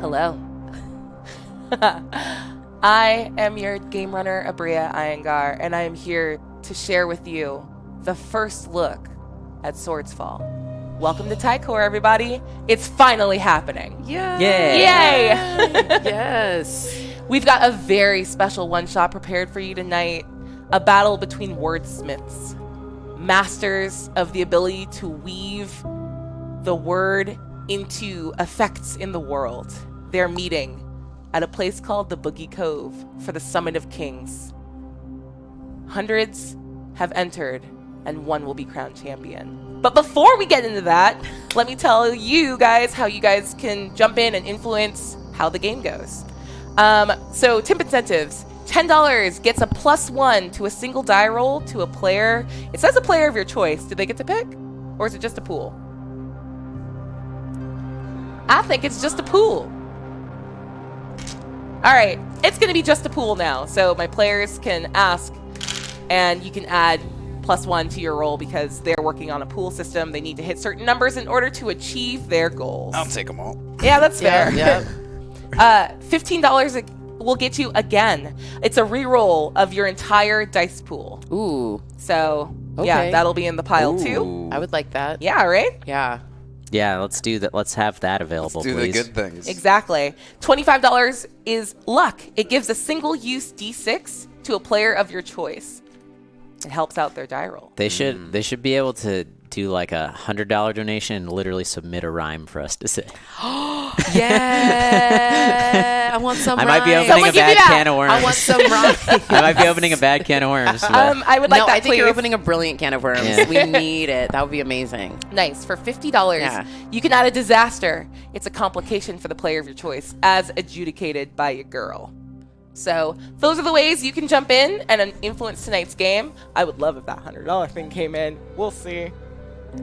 Hello. I am your game runner, Aabria Iyengar, and I am here to share with you the first look at Swordsfall. Welcome to Tikor, everybody. It's finally happening. Yay! Yay! Yes. We've got a very special one-shot prepared for you tonight. A battle between wordsmiths, masters of the ability to weave the word into effects in the world. They're meeting at a place called the Boogie Cove for the Summit of Kings. Hundreds have entered, and one will be crowned champion. But before we get into that, let me tell you guys how you guys can jump in and influence how the game goes. So tip incentives. $10 gets a +1 to a single die roll to a player. It says a player of your choice. Do they get to pick? Or is it just a pool? I think it's just a pool. All right, it's going to be just a pool now. So my players can ask, and you can add +1 to your roll because they're working on a pool system. They need to hit certain numbers in order to achieve their goals. I'll take them all. Yeah, that's fair. Yeah. $15 will get you again. It's a reroll of your entire dice pool. Ooh. So, yeah, Okay. that'll be in the pile too. Ooh. I would like that. Yeah, right? Yeah. Yeah, let's do that. Let's have that available, Let's do please. the good things. Exactly. $25 is luck. It gives a single-use D6 to a player of your choice. It helps out their die roll. They should be able to do like a $100 donation and literally submit a rhyme for us to say. Yeah. I want some I might be rhymes. opening Someone a give me bad that. can of worms. I want some rhymes. I might be opening a bad can of worms. but- I would like No, that, I think please. you're opening a brilliant can of worms. Yeah. We need it. That would be amazing. Nice. For $50, Yeah. you can add a disaster. It's a complication for the player of your choice, as adjudicated by your girl. So those are the ways you can jump in and influence tonight's game. I would love if that $100 thing came in. We'll see.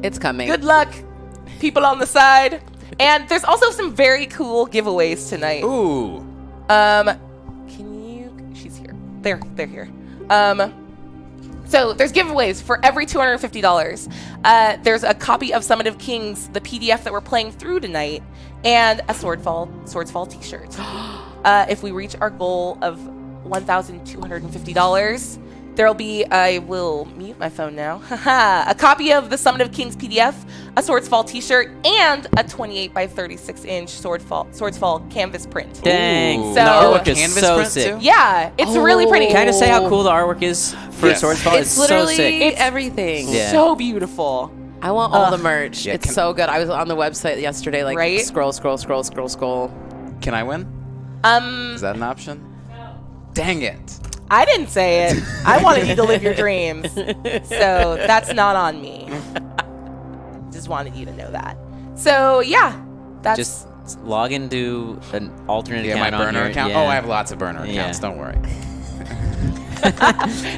It's coming. Good luck, people on the side. And there's also some very cool giveaways tonight. Ooh. Can you? She's here. They're here. So there's giveaways for every $250. There's a copy of Summit of Kings, the PDF that we're playing through tonight, and a Swordsfall T-shirt. If we reach our goal of $1,250, there'll be, I will mute my phone now, a copy of the Summit of Kings PDF, a Swordsfall T-shirt, and a 28 by 36-inch Swordsfall canvas print. Dang. Ooh. So- the artwork is Canvas so print sick. too? Yeah, it's really pretty. Can I just say how cool the artwork is for Yes. Swordsfall? It's literally so sick. It's everything. Yeah. So beautiful. I want all the merch. Yeah, it's so good. I was on the website yesterday, like Right? scroll. Can I win? Is that an option? No. Dang it. I didn't say it. I wanted you to live your dreams. So that's not on me. Just wanted you to know that. So yeah, that's Just log into an alternate Yeah, my account on burner your, account. Yeah. Oh, I have lots of burner Yeah. accounts. Don't worry.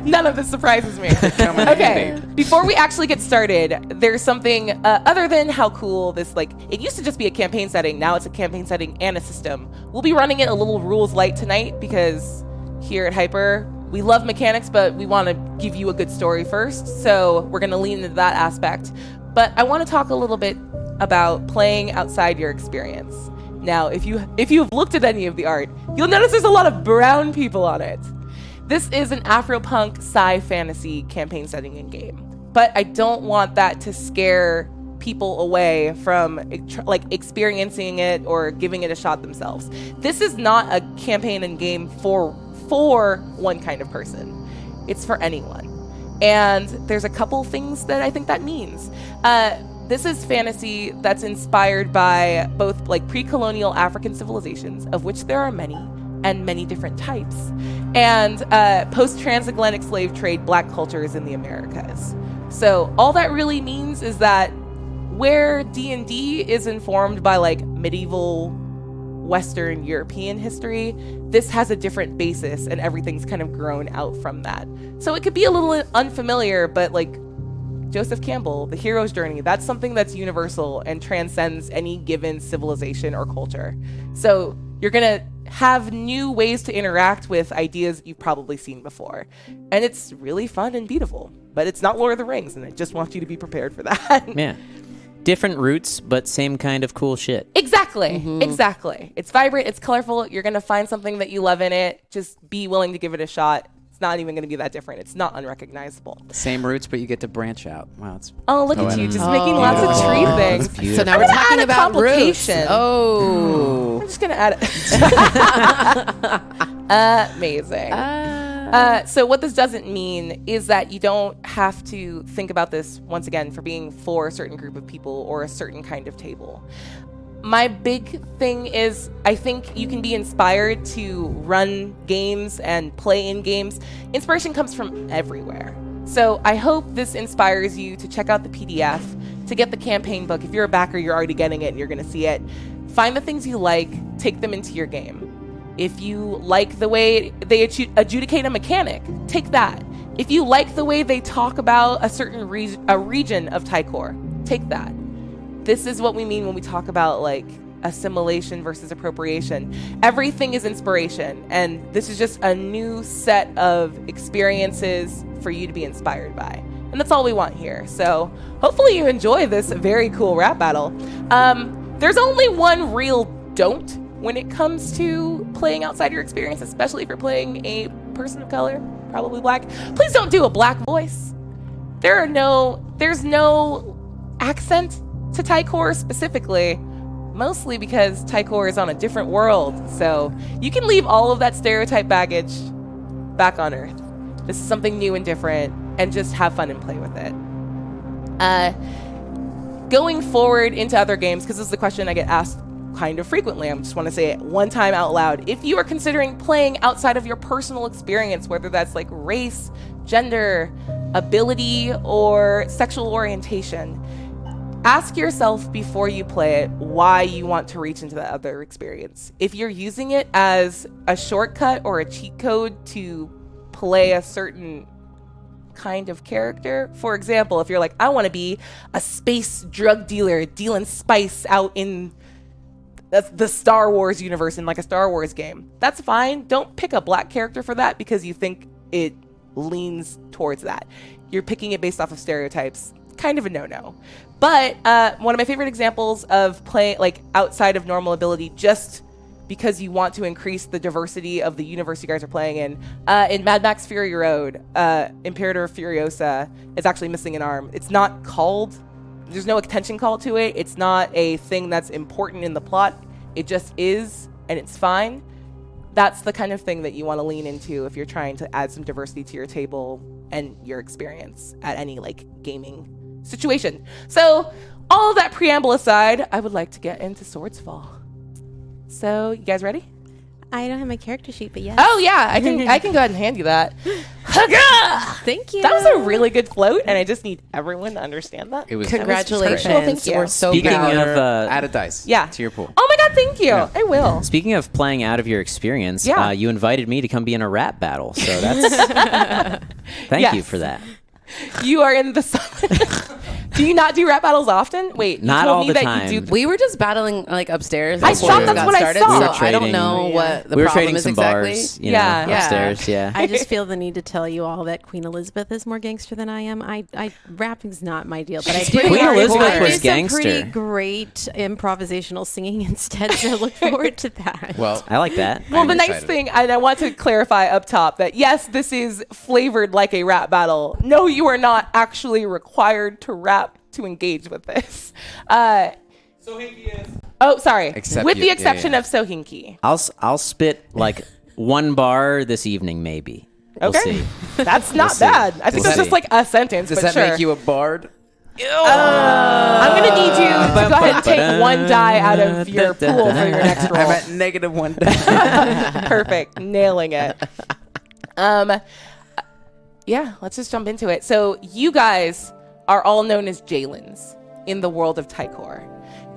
none of this surprises me. Come in Okay, handy. before we actually get started, there's something other than how cool this, like, it used to just be a campaign setting. Now it's a campaign setting and a system. We'll be running it a little rules light tonight because here at Hyper, we love mechanics, but we want to give you a good story first. So we're going to lean into that aspect. But I want to talk a little bit about playing outside your experience. Now, if you've looked at any of the art, you'll notice there's a lot of brown people on it. This is an Afropunk Sci-Fantasy campaign setting in game, but I don't want that to scare people away from like experiencing it or giving it a shot themselves. This is not a campaign in game for one kind of person. It's for anyone. And there's a couple things that I think that means. This is fantasy that's inspired by both like pre-colonial African civilizations, of which there are many, and many different types, and post-transatlantic slave trade black cultures in the Americas. So all that really means is that where D&D is informed by like medieval Western European history, this has a different basis and everything's kind of grown out from that. So it could be a little unfamiliar, but like Joseph Campbell, the hero's journey, that's something that's universal and transcends any given civilization or culture. So you're gonna have new ways to interact with ideas you've probably seen before. And it's really fun and beautiful, but it's not Lord of the Rings, and I just want you to be prepared for that. Yeah. different roots, but same kind of cool shit. Exactly. Exactly. It's vibrant. It's colorful. You're going to find something that you love in it. Just be willing to give it a shot. It's not even going to be that different. It's not unrecognizable. Same roots, but you get to branch out. Wow, it's look at you, just making lots of tree things. So now we're talking about roots. I'm just going to add it. Amazing. So what this doesn't mean is that you don't have to think about this, once again, for being for a certain group of people or a certain kind of table. My big thing is I think you can be inspired to run games and play in games. Inspiration comes from everywhere. So I hope this inspires you to check out the PDF, to get the campaign book. If you're a backer, you're already getting it and you're going to see it. Find the things you like, take them into your game. If you like the way they adjudicate a mechanic, take that. If you like the way they talk about a certain region of Tikor, take that. This is what we mean when we talk about like assimilation versus appropriation. Everything is inspiration, and this is just a new set of experiences for you to be inspired by. And that's all we want here. So hopefully you enjoy this very cool rap battle. There's only one real don't when it comes to playing outside your experience, especially if you're playing a person of color, probably black. Please don't do a black voice. There's no accent to Tikor specifically, mostly because Tikor is on a different world. So you can leave all of that stereotype baggage back on Earth. This is something new and different, and just have fun and play with it. Going forward into other games, because this is the question I get asked kind of frequently, I just want to say it one time out loud. If you are considering playing outside of your personal experience, whether that's like race, gender, ability, or sexual orientation, ask yourself before you play it why you want to reach into that other experience. If you're using it as a shortcut or a cheat code to play a certain kind of character, for example, if you're like, I want to be a space drug dealer dealing spice out in the Star Wars universe in like a Star Wars game, that's fine. Don't pick a black character for that because you think it leans towards that. You're picking it based off of stereotypes. Kind of a no-no. But one of my favorite examples of play like outside of normal ability, just because you want to increase the diversity of the universe you guys are playing in Mad Max Fury Road, Imperator Furiosa is actually missing an arm. It's not called, there's no attention call to it. It's not a thing that's important in the plot. It just is, and it's fine. That's the kind of thing that you want to lean into if you're trying to add some diversity to your table and your experience at any like gaming situation. So all of that preamble aside, I would like to get into Swordsfall. So you guys ready? I don't have my character sheet, but yes. Oh yeah, I can go ahead and hand you that. Thank you. That was a really good float, and I just need everyone to understand that. It was Congratulations. Thank you. We're so Speaking proud. of add a dice. Yeah. To your pool. Oh my god, thank you. Yeah. I will. Speaking of playing out of your experience, Yeah. you invited me to come be in a rap battle, so that's thank you Yes. for that. You are in the Do you not do rap battles often? Wait, Not you told all me the that time. You do We were just battling like upstairs. I before thought we that's got what I started, saw. So We were I don't trading- know what the we were problem trading is some exactly. bars, you Yeah. know, Yeah. upstairs. Yeah. I just feel the need to tell you all that Queen Elizabeth is more gangster than I am. Rapping's not my deal, but I do. Queen Elizabeth I was do some gangster. pretty great improvisational singing instead, so look forward to that. Well, I like that. Well, I'm the nice excited. thing, and I want to clarify up top that yes, this is flavored like a rap battle. No, you are not actually required to rap to engage with this. Sohinki is. Oh, sorry. Except with you- the yeah, exception yeah. of Sohinki. I'll spit like one bar this evening, maybe. We'll Okay. see. That's not see. bad. I think We'll that's see. just like a sentence, Does but that sure. make you a bard? I'm going to need you to go ahead and take one die out of your pool for your next roll. I'm at -1. Perfect. Nailing it. Yeah, let's just jump into it. So you guys are all known as JALENS in the world of Tikor.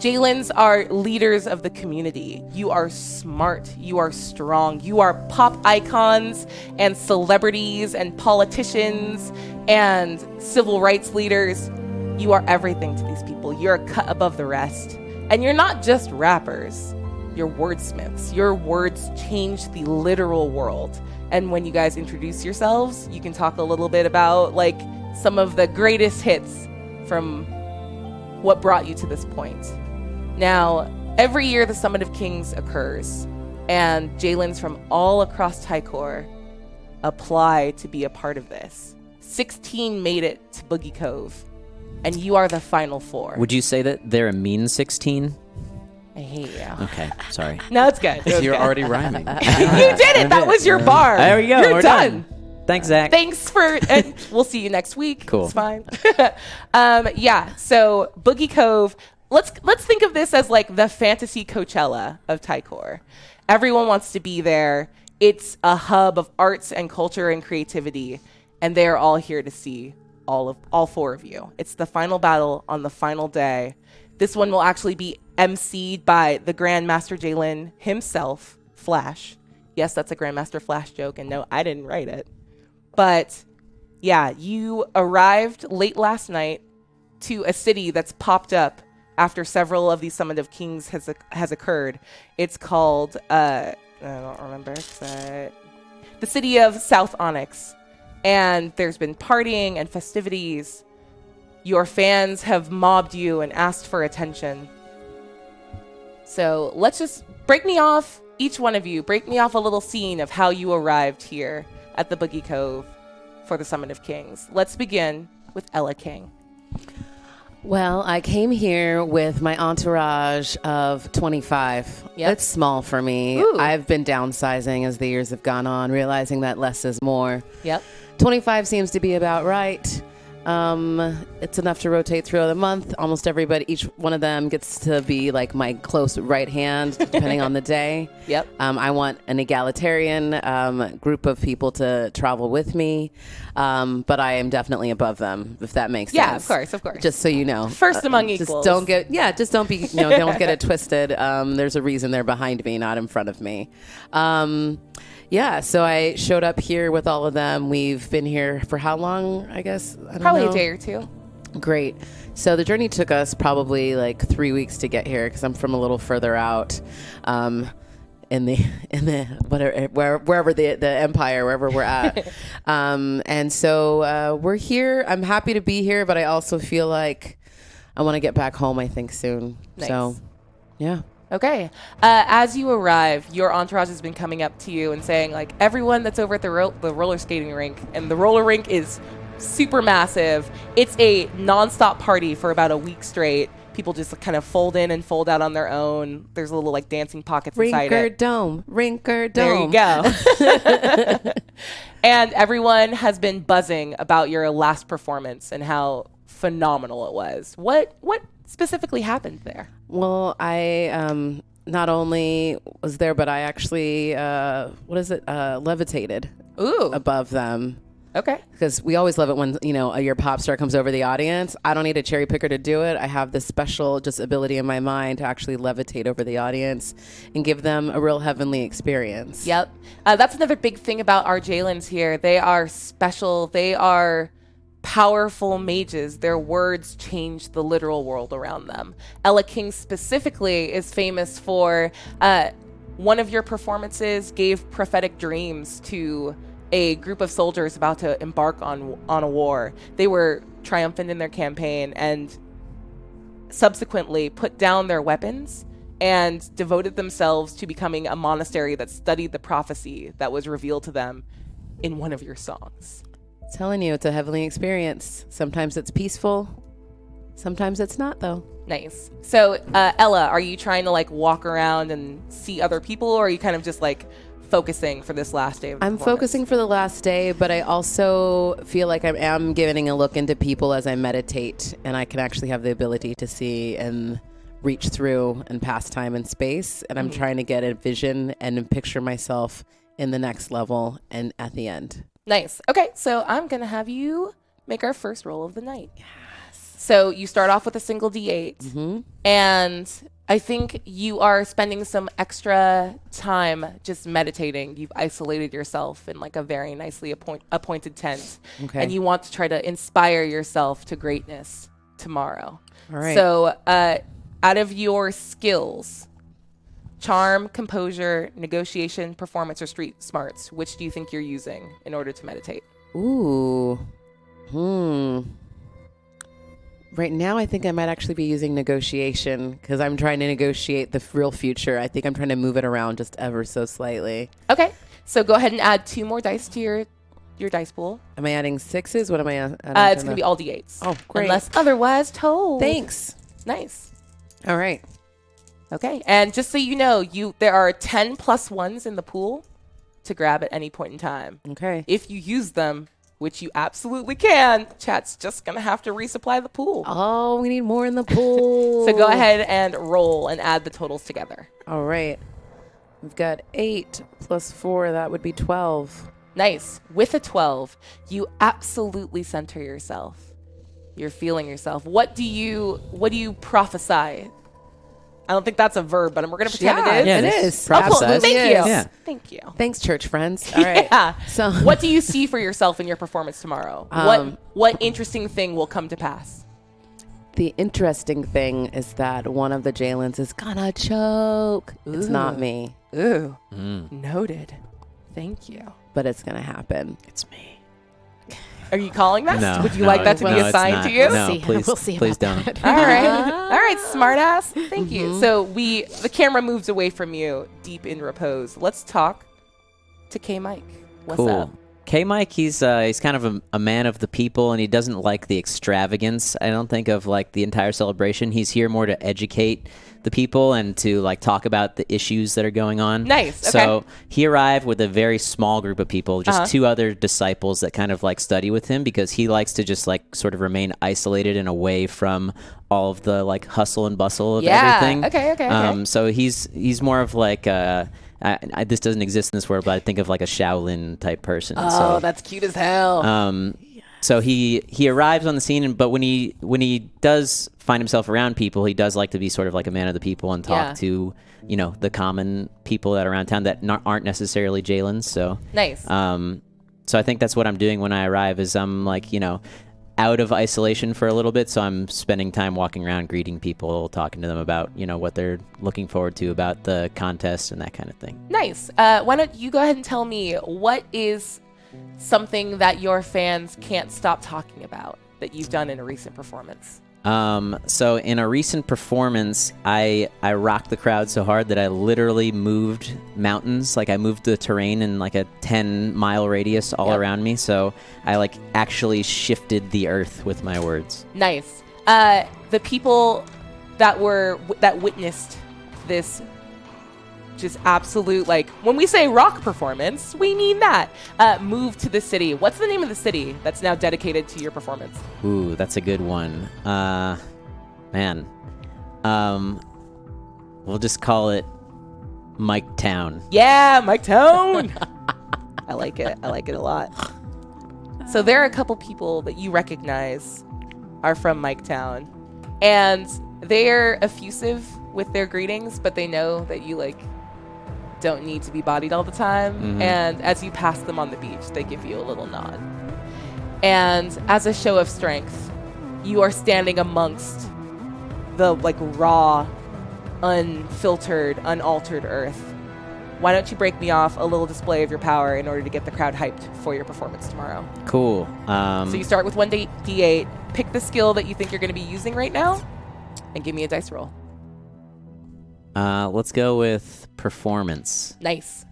JALENS are leaders of the community. You are smart. You are strong. You are pop icons and celebrities and politicians and civil rights leaders. You are everything to these people. You're a cut above the rest. And you're not just rappers. You're wordsmiths. Your words change the literal world. And when you guys introduce yourselves, you can talk a little bit about like some of the greatest hits from what brought you to this point. Now, every year the Summit of Kings occurs, and JALENS from all across Tikor apply to be a part of this. 16 made it to Boogie Cove, and you are the final 4. Would you say that they're a mean 16? I hate you. Okay, sorry. No, it's good. So you're already rhyming. You did it. That was your bar. There we go. You're We're done. Thanks, Zach. Thanks for, and we'll see you next week. Cool. It's fine. Yeah. So Boogie Cove. Let's think of this as like the fantasy Coachella of Tikor. Everyone wants to be there. It's a hub of arts and culture and creativity, and they are all here to see all 4 of you. It's the final battle on the final day. This one will actually be emceed by the Grandmaster Jalen himself, Flash. Yes, that's a Grandmaster Flash joke, and no, I didn't write it. But yeah, you arrived late last night to a city that's popped up after several of these Summit of Kings has occurred. It's called, I don't remember, the city of South Onyx. And there's been partying and festivities. Your fans have mobbed you and asked for attention. So let's just break me off, each one of you, break me off a little scene of how you arrived here at the Boogie Cove for the Summit of Kings. Let's begin with Ella King. Well, I came here with my entourage of 25. Yep. That's small for me. Ooh. I've been downsizing as the years have gone on, realizing that less is more. Yep. 25 seems to be about right. It's enough to rotate throughout the month. Almost everybody, each one of them gets to be like my close right hand, depending on the day. Yep. I want an egalitarian group of people to travel with me, but I am definitely above them, if that makes sense. Yeah, of course. Just so you know. First among Just equals. don't get don't get it twisted. There's a reason they're behind me, not in front of me. Yeah, so I showed up here with all of them. We've been here for how long, I guess? I don't Probably know. a day or two. Great. So the journey took us probably like 3 weeks to get here because I'm from a little further out in the wherever the empire, wherever we're at. And so we're here. I'm happy to be here, but I also feel like I want to get back home, I think, soon. Nice. So, yeah. Okay. As you arrive, your entourage has been coming up to you and saying, like, everyone that's over at the roller skating rink, and the roller rink is super massive. It's a nonstop party for about a week straight. People just kind of fold in and fold out on their own. There's little like dancing pockets inside it. Rinker There you dome. go. And everyone has been buzzing about your last performance and how phenomenal it was. What specifically happened there? Well, I not only was there, but I actually levitated Ooh. above them. Okay. Because we always love it when, your pop star comes over the audience. I don't need a cherry picker to do it. I have this special just ability in my mind to actually levitate over the audience and give them a real heavenly experience. Yep. That's another big thing about our JALENS here. They are special. They are powerful mages. Their words change the literal world around them. Ella King specifically is famous for one of your performances gave prophetic dreams to a group of soldiers about to embark on a war. They were triumphant in their campaign and subsequently put down their weapons and devoted themselves to becoming a monastery that studied the prophecy that was revealed to them in one of your songs. Telling you, it's a heavenly experience. Sometimes it's peaceful. Sometimes it's not, though. Nice. So, Ella, are you trying to like walk around and see other people, or are you kind of just like focusing for this last day of the I'm performance? focusing for the last day, but I also feel like I am giving a look into people as I meditate, and I can actually have the ability to see and reach through and pass time and space, and I'm trying to get a vision and picture myself in the next level and at the end. Nice. Okay, so I'm going to have you make our first roll of the night. Yes. So you start off with a single D8, and I think you are spending some extra time just meditating. You've isolated yourself in like a very nicely appointed tent, and you want to try to inspire yourself to greatness tomorrow. All right. So out of your skills, charm, composure, negotiation, performance, or street smarts, which do you think you're using in order to meditate? Ooh. Right now, I think I might actually be using negotiation because I'm trying to negotiate the real future. I think I'm trying to move it around just ever so slightly. Okay. So go ahead and add 2 more dice to your dice pool. Am I adding 6s? What am I adding? It's going to be all D8s. Oh, great. Unless otherwise told. Thanks. Nice. All right. Okay. And just so you know, there are 10 plus 1s in the pool to grab at any point in time. Okay. If you use them, which you absolutely can, chat's just going to have to resupply the pool. Oh, we need more in the pool. So go ahead and roll and add the totals together. All right. We've got 8 plus 4. That would be 12. Nice. With a 12, you absolutely center yourself. You're feeling yourself. What do you prophesy? I don't think that's a verb, but we're going to pretend it is. Yeah, it is. Oh, cool. Prophesize. Thank you. Yeah. Thank you. Thanks, church friends. All right. Yeah. So, what do you see for yourself in your performance tomorrow? What interesting thing will come to pass? the interesting thing is that one of the JALENS is gonna choke. Ooh. It's not me. Ooh. Noted. Thank you. But it's gonna happen. It's me. Are you calling that? No, Would you no, like that to be no, it's assigned not. to you? No, See, please, we'll see please about don't. All right. All right, smartass. Thank you. So the camera moves away from you, deep in repose. Let's talk to K Mike. What's Cool. up? K Mike, he's kind of a man of the people, and he doesn't like the extravagance. I don't think of like the entire celebration. He's here more to educate the people and to like talk about the issues that are going on. Nice. Okay. So he arrived with a very small group of people, just two other disciples that kind of like study with him, because he likes to just like sort of remain isolated and away from all of the like hustle and bustle of everything. Okay. So he's more of like this doesn't exist in this world, but I think of like a Shaolin type person. Oh, that's cute as hell. So he arrives on the scene, but when he does find himself around people, he does like to be sort of like a man of the people and talk to, you know, the common people that are around town that aren't necessarily JALENS. So Nice. So I think that's what I'm doing when I arrive is I'm like, you know, out of isolation for a little bit. So I'm spending time walking around, greeting people, talking to them about, you know, what they're looking forward to about the contest and that kind of thing. Nice. Why don't you go ahead and tell me what is something that your fans can't stop talking about that you've done in a recent performance? So in a recent performance, I rocked the crowd so hard that I literally moved mountains. Like I moved the terrain in like a 10-mile radius all around me. So I like actually shifted the earth with my words. Nice. The people that witnessed this just absolute, like, when we say rock performance, we mean that. Move to the city. What's the name of the city that's now dedicated to your performance? Ooh, that's a good one. Man. We'll just call it Mike Town. Yeah, Mike Town. I like it. I like it a lot. So there are a couple people that you recognize are from Mike Town, and they're effusive with their greetings, but they know that you like don't need to be bodied all the time. Mm-hmm. And as you pass them on the beach, they give you a little nod. And as a show of strength, you are standing amongst the like raw, unfiltered, unaltered earth. Why don't you break me off a little display of your power in order to get the crowd hyped for your performance tomorrow? Cool. So you start with 1d8, pick the skill that you think you're going to be using right now, and give me a dice roll. Let's go with performance. Nice.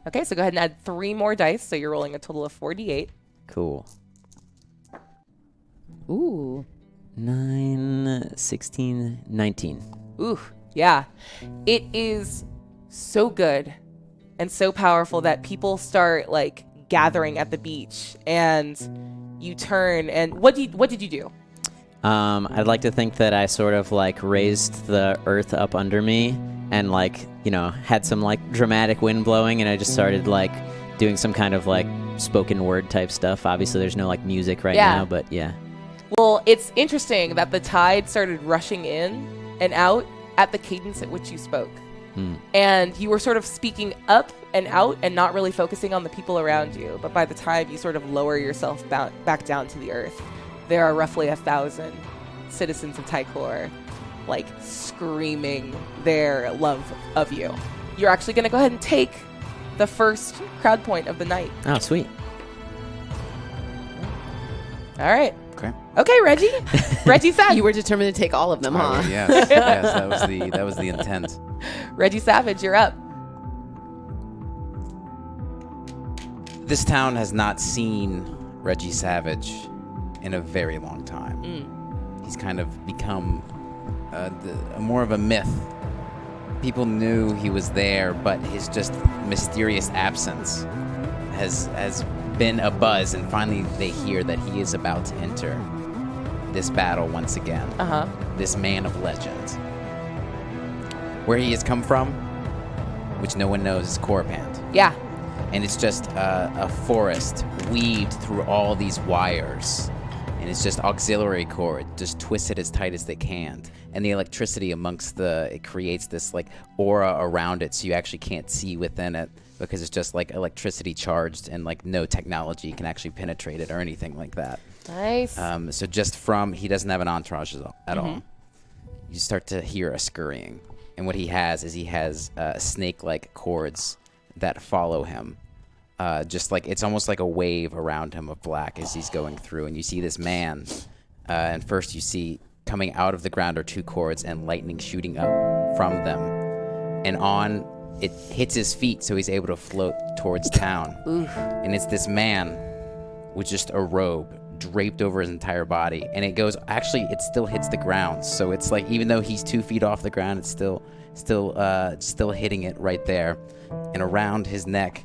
Okay, so go ahead and add 3 more dice, so you're rolling a total of 4d8. Cool. Ooh. 9, 16, 19. Ooh, yeah. It is so good and so powerful that people start like gathering at the beach, and you turn and what did you do? I'd like to think that I sort of like raised the earth up under me and like, you know, had some like dramatic wind blowing, and I just started like doing some kind of like spoken word type stuff. Obviously there's no like music right now, but yeah. Well, it's interesting that the tide started rushing in and out at the cadence at which you spoke. And you were sort of speaking up and out and not really focusing on the people around you. But by the time you sort of lower yourself back down to the earth, there are roughly 1,000 citizens of Tikor, like, screaming their love of you. You're actually going to go ahead and take the first crowd point of the night. Oh, sweet. All right. Okay, Reggie. Reggie Savage. You were determined to take all of them, huh? Yes, that was the intent. Reggie Savage, you're up. This town has not seen Reggie Savage in a very long time. He's kind of become more of a myth. People knew he was there, but his just mysterious absence has been a buzz, and finally they hear that he is about to enter this battle once again. This man of legend. Where he has come from, which no one knows, is Corpand. Yeah. And it's just a forest weaved through all these wires. And it's just auxiliary cord, just twisted as tight as they can. And the electricity it creates this like aura around it, so you actually can't see within it, because it's just like electricity charged, and like no technology can actually penetrate it or anything like that. Nice. So just he doesn't have an entourage at all. You start to hear a scurrying. And what he has snake-like cords that follow him. Just like it's almost like a wave around him of black as he's going through, and you see this man, and first you see coming out of the ground are 2 cords and lightning shooting up from them, and it hits his feet, so he's able to float towards town. And it's this man with just a robe draped over his entire body, and it still hits the ground, so it's like even though he's 2 feet off the ground, it's still hitting it right there. And around his neck,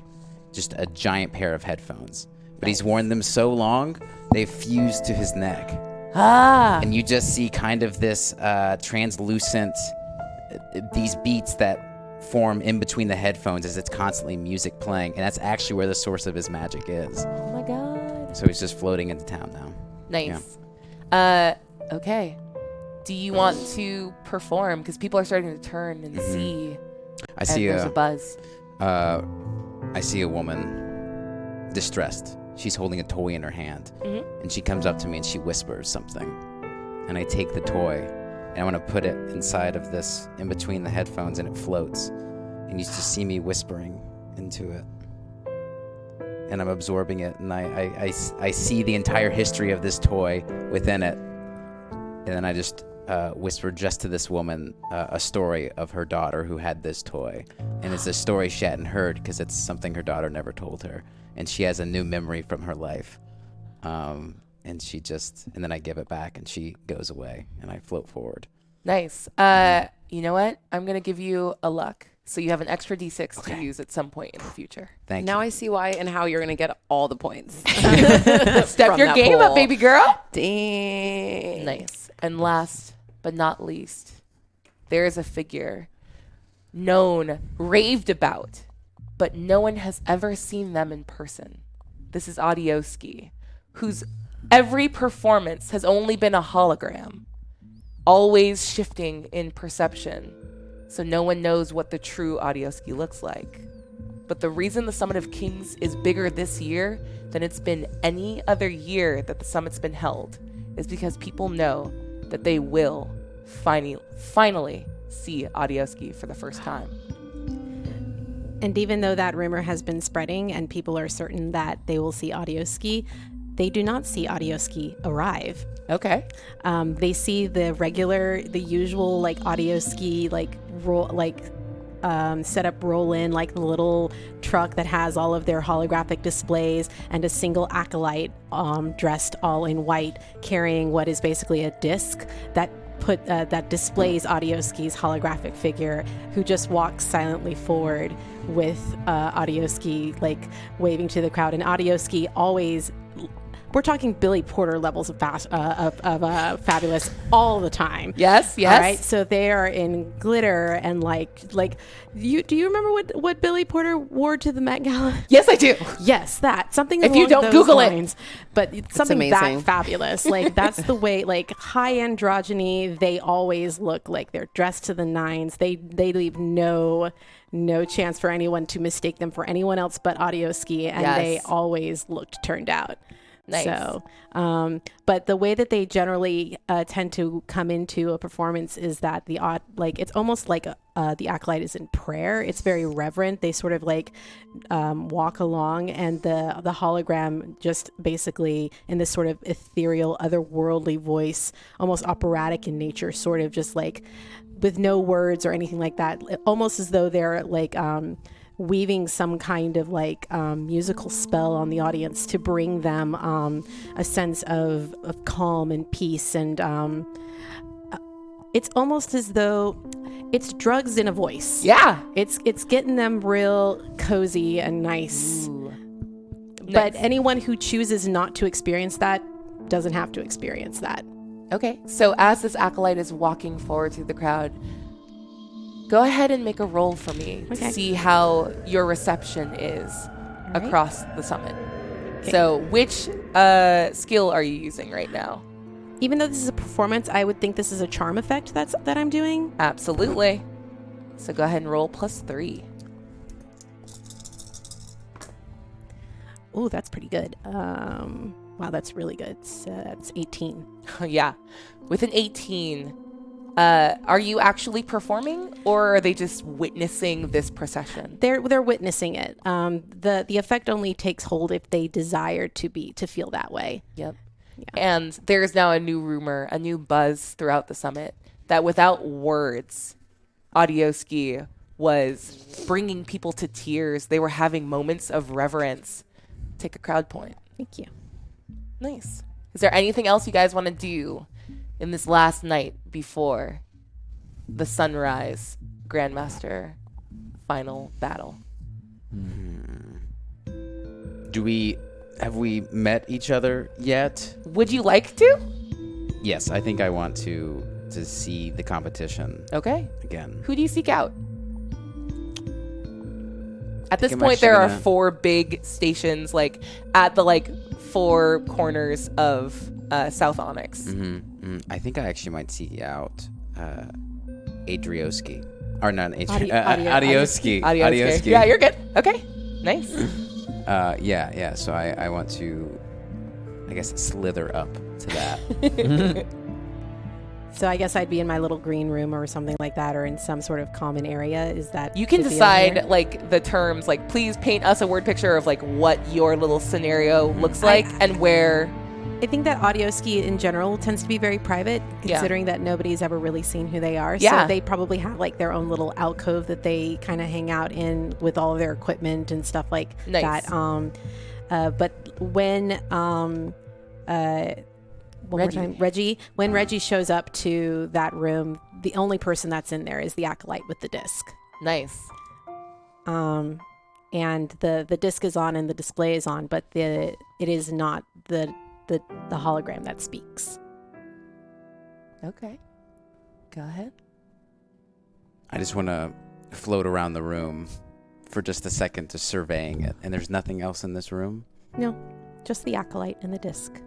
just a giant pair of headphones. But he's worn them so long, they've fused to his neck. And you just see kind of this translucent, these beats that form in between the headphones as it's constantly music playing. And that's actually where the source of his magic is. Oh my God. So he's just floating into town now. Nice. Yeah. Okay. Do you want to perform? Because people are starting to turn and see. There's a buzz. I see a woman distressed. She's holding a toy in her hand. And she comes up to me and she whispers something. And I take the toy and I want to put it inside of this, in between the headphones, and it floats. And you just see me whispering into it. And I'm absorbing it, and I see the entire history of this toy within it. And then I just whisper just to this woman a story of her daughter who had this toy. And it's a story she hadn't heard because it's something her daughter never told her. And she has a new memory from her life. And then I give it back and she goes away and I float forward. Nice. You know what? I'm going to give you a luck. So you have an extra D6 to use at some point in the future. Thank you. Now I see why and how you're going to get all the points. Step your game up, baby girl. Dang. Nice. And last but not least, there is a figure known, raved about, but no one has ever seen them in person. This is Audioski, whose every performance has only been a hologram, always shifting in perception. So no one knows what the true Audioski looks like. But the reason the Summit of Kings is bigger this year than it's been any other year that the summit's been held is because people know that they will finally see Audioski for the first time. And even though that rumor has been spreading and people are certain that they will see Audioski, they do not see Audioski arrive. Okay. They see the usual like Audioski set up roll in, like the little truck that has all of their holographic displays, and a single acolyte dressed all in white carrying what is basically a disc that displays Audioski's holographic figure, who just walks silently forward with Audioski like waving to the crowd. And Audioski always, we're talking Billy Porter levels of fabulous all the time. Yes. All right. So they are in glitter and like you. Do you remember what Billy Porter wore to the Met Gala? Yes, I do. Yes, something. If you don't Google lines, it, but it's something that fabulous. Like that's the way. Like high androgyny, they always look like they're dressed to the nines. They leave no chance for anyone to mistake them for anyone else but Audioski, and they always looked turned out. Nice. So, but the way that they generally tend to come into a performance is that it's almost like the acolyte is in prayer. It's very reverent. They sort of like walk along, and the hologram just basically in this sort of ethereal, otherworldly voice, almost operatic in nature, sort of just like with no words or anything like that, almost as though they're like weaving some kind of like musical spell on the audience to bring them a sense of calm and peace. And it's almost as though it's drugs in a voice. Yeah. It's getting them real cozy and nice. Ooh. But Nice. anyone who chooses not to experience that doesn't have to experience that. Okay, so as this acolyte is walking forward through the crowd, go ahead and make a roll for me Okay. to see how your reception is right. across the summit. Okay. So which skill are you using right now? Even though this is a performance, I would think this is a charm effect that I'm doing. Absolutely. So go ahead and roll +3. Oh, that's pretty good. Wow, that's really good. That's 18. Yeah. With an 18, are you actually performing, or are they just witnessing this procession? They're witnessing it. The effect only takes hold if they desire to feel that way. Yep. Yeah. And there's now a new rumor, a new buzz throughout the summit that without words, Audioski was bringing people to tears. They were having moments of reverence. Take a crowd point. Thank you. Nice. Is there anything else you guys want to do in this last night before the sunrise Grandmaster final battle? Have we met each other yet? Would you like to? Yes, I think I want to see the competition Okay. again. Who do you seek out? At this I'm point, there are actually gonna- 4 big stations, like at the 4 corners of South Onyx. I think I actually might seek out Adrioski. Or not Adrioski. Adioski. Adioski. Yeah, you're good. Okay. Nice. Yeah. So I want to, I guess, slither up to that. So I guess I'd be in my little green room or something like that, or in some sort of common area. Is that You can the deal decide here? the terms, please paint us a word picture of what your little scenario looks like and where. I think that Audioski in general tends to be very private, Yeah. considering that nobody's ever really seen who they are. Yeah. So they probably have their own little alcove that they kind of hang out in with all of their equipment and stuff like Nice. that. But when one more time, when Reggie shows up to that room, the only person that's in there is the acolyte with the disc. Nice. And the disc is on and the display is on, but it is not the hologram that speaks. Okay. Go ahead. I just want to float around the room for just a second, just surveying it. And there's nothing else in this room? No, just the acolyte and the disc.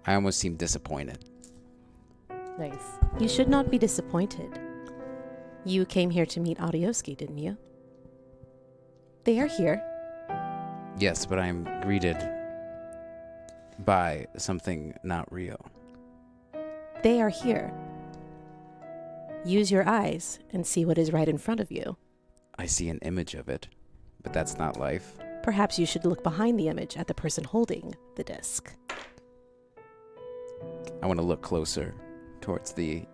I almost seem disappointed. Nice. You should not be disappointed. You came here to meet Audioski, didn't you? They are here. Yes, but I'm greeted by something not real. They are here. Use your eyes and see what is right in front of you. I see an image of it, but that's not life. Perhaps you should look behind the image at the person holding the disc. I want to look closer towards this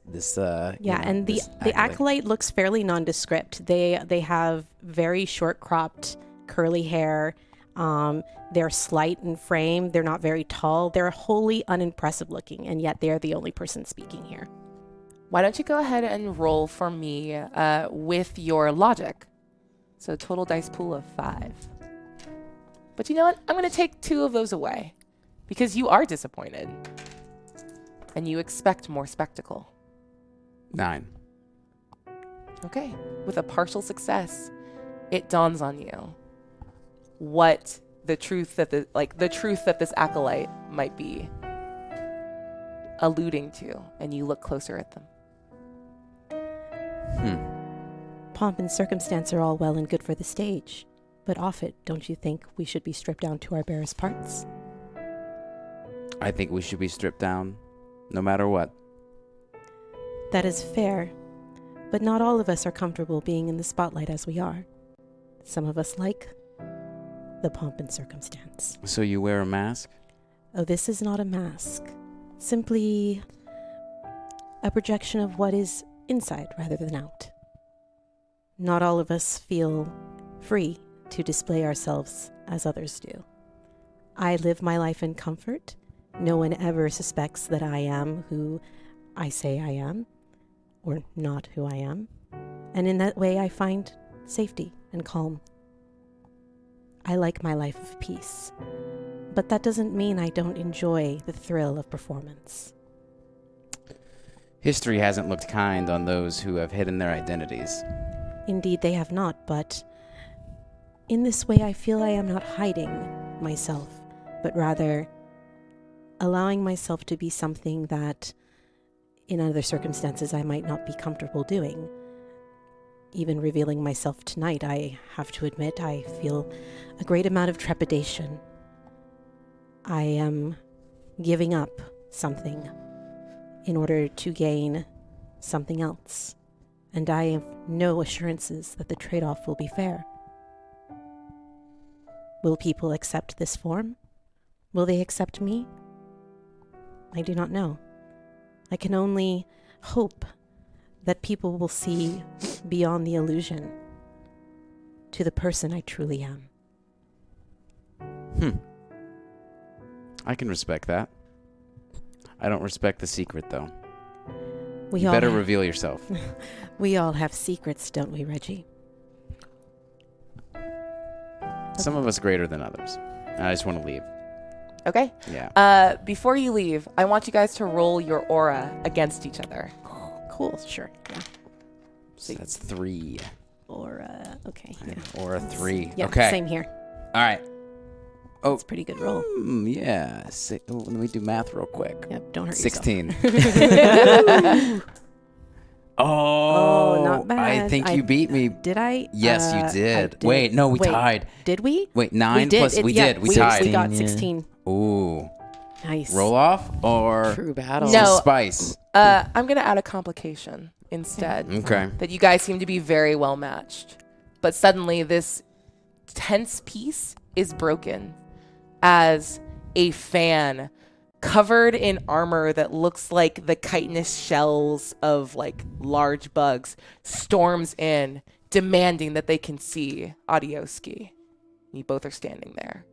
And the acolyte looks fairly nondescript. They have very short cropped curly hair. They're slight in frame. They're not very tall. They're wholly unimpressive looking, and yet they're the only person speaking here. Why don't you go ahead and roll for me with your logic? So total dice pool of 5. But you know what? I'm going to take 2 of those away because you are disappointed and you expect more spectacle. 9. Okay. With a partial success, it dawns on you what the truth that this acolyte might be alluding to, and you look closer at them. Pomp and circumstance are all well and good for the stage, but off it, don't you think we should be stripped down to our barest parts? I think we should be stripped down no matter what. That is fair, but not all of us are comfortable being in the spotlight as we are. Some of us like the pomp and circumstance. So you wear a mask? Oh, this is not a mask. Simply a projection of what is inside rather than out. Not all of us feel free to display ourselves as others do. I live my life in comfort. No one ever suspects that I am who I say I am, or not who I am. And in that way, I find safety and calm. I like my life of peace, but that doesn't mean I don't enjoy the thrill of performance. History hasn't looked kind on those who have hidden their identities. Indeed, they have not, but in this way, I feel I am not hiding myself, but rather allowing myself to be something that, in other circumstances, I might not be comfortable doing. Even revealing myself tonight, I have to admit, I feel a great amount of trepidation. I am giving up something in order to gain something else, and I have no assurances that the trade-off will be fair. Will people accept this form? Will they accept me? I do not know. I can only hope that people will see beyond the illusion to the person I truly am. I can respect that. I don't respect the secret, though. We You all better have, reveal yourself. we all have secrets, don't we, Reggie? Some of us greater than others. I just want to leave. Okay. Yeah. Before you leave, I want you guys to roll your aura against each other. Cool, sure. Yeah. So that's 3. Or, okay. Yeah. Or a 3. Yeah, okay. same here. All right. Oh, It's a pretty good roll. Yeah. Let me do math real quick. Yep, don't hurt 16. yourself. Oh, not bad. I think you beat me. Did I? Yes, you I did. Wait, no, we tied. Did we? Wait, 9 we did. plus we Yeah, did. We tied. We got Yeah. 16. Ooh. Nice. Roll off or True battle. No. spice? I'm going to add a complication instead. Okay. That you guys seem to be very well matched. But suddenly this tense piece is broken as a fan covered in armor that looks like the chitinous shells of like large bugs storms in, demanding that they can see Audioski. You both are standing there.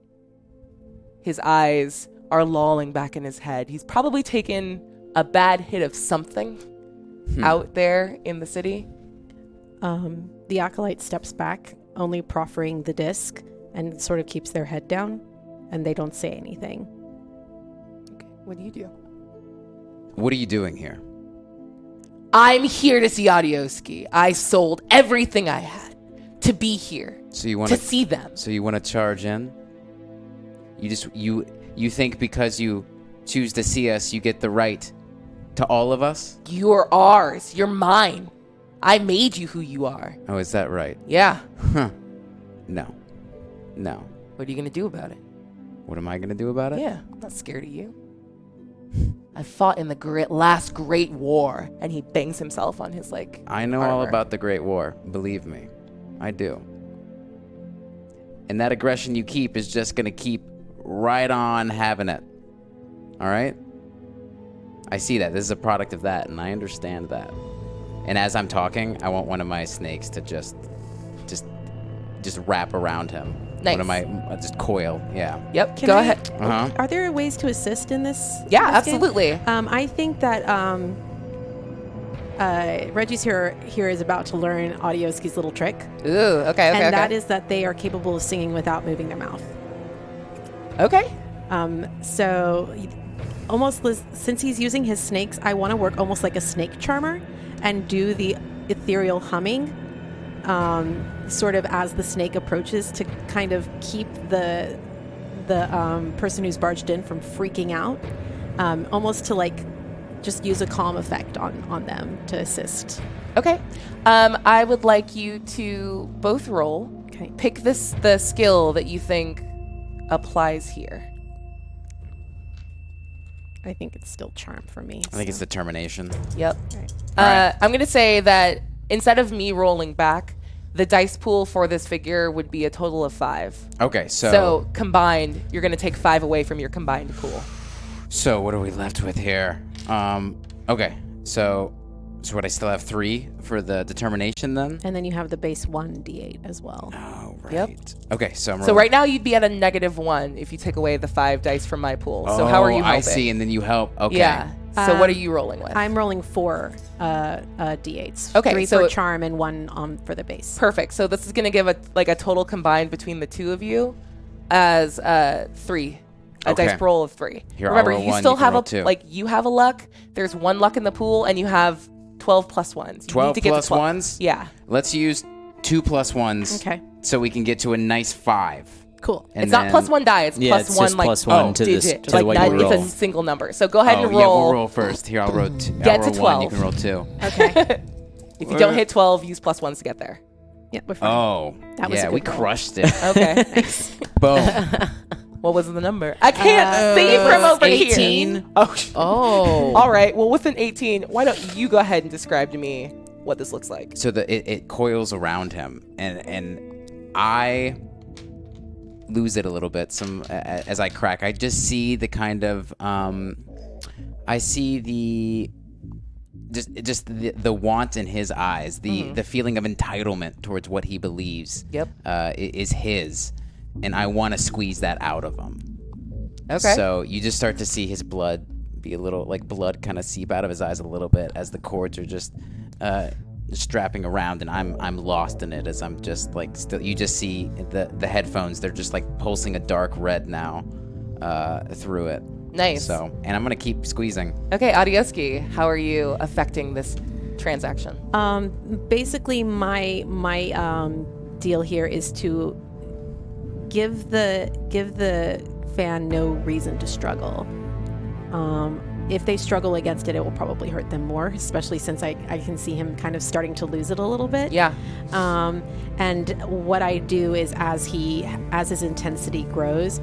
His eyes are lolling back in his head. He's probably taken a bad hit of something out there in the city. The acolyte steps back, only proffering the disc, and sort of keeps their head down, and they don't say anything. Okay, what do you do? What are you doing here? I'm here to see Audioski. I sold everything I had to be here, So you want to see them. So you want to charge in? You think because you choose to see us, you get the right to all of us? You're ours. You're mine. I made you who you are. Oh, is that right? Yeah. Huh. No. No. What are you going to do about it? What am I going to do about it? Yeah, I'm not scared of you. I fought in the last great war. And he bangs himself on his, like, I know all armor. about the Great War. Believe me. I do. And that aggression you keep is just going to keep right on having it. All right? I see that. This is a product of that, and I understand that. And as I'm talking, I want one of my snakes to just wrap around him. Nice. One of my just coil. Yeah. Yep, Can go I- ahead. Uh-huh. Are there ways to assist in this? Yeah, this game? absolutely. I think that Reggie's here is about to learn Audioski's little trick, Ooh, okay. and that is that they are capable of singing without moving their mouth. Okay. So, since he's using his snakes, I want to work almost like a snake charmer and do the ethereal humming, sort of as the snake approaches to kind of keep the person who's barged in from freaking out, almost to like just use a calm effect on them to assist. Okay. I would like you to both roll. Okay. Pick the skill that you think applies here. I think it's still charm for me. I think it's determination. Yep. right. I'm going to say that instead of me rolling back, the dice pool for this figure would be a total of 5. Okay, So combined, you're going to take 5 away from your combined pool. So what are we left with here? Okay, so what, I still have 3 for the determination then? And then you have the base 1d8 as well. Oh, right. Yep. Okay, so I'm So right now you'd be at a -1 if you take away the 5 dice from my pool. So how are you helping? I see, and then you help. Okay. Yeah. So what are you rolling with? I'm rolling 4 d8s. Okay, 3 so for charm and 1 for the base. Perfect. So this is going to give a total combined between the two of you as 3. A Okay. dice roll of 3. Here, I'll Remember, roll you one, still you can have roll 2. you have a luck. There's 1 luck in the pool, and you have 12 plus 1s. You 12 need to get to plus 12. 1s? Yeah. Let's use 2 plus 1s. Okay. So we can get to a nice 5. Cool. And It's not then- plus 1 die. It's Yeah, plus it's 1 just plus 1 to this digit. to what not, you roll. It's a single number. So go ahead and Yeah, roll. we'll roll first. Here, I'll roll 2. Get I'll to roll 1. 12. You can roll 2. Okay. If you don't hit 12, use plus 1s to get there. Yeah, we're fine. Oh. That was yeah, a we good roll. crushed it. Okay. Boom. What was the number? I can't see from over 18. here. Oh. Oh. All right. Well, with an 18, why don't you go ahead and describe to me what this looks like? So it coils around him, and I lose it a little bit. As I crack, I just see the kind of I see the just the want in his eyes, the feeling of entitlement towards what he believes Yep. is his, and I want to squeeze that out of him. Okay. So you just start to see his blood be a little, like blood kind of seep out of his eyes a little bit as the cords are just strapping around, and I'm lost in it as I'm just like still. You just see the headphones; they're just like pulsing a dark red now through it. Nice. So, and I'm gonna keep squeezing. Okay, Adioski, how are you affecting this transaction? Basically, my deal here is to give the fan no reason to struggle. If they struggle against it, it will probably hurt them more, especially since I can see him kind of starting to lose it a little bit. Yeah. And what I do is as his intensity grows,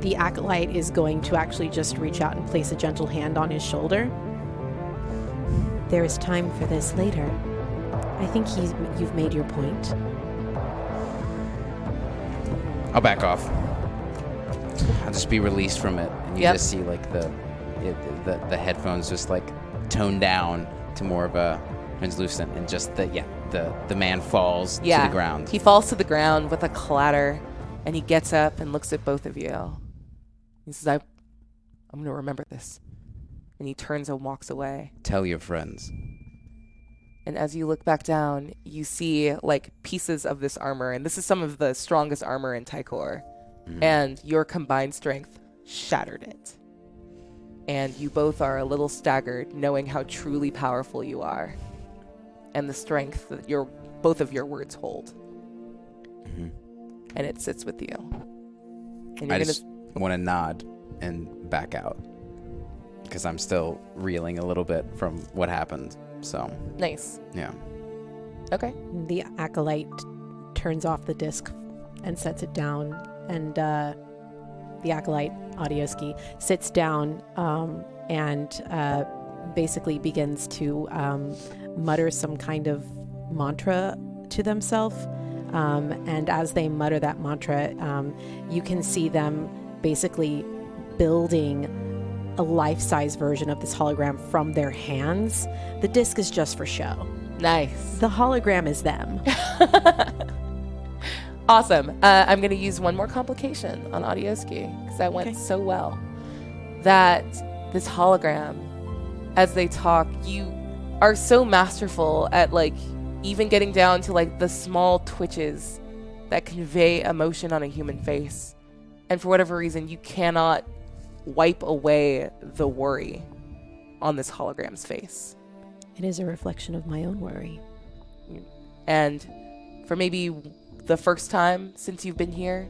the acolyte is going to actually just reach out and place a gentle hand on his shoulder. There is time for this later. I think you've made your point. I'll back off. I'll just be released from it, and you Yep. just see like the headphones just like toned down to more of a translucent, and just the man falls to the ground. He falls to the ground with a clatter, and he gets up and looks at both of you. He says, I'm going to remember this. And he turns and walks away. Tell your friends. And as you look back down, you see like pieces of this armor, and this is some of the strongest armor in Tikor. And your combined strength shattered it. And you both are a little staggered, knowing how truly powerful you are, and the strength that both of your words hold. And it sits with you. And I just want to nod and back out because I'm still reeling a little bit from what happened. So nice. yeah. Okay. The acolyte turns off the disc and sets it down, and the acolyte, Adioski, sits down and basically begins to mutter some kind of mantra to themselves. And as they mutter that mantra, you can see them basically building a life-size version of this hologram from their hands. The disc is just for show. Nice. The hologram is them. Awesome. I'm going to use one more complication on Adioski because that went so well. That this hologram, as they talk, you are so masterful at like even getting down to like the small twitches that convey emotion on a human face. And for whatever reason, you cannot wipe away the worry on this hologram's face. It is a reflection of my own worry. And for maybe the first time since you've been here,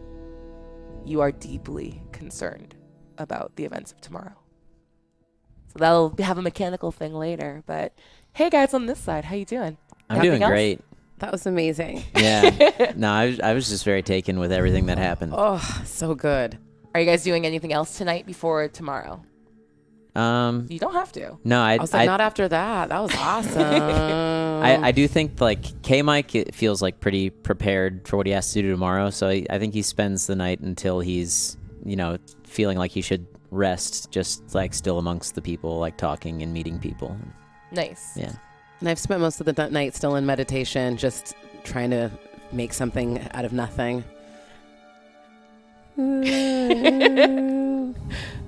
you are deeply concerned about the events of tomorrow. So that'll have a mechanical thing later. But hey, guys on this side, how you doing? I'm Anything doing else? great. That was amazing. Yeah. No, I was just very taken with everything that happened. Oh, so good. Are you guys doing anything else tonight before tomorrow? You don't have to. No, I was like, not after that. That was awesome. I do think like K-Mike it feels like pretty prepared for what he has to do tomorrow. So I think he spends the night until he's, feeling like he should rest, just like still amongst the people, like talking and meeting people. Nice. Yeah. And I've spent most of the night still in meditation, just trying to make something out of nothing.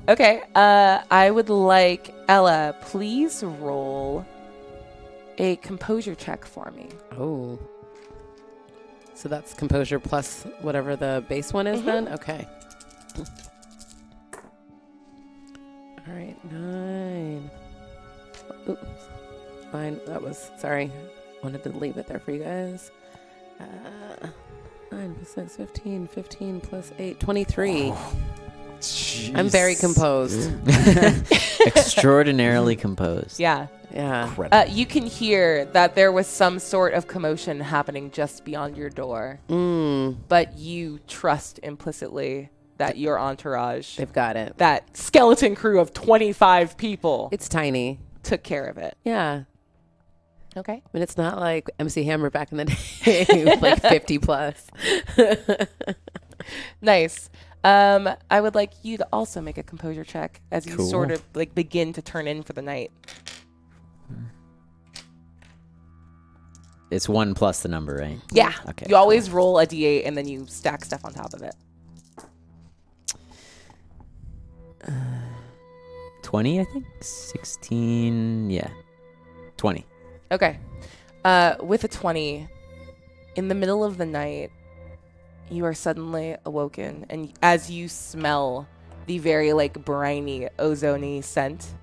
Okay. I would like Ella, please roll a composure check for me. Oh. So that's composure plus whatever the base one is then? Okay. All right, 9. Oops. 9. That was, sorry. Wanted to leave it there for you guys. 9 plus 6, 15. 15 plus 8, 23. Jeez. I'm very composed. Extraordinarily composed. Yeah. Yeah. Incredible. You can hear that there was some sort of commotion happening just beyond your door, but you trust implicitly that your entourage, They've got it. that skeleton crew of 25 people, It's tiny. took care of it. Yeah. Okay. I mean, it's not like MC Hammer back in the day, like 50 plus. Nice. I would like you to also make a composure check as you Cool. sort of like begin to turn in for the night. It's 1 plus the number, right? Yeah. Okay, You always roll a d8 and then you stack stuff on top of it. 20, I think. 16. Yeah. 20. Okay. With a 20, in the middle of the night, you are suddenly awoken, and as you smell the very like briny, ozony scent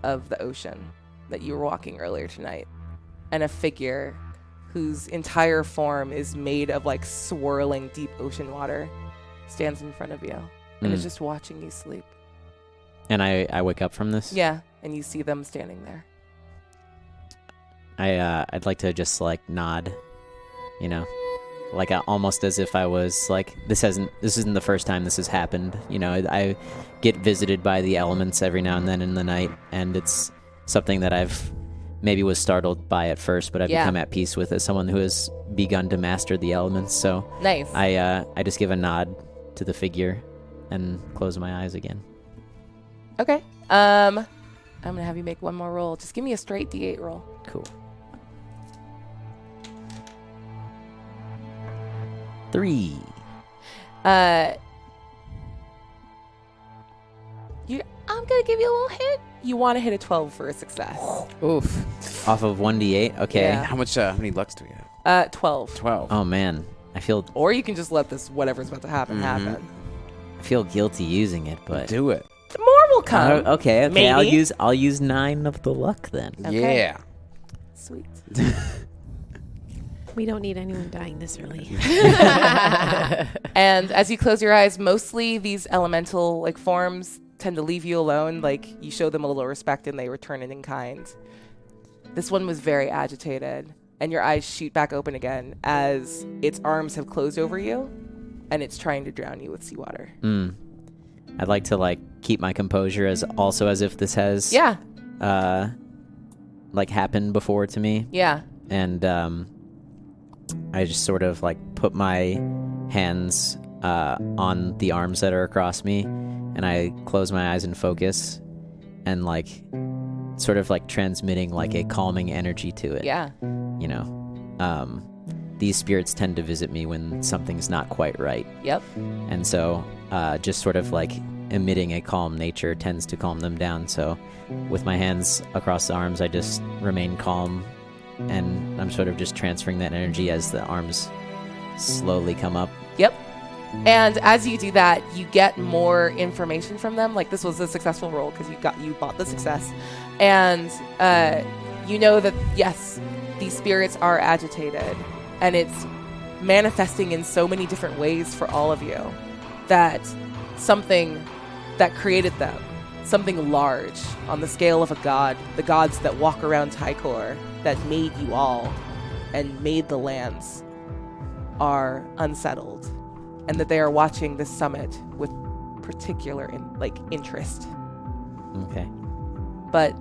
of the ocean that you were walking earlier tonight, and a figure whose entire form is made of like swirling deep ocean water stands in front of you and is just watching you sleep. And I wake up from this? Yeah, and you see them standing there. I'd like to just like nod, like almost as if I was like, this isn't the first time this has happened. I get visited by the elements every now and then in the night, and it's something that I've maybe was startled by at first, but I've become at peace with as someone who has begun to master the elements. So Nice. I just give a nod to the figure and close my eyes again. Okay. I'm gonna have you make one more roll. Just give me a straight d8 roll. Cool. 3. I'm gonna give you a little hint. You want to hit a 12 for a success. Oof. Off of 1d8? Okay. Yeah. How many lucks do we have? 12. 12. Oh man, I feel Or you can just let this whatever's about to happen happen. guilty using it, but Do it. More will come. okay. Maybe. I'll use 9 of the luck then. Okay. Yeah. Sweet. We don't need anyone dying this early. And as you close your eyes, mostly these elemental like forms tend to leave you alone. Like you show them a little respect and they return it in kind. This one was very agitated, and your eyes shoot back open again as its arms have closed over you, and it's trying to drown you with seawater. I'd like to like keep my composure as if this has like happened before to me. Yeah. And I just sort of like put my hands on the arms that are across me, and I close my eyes and focus, and like sort of like transmitting like a calming energy to it. Yeah. These spirits tend to visit me when something's not quite right. Yep. And so just sort of like emitting a calm nature tends to calm them down. So with my hands across the arms, I just remain calm, and I'm sort of just transferring that energy as the arms slowly come up. Yep. And as you do that, you get more information from them. Like this was a successful roll because you bought the success, and you know that yes, these spirits are agitated, and it's manifesting in so many different ways for all of you. That something that created them, something large on the scale of a god, the gods that walk around Tikor, that made you all and made the lands, are unsettled, and that they are watching this summit with particular interest. Okay. but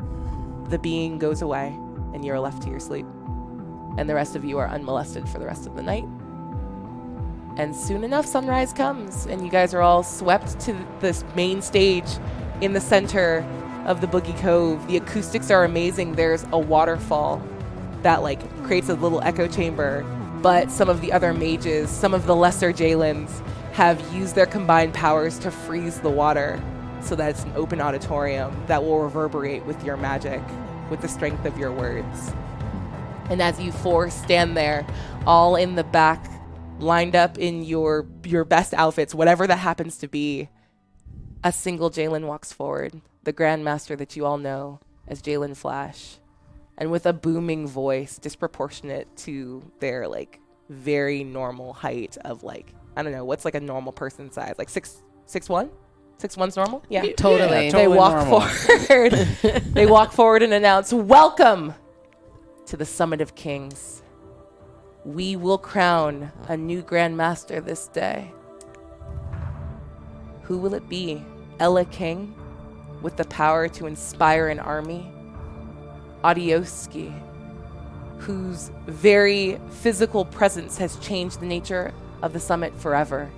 the being goes away and you're left to your sleep. And the rest of you are unmolested for the rest of the night. And soon enough, sunrise comes, and you guys are all swept to this main stage in the center of the Boogie Cove. The acoustics are amazing. There's a waterfall that like creates a little echo chamber, but some of the other mages, some of the lesser JALENS, have used their combined powers to freeze the water so that it's an open auditorium that will reverberate with your magic, with the strength of your words. And as you four stand there, all in the back, lined up in your best outfits, whatever that happens to be, a single JALEN walks forward, the Grandmaster that you all know as JALEN Flash, and with a booming voice disproportionate to their like very normal height of like, I don't know, what's like a normal person size, like 6'1"? 6'1's normal? Yeah. Totally. Yeah, They walk normal. forward. They walk forward and announce, "Welcome to the Summit of Kings. We will crown a new Grandmaster this day. Who will it be? Ella King, with the power to inspire an army? Adioski, whose very physical presence has changed the nature of the summit forever?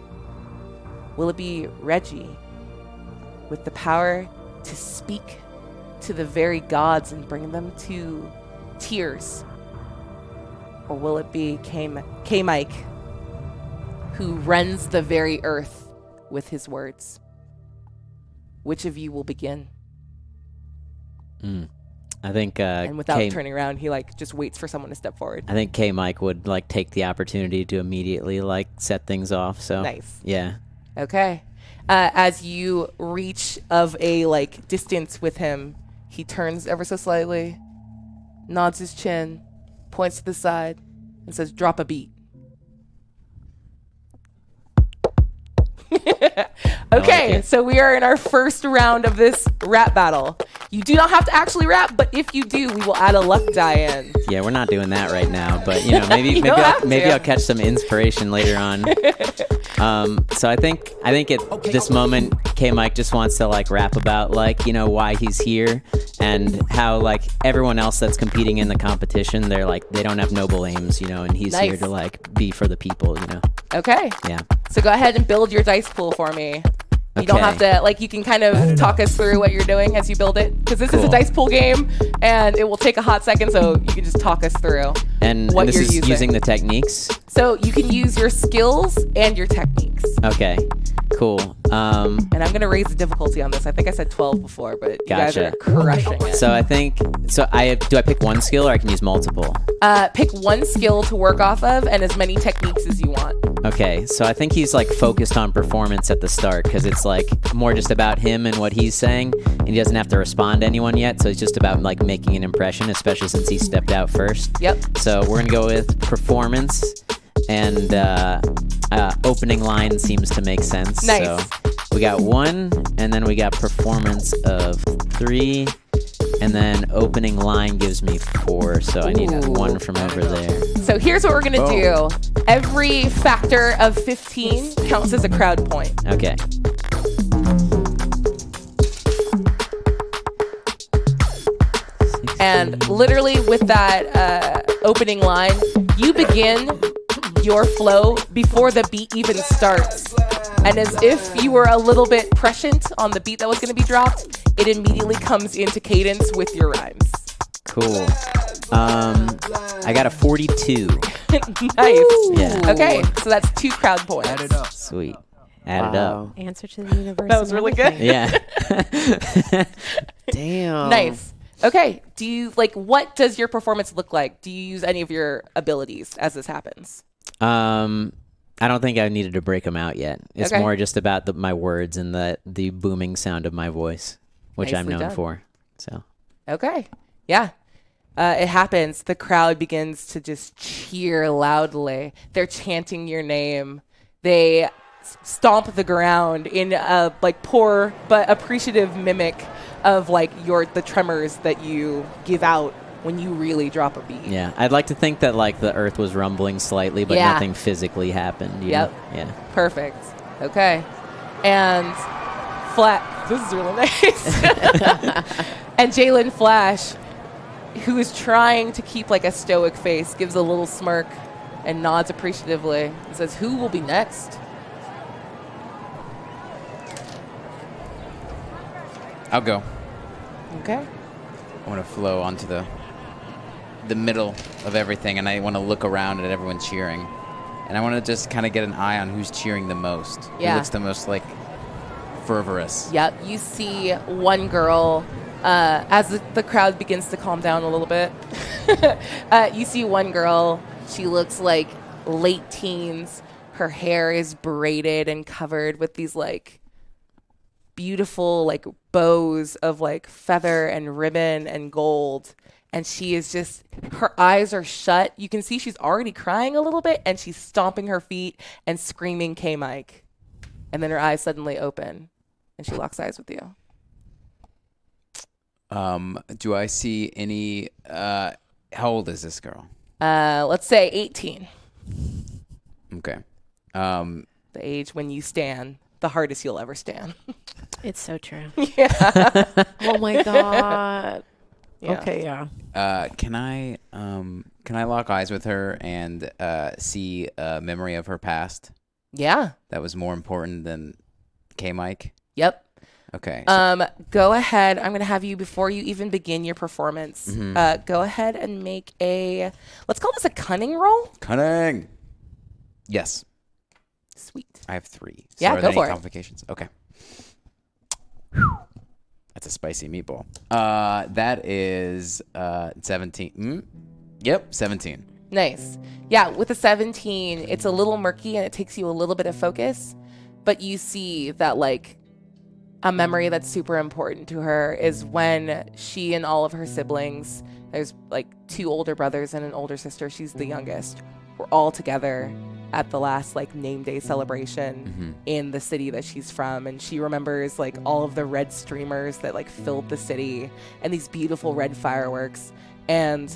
Will it be Reggie, with the power to speak to the very gods and bring them to tears? Or will it be K-Mike, who rends the very earth with his words? Which of you will begin?" I think And without turning around, he like just waits for someone to step forward. I think K Mike would like take the opportunity to immediately like set things off. So Nice. Yeah. Okay. As you reach of a like distance with him, he turns ever so slightly, nods his chin, points to the side, and says, "Drop a beat." Okay, it. so we are in our first round of this rap battle. You do not have to actually rap, but if you do, we will add a luck die in. Yeah, we're not doing that right now, but you know, maybe You don't have maybe to. I'll catch some inspiration later on. So I think at this moment, K Mike just wants to like rap about like, you know, why he's here and how like everyone else that's competing in the competition, they're like they don't have noble aims, you know, and he's here Nice. to like be for the people, you know. Okay, Yeah. so go ahead and build your dice pool for me. You don't have to, like, you can kind of talk us through what you're doing as you build it. Because this is a Cool. dice pool game, and it will take a hot second, so you can just talk us through And what this you're is using. using the techniques. So you can use your skills and your techniques. Okay. Cool. And I'm going to raise the difficulty on this. I think I said 12 before, but you guys Gotcha. are crushing it. So I do I pick one skill or I can use multiple? Pick one skill to work off of and as many techniques as you want. Okay, so I think he's like focused on performance at the start because it's like more just about him and what he's saying, and he doesn't have to respond to anyone yet. So it's just about like making an impression, especially since he stepped out first. Yep. So we're gonna go with performance, and opening line seems to make sense. Nice. So we got 1, and then we got performance of 3, and then opening line gives me 4. So I need Ooh. 1 from over there. So here's what we're going to do. Every factor of 15 counts as a crowd point. Okay. And literally with that opening line, you begin your flow before the beat even starts. And as if you were a little bit prescient on the beat that was going to be dropped, it immediately comes into cadence with your rhymes. Cool. I got a 42. Nice. Yeah. Okay, so that's 2 crowd points. Sweet. Add it up. Answer to the universe. That was and really everything. Yeah. Damn. Nice. Okay, do you, like, what does your performance look like? Do you use any of your abilities as this happens? I don't think I needed to break them out yet. It's Okay. more just about my words and the booming sound of my voice, which I'm Nicely known done. for. So Okay. Yeah. It happens. The crowd begins to just cheer loudly. They're chanting your name. They stomp the ground in a like poor but appreciative mimic of like the tremors that you give out when you really drop a beat. yeah, I'd like to think that like the earth was rumbling slightly, but Yeah. nothing physically happened. you Yep. know? Yeah. Perfect. Okay. And flat. This is really nice. And Jalen Flash, who is trying to keep like a stoic face, gives a little smirk and nods appreciatively and says, "Who will be next?" I'll go. Okay. I want to flow onto the middle of everything, and I want to look around at everyone cheering. And I want to just kind of get an eye on who's cheering the most. Yeah. Who looks the most, like, fervorous. Yep. You see one girl, as the crowd begins to calm down a little bit, you see one girl. She looks like late teens. Her hair is braided and covered with these, like, beautiful, like, bows of, like, feather and ribbon and gold. And she is just, her eyes are shut. You can see she's already crying a little bit, and she's stomping her feet and screaming K Mike. And then her eyes suddenly open, and she locks eyes with you. Do I see any, how old is this girl? Let's say 18. Okay. The age when you stand the hardest you'll ever stand. It's so true. Oh my God. Yeah. Okay, yeah. Can I lock eyes with her and see a memory of her past Yeah. that was more important than K Mike? Yep. Okay. Go ahead. I'm going to have you, before you even begin your performance, go ahead and make a, let's call this a cunning roll. Cunning. Yes. Sweet. I have 3. So Yeah, are go there for any it. complications? Okay. That's a spicy meatball. That is 17. Yep, 17. Nice. Yeah, with a 17, it's a little murky and it takes you a little bit of focus, but you see that, like, a memory that's super important to her is when she and all of her siblings, there's like 2 older brothers and an older sister, she's the youngest, were all together at the last, like, name day celebration in the city that she's from. And she remembers, like, all of the red streamers that, like, filled the city and these beautiful red fireworks. And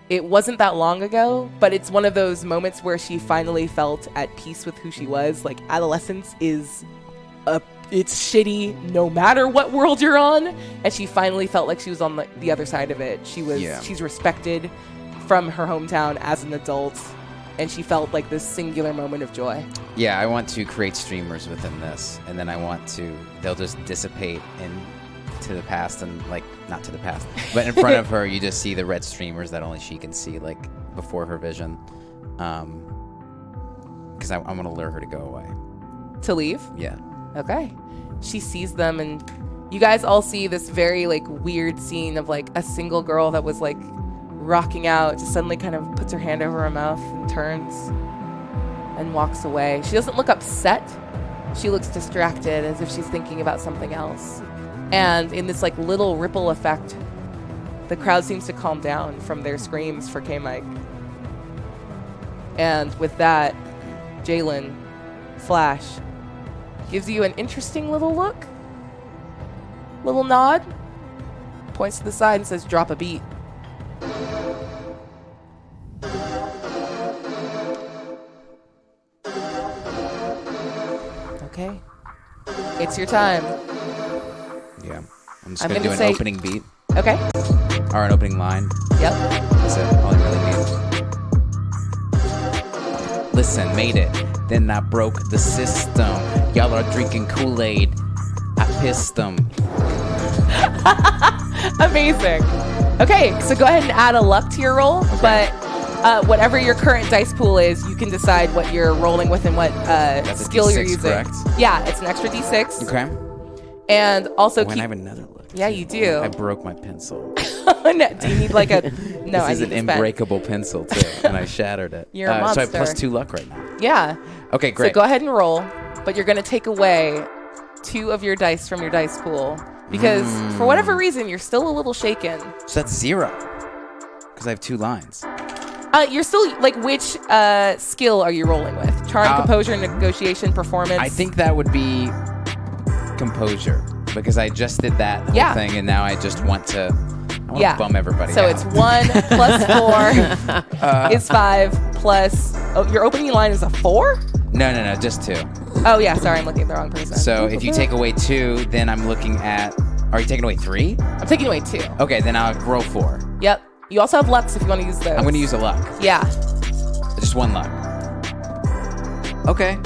it wasn't that long ago, but it's one of those moments where she finally felt at peace with who she was. Like, adolescence is it's shitty no matter what world you're on. And she finally felt like she was on the other side of it. She's respected from her hometown as an adult. And she felt like this singular moment of joy. Yeah, I want to create streamers within this, and then they'll just dissipate into the past, and, like, not to the past, but in front of her, you just see the red streamers that only she can see, like, before her vision. Because I want to lure her to go away. To leave? Yeah. Okay. She sees them, and you guys all see this very, like, weird scene of, like, a single girl that was, like, rocking out, just suddenly kind of puts her hand over her mouth and turns and walks away. She doesn't look upset. She looks distracted, as if she's thinking about something else. And in this, like, little ripple effect, the crowd seems to calm down from their screams for K-Mike. And with that, Jalen Flash gives you an interesting little look, little nod, points to the side and says, "Drop a beat." Okay. It's your time. Yeah. I'm just I'm going to do gonna an say- opening beat, Okay. or an opening line. Yep. That's it. All I really need. Listen, made it. Then I broke the system. Y'all are drinking Kool-Aid. I pissed them. Amazing. Okay, so go ahead and add a luck to your roll, but whatever your current dice pool is, you can decide what you're rolling with and what That's a skill you're D6, using. correct? Yeah, it's an extra D6. Okay. And also When keep... I have another look. Yeah, you do. I broke my pencil. No, do you need like a... No, I This is need an this pen. unbreakable pencil, too, and I shattered it. You're a So I have monster. +2 luck right now. Yeah. Okay, great. So go ahead and roll, but you're going to take away 2 of your dice from your dice pool because for whatever reason, you're still a little shaken. So that's 0, because I have 2 lines. You're still, like, which skill are you rolling with? Charm, composure, negotiation, performance? I think that would be composure, because I just did that whole thing, and now I just want to bum everybody So out. it's 1 plus 4 is 5 plus... Oh, your opening line is a 4? No, just 2. Oh, yeah, sorry, I'm looking at the wrong person. So if you take away 2, then I'm looking at... Are you taking away 3? I'm taking away 2. Okay, then I'll grow 4. Yep. You also have lucks if you want to use those. I'm going to use a luck. Yeah. Just 1 luck. Okay.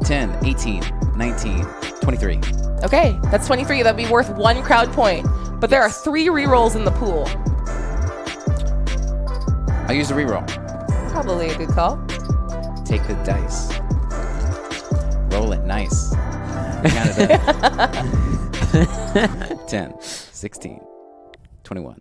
10, 18, 19, 23. Okay, that's 23. That'd be worth 1 crowd point. But there are 3 rerolls in the pool. I'll use a reroll. Probably a good call. Take the dice. Roll it nice. Count it up. 10, 16, 21,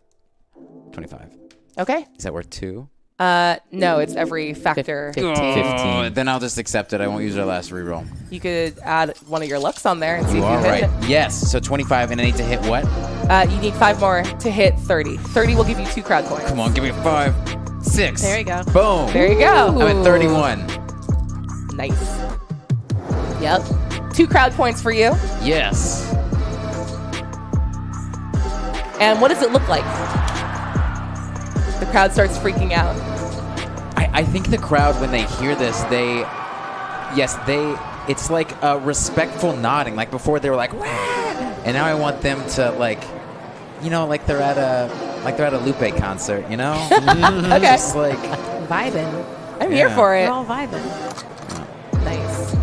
25. Okay. Is that worth 2? No, it's every factor. 15. Oh, then I'll just accept it. I won't use our last reroll. You could add one of your lucks on there and see if you All hit right. Yes. So 25, and I need to hit what? it. You need 5 more to hit 30. 30 will give you 2 crowd points. Come on, give me a 5, 6. There you go. Boom. There you go. I'm at 31. Nice. Yep. 2 crowd points for you. Yes. And what does it look like? The crowd starts freaking out. I think the crowd, when they hear this, it's like a respectful nodding. Like before they were like, wah! And now I want them to like they're at a Lupe concert, you know? Okay. Just like, Vibing. I'm here for it. We're all vibing. Nice.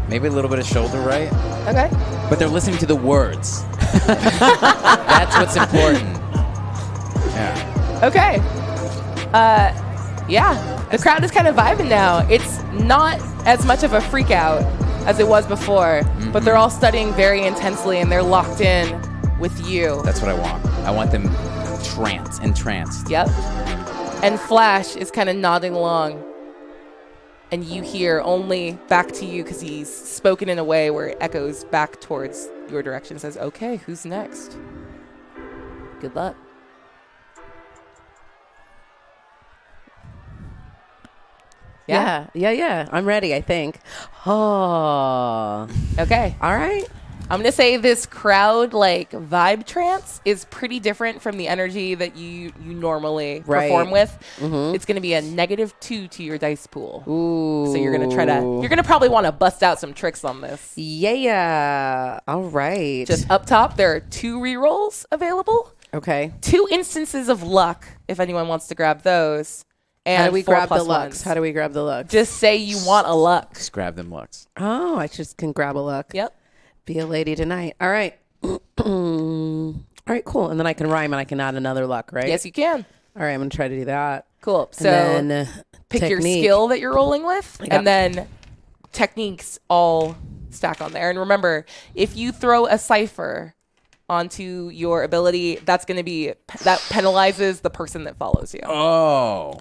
maybe a little bit of shoulder right. Okay. But they're listening to the words. That's what's important. Yeah. Okay. Yeah. The crowd is kind of vibing now. It's not as much of a freak out as it was before, but they're all studying very intensely and they're locked in with you. That's what I want. I want them entranced. Yep. And Flash is kind of nodding along. And you hear only back to you because he's spoken in a way where it echoes back towards your direction. Says, okay, who's next? Good luck. Yeah. I'm ready, I think. Oh. Okay. All right. I'm going to say this crowd like vibe trance is pretty different from the energy that you normally perform with. It's going to be a -2 to your dice pool. Ooh. So you're going to probably want to bust out some tricks on this. Yeah. All right. Just up top, there are 2 rerolls available. okay. 2 instances of luck, if anyone wants to grab those. And How do we 4 grab the plus lucks? ones. How do we grab the lucks? Just say you want a luck. Just grab them looks. Oh, I just can grab a luck. Yep. Be a lady tonight. All right. All right, cool. And then I can rhyme and I can add another luck, right? Yes, you can. All right, I'm going to try to do that. Cool. So And then pick your technique. skill that you're rolling with, Yep. and then techniques all stack on there. And remember, if you throw a cipher onto your ability, that penalizes the person that follows you. Oh.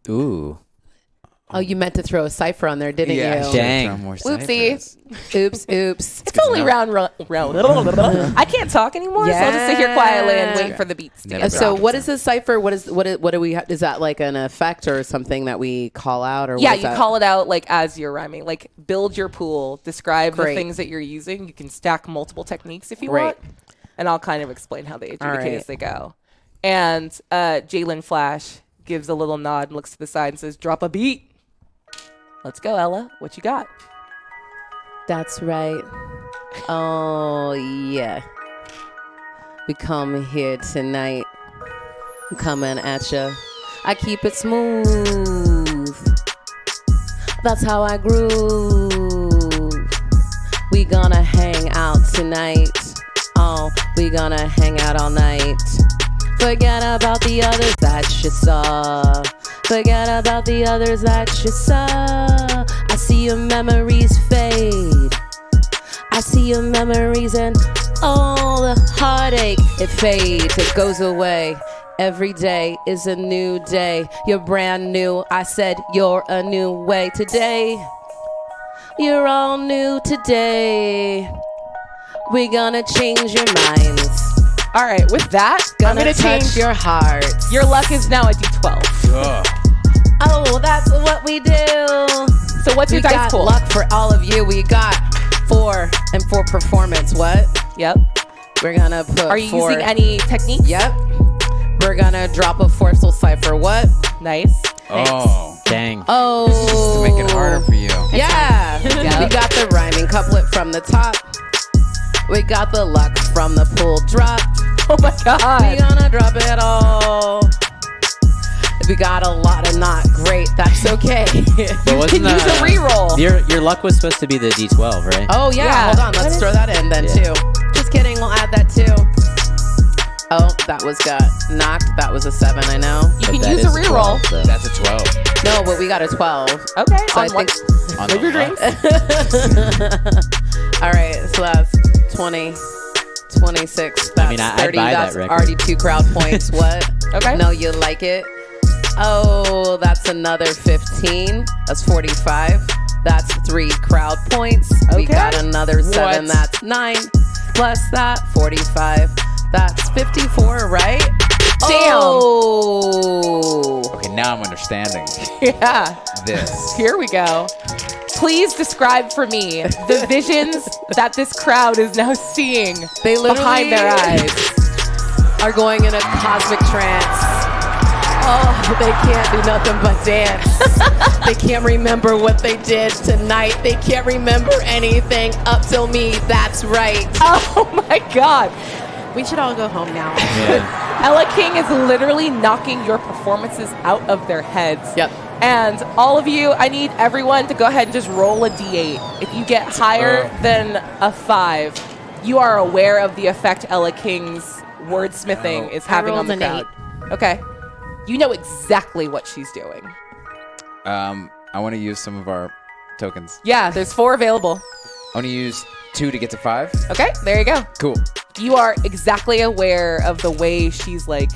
Ooh. Oh, you meant to throw a cipher on there, didn't you? Dang. Whoopsie. Oops. It's only round. I can't talk anymore, so I'll just sit here quietly and wait for the beats to Never get been So dropped. what is the cipher? What do we is that like an effect or something that we call out or Yeah, what is you that? call it out like as you're rhyming. Like build your pool, describe Great. the things that you're using. You can stack multiple techniques if you Great. want. And I'll kind of explain how they adjudicate right. as they go. And Jalen Flash gives a little nod and looks to the side and says, drop a beat. Let's go, Ella. What you got? That's right. Oh, yeah. We come here tonight. I'm coming at ya. I keep it smooth. That's how I groove. We gonna hang out tonight. Oh, we gonna hang out all night. Forget about the others that you saw. Forget about the others that you saw. I see your memories fade. I see your memories and all the heartache. It fades, it goes away. Every day is a new day. You're brand new. I said you're a new way. Today, you're all new today. We're gonna change your minds. All right, with that, I'm Gonna going to touch change. your heart. Your luck is now a D12. Oh, that's what we do. So what's We your dice got pool? luck for all of you. We got 4 and 4 performance. What? Yep. We're gonna put. Are you 4. using any techniques? Yep. We're gonna drop a forceful cipher. What? Nice. Oh. Dang. Oh. Just to make it harder for you. Yeah. Yep. We got the rhyming couplet from the top. We got the luck from the pool drop. Oh my god. We gonna drop it all. We got a lot of not great. That's okay. But wasn't Use a reroll. Your luck was supposed to be the D12, right? Oh yeah, Yeah. hold on. Let's throw that in then too. Just kidding. We'll add that too. Oh, that was got knocked. That was a 7. I know. You But can that use a is reroll. 12, so. That's a 12. No, but we got a 12. Okay. So I on one- think. On Live the your luck. dreams. All right, so that's 20, 26. That's mean, I'd 30. buy that That's record. already 2 crowd points. What? Okay. No, you like it? Oh, that's another 15. That's 45. That's 3 crowd points. We Okay. got another 7. What? That's 9. Plus that, 45. That's 54, right? Damn. Oh. Okay, now I'm understanding Yeah. this. Here we go. Please describe for me the visions that this crowd is now seeing They literally behind their eyes. are going in a cosmic trance. Oh, they can't do nothing but dance. They can't remember what they did tonight. They can't remember anything up till me. That's right. Oh my god. We should all go home now. Yeah. Ella King is literally knocking your performances out of their heads. Yep. And all of you, I need everyone to go ahead and just roll a d8. If you get higher than a 5, you are aware of the effect Ella King's wordsmithing is having on rolled the an crowd. Okay. You know exactly what she's doing. I want to use some of our tokens. Yeah, there's 4 available. I want to use 2 to get to 5. Okay, there you go. Cool. You are exactly aware of the way she's like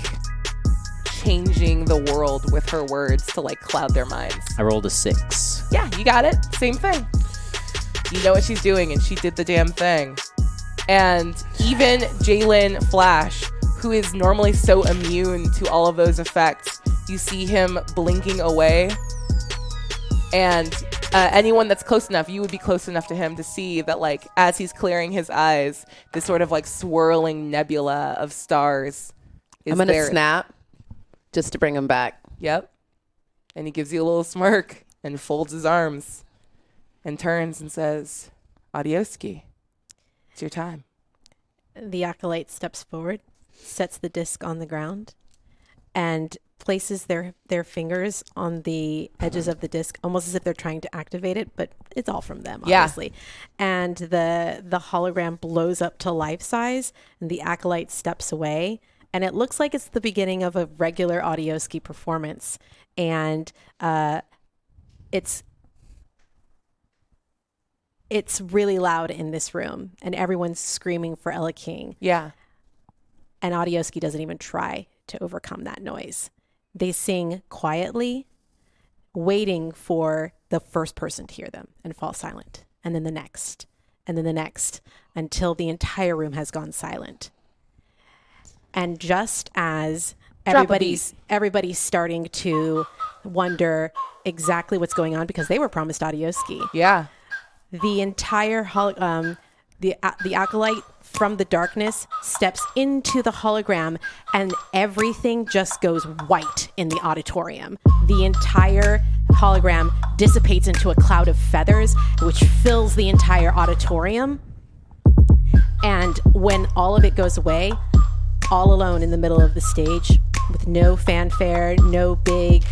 changing the world with her words to like cloud their minds. I rolled a 6. Yeah, you got it. Same thing. You know what she's doing, and she did the damn thing. And even Jalen Flash, who is normally so immune to all of those effects, you see him blinking away. And anyone that's close enough, you would be close enough to him to see that, like, as he's clearing his eyes, this sort of like swirling nebula of stars is I'm going to there. snap just to bring him back. Yep. And he gives you a little smirk and folds his arms and turns and says, Adioski, it's your time. The acolyte steps forward, sets the disc on the ground, and places their fingers on the edges of the disc, almost as if they're trying to activate it, but it's all from them, Yeah. obviously. And the hologram blows up to life size, and the acolyte steps away, and it looks like it's the beginning of a regular Adioski performance. And it's really loud in this room, and everyone's screaming for Ella King. Yeah. And Adioski doesn't even try to overcome that noise. They sing quietly, waiting for the first person to hear them and fall silent. And then the next, and then the next, until the entire room has gone silent. And just as everybody's starting to wonder exactly what's going on, because they were promised Adioski, Yeah. the entire the acolyte from the darkness steps into the hologram, and everything just goes white in the auditorium. The entire hologram dissipates into a cloud of feathers, which fills the entire auditorium. And when all of it goes away, all alone in the middle of the stage, with no fanfare, no big,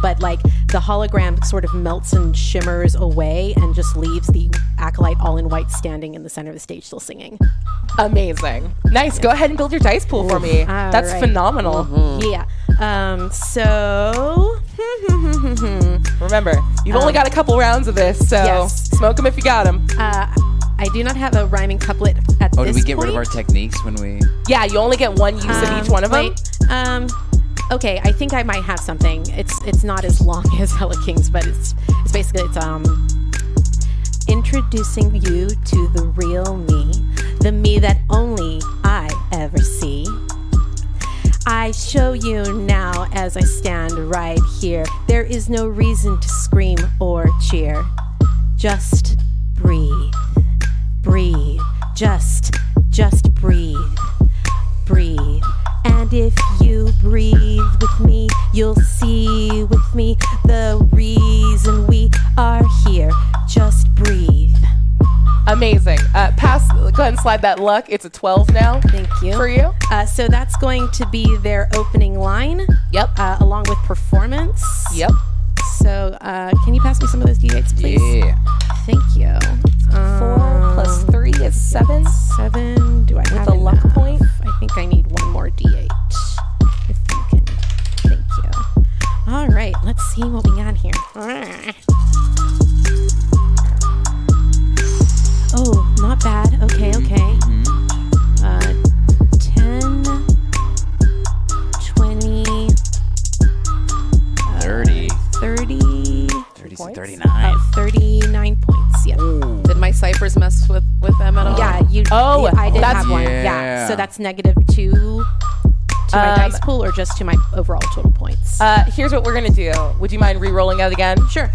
but like the hologram sort of melts and shimmers away and just leaves the acolyte all in white standing in the center of the stage still singing. Amazing. Nice. Go ahead and build your dice pool for me. That's right. phenomenal. Yeah. So Remember, you've only got a couple rounds of this, so Yes. smoke them if you got them. I do not have a rhyming couplet at this Oh, point. did we get rid of our techniques when we... Yeah, you only get one use of each one of them. Wait, okay, I think I might have something. It's not as long as Ella King's, but it's basically introducing you to the real me, the me that only I ever see. I show you now as I stand right here. There is no reason to scream or cheer. Just breathe, breathe, just breathe, breathe. And if you breathe with me, you'll see with me the reason we are here. Just breathe. Amazing. Pass. Go ahead and slide that luck. It's a 12 now. Thank you. For you. So that's going to be their opening line. Yep. Along with performance. Yep. So can you pass me some of those d8s, please? Yeah. Thank you. 4 plus 3 is 7. 7. Do I have a luck enough? point? I think I need one more d8. If you can. Thank you. All right. Let's see what we got here. Oh, not bad. Okay. 10, 20, 30. 30. 30, Points? 39. 39 points. Yeah. Did my ciphers mess with them at all? Yeah, you. Oh, I did that's- have one. Yeah. Yeah. So that's -2 to my dice pool, or just to my overall total points. Here's what we're going to do. Would you mind re-rolling it again? Sure.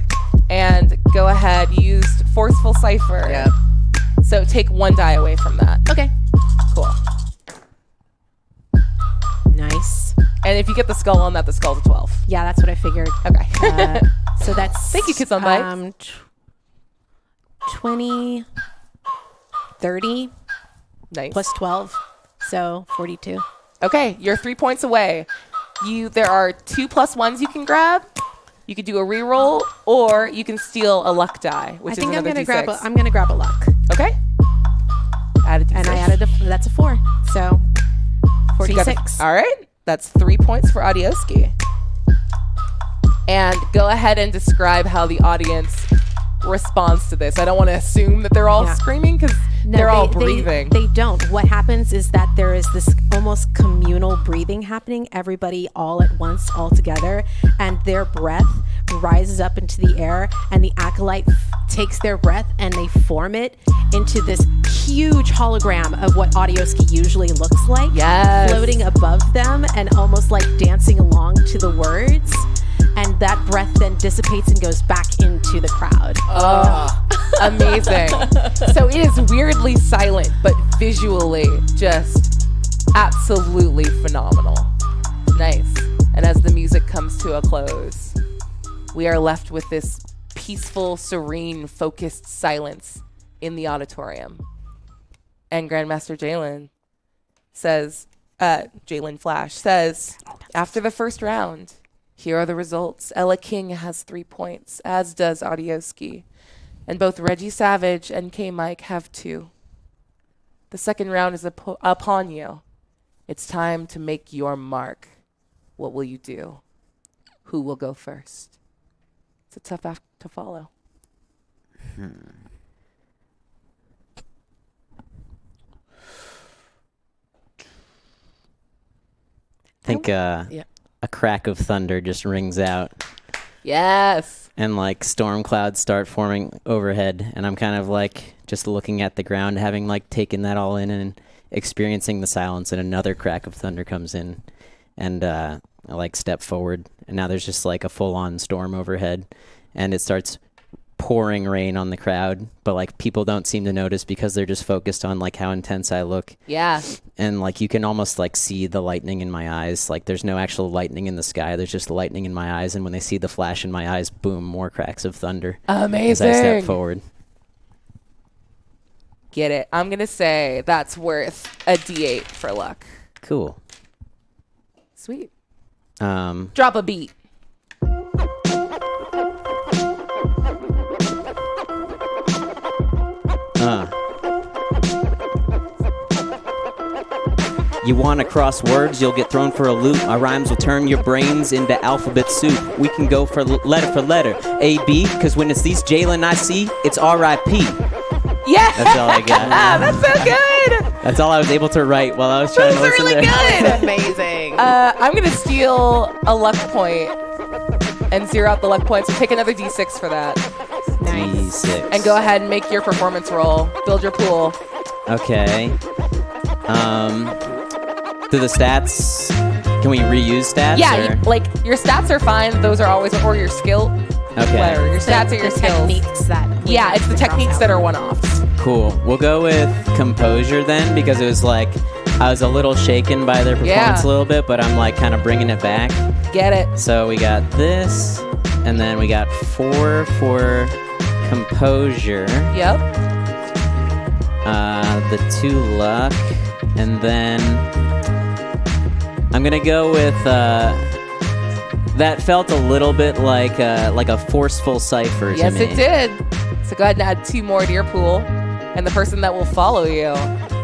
And go ahead. You used Forceful Cipher. Yep. So take 1 die away from that. Okay. Cool. Nice. And if you get the skull on that, the skull's a 12. Yeah, that's what I figured. Okay. So that's Thank you, Kids on Bikes. 20, 30 Nice. plus 12, so 42. Okay, you're 3 points away. There are 2 +1s you can grab. You could do a reroll, or you can steal a luck die, which I think is I'm another gonna D6. I'm gonna grab a luck, Okay. Add a D6. and I added that's a 4, so So you got 46. all right, that's 3 points for Adioski. And go ahead and describe how the audience responds to this. I don't want to assume that they're all Yeah. screaming because No, they're all breathing. They don't. What happens is that there is this almost communal breathing happening, everybody all at once, all together, and their breath rises up into the air, and the acolyte takes their breath and they form it into this huge hologram of what Adioski usually looks like, Yes. floating above them and almost like dancing along to the words. And that breath then dissipates and goes back into the crowd. Oh, amazing. So it is weirdly silent, but visually just absolutely phenomenal. Nice. And as the music comes to a close, we are left with this peaceful, serene, focused silence in the auditorium. And Grandmaster Jalen says, Jalen Flash says, after the first round, here are the results. Ella King has 3 points, as does Adioski. And both Reggie Savage and K Mike have 2. The second round is upon you. It's time to make your mark. What will you do? Who will go first? It's a tough act to follow. I think a crack of thunder just rings out, Yes. and like storm clouds start forming overhead, and I'm kind of like just looking at the ground, having like taken that all in and experiencing the silence, and another crack of thunder comes in, and I like step forward, and now there's just like a full-on storm overhead, and it starts pouring rain on the crowd, but like people don't seem to notice because they're just focused on like how intense I look. Yeah. And like you can almost like see the lightning in my eyes. Like there's no actual lightning in the sky. There's just lightning in my eyes. And when they see the flash in my eyes, boom, more cracks of thunder. Amazing. As I step forward. Get it. I'm going to say that's worth a D8 for luck. Cool. Sweet. Um, Drop a beat. You want to cross words, you'll get thrown for a loop. Our rhymes will turn your brains into alphabet soup. We can go for letter, A, B, because when it's these Jalen I see, it's R.I.P. Yeah. That's all I got. That's so good. That's all I was able to write while I was trying to That's listen really to it. good. Amazing. I'm going to steal a luck point and zero out the luck points. So take another D6 for that. D6. And go ahead and make your performance roll. Build your pool. Okay. Do the stats, can we reuse stats? Yeah, or? like your stats are fine. Those are always, or your skill. Okay. Whatever. Your stats are your the skills. techniques that we Yeah, have it's the to cross techniques out. that are one-offs. Cool. We'll go with composure then, because it was like, I was a little shaken by their performance a little bit, but I'm like kind of bringing it back. Get it. So we got this, and then we got 4 for composure. Yep. The 2 luck, and then I'm gonna go with that felt a little bit like a forceful cipher to Yes, me. it did. So go ahead and add 2 more to your pool, and the person that will follow you,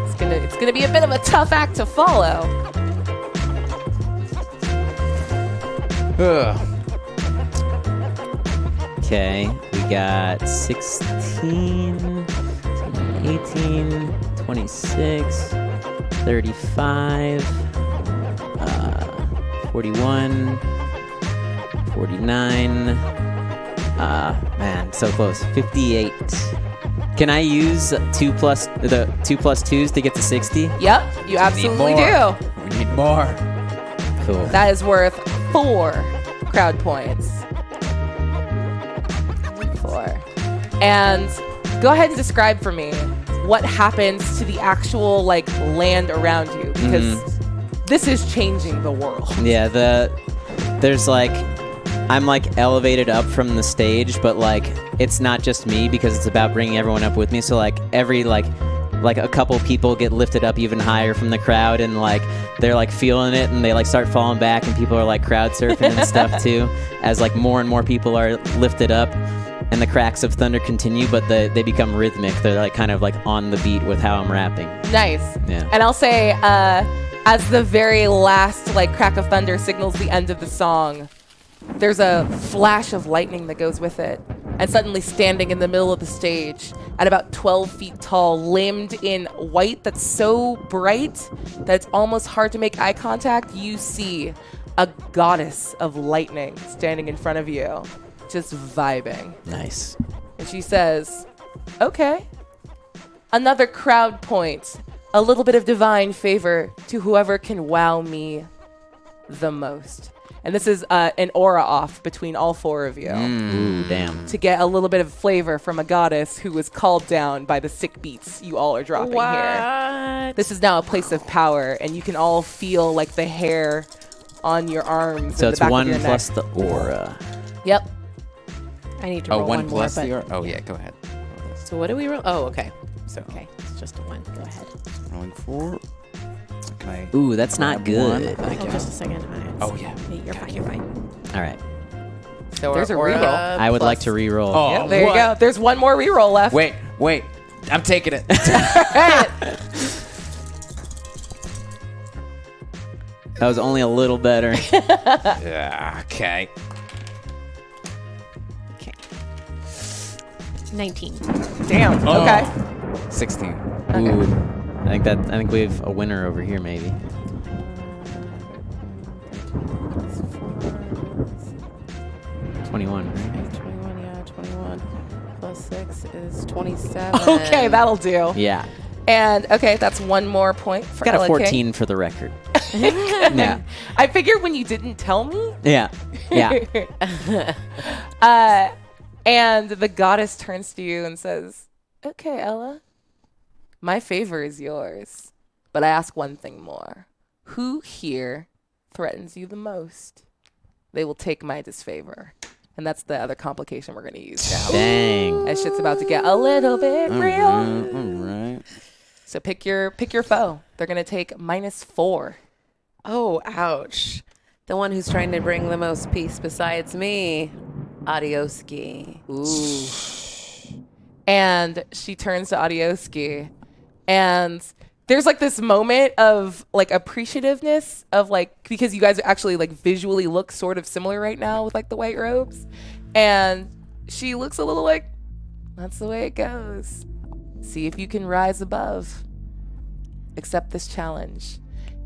it's gonna be a bit of a tough act to follow. Okay, we got 16, 18, 26, 35, 41, 49. Man, so close. 58. Can I use the 2 plus 2s to get to 60? Yep, you absolutely more. do. We need more. Cool. That is worth 4 crowd points. 4. And go ahead and describe for me what happens to the actual like land around you, because this is changing the world. Yeah, there's like, I'm like elevated up from the stage, but like it's not just me because it's about bringing everyone up with me. So like every like a couple people get lifted up even higher from the crowd, and like they're like feeling it, and they like start falling back, and people are like crowd surfing and stuff too, as like more and more people are lifted up, and the cracks of thunder continue, but they become rhythmic. They're like kind of like on the beat with how I'm rapping. Nice. Yeah. And I'll say, as the very last like crack of thunder signals the end of the song, there's a flash of lightning that goes with it. And suddenly standing in the middle of the stage at about 12 feet tall, limbed in white that's so bright that it's almost hard to make eye contact, you see a goddess of lightning standing in front of you, just vibing. Nice. And she says, okay, another crowd point, a little bit of divine favor to whoever can wow me the most. And this is an aura off between all 4 of you Ooh, damn. to get a little bit of flavor from a goddess who was called down by the sick beats you all are dropping here. This is now a place of power, and you can all feel like the hair on your arms. So and it's the back 1 of your plus neck. the aura. Yep. I need to Oh, roll 1 one plus more, the but or. Oh yeah, go ahead. So what do we roll? Oh, okay. So okay, it's just a 1. Go ahead. rolling 4. Can I? Ooh, that's not grab one? good. Hold just a second. Oh yeah. You're fine. You're fine. All right. So There's our a reroll. aura I would like plus- to re-roll. Oh, Yep, there you what? go. There's 1 more reroll left. Wait. I'm taking it. That was only a little better. Yeah. Okay. Okay. 19. Damn. Oh. Okay. 16. Ooh. I think we have a winner over here, maybe. 21, right? 21, yeah, 21 plus 6 is 27. Okay, that'll do. Yeah. And okay, that's 1 more point for Got a Ella 14 King. for the record. Yeah. I figured when you didn't tell me. Yeah. Yeah. And the goddess turns to you and says, okay, Ella, my favor is yours, but I ask one thing more. Who here threatens you the most? They will take my disfavor. And that's the other complication we're going to use now. Dang. As shit's about to get a little bit real. All right. So pick your foe. They're going to take -4. Oh, ouch. The one who's trying to bring the most peace besides me. Adioski. Ooh. And she turns to Adioski, and there's like this moment of like appreciativeness of like, because you guys actually like visually look sort of similar right now with like the white robes, and she looks a little like, that's the way it goes. See if you can rise above. Accept this challenge.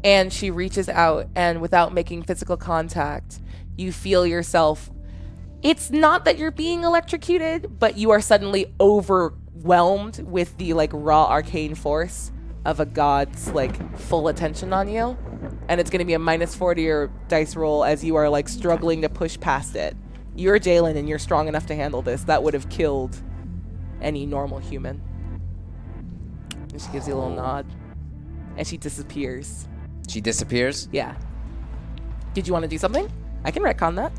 And she reaches out, and without making physical contact, you feel yourself. It's not that you're being electrocuted, but you are suddenly overwhelmed with the like raw arcane force of a god's like full attention on you. And it's going to be a -4 to your dice roll as you are like struggling to push past it. You're Jalen and you're strong enough to handle this. That would have killed any normal human. And she gives you a little nod. And she disappears. She disappears. Yeah. Did you want to do something? I can retcon that.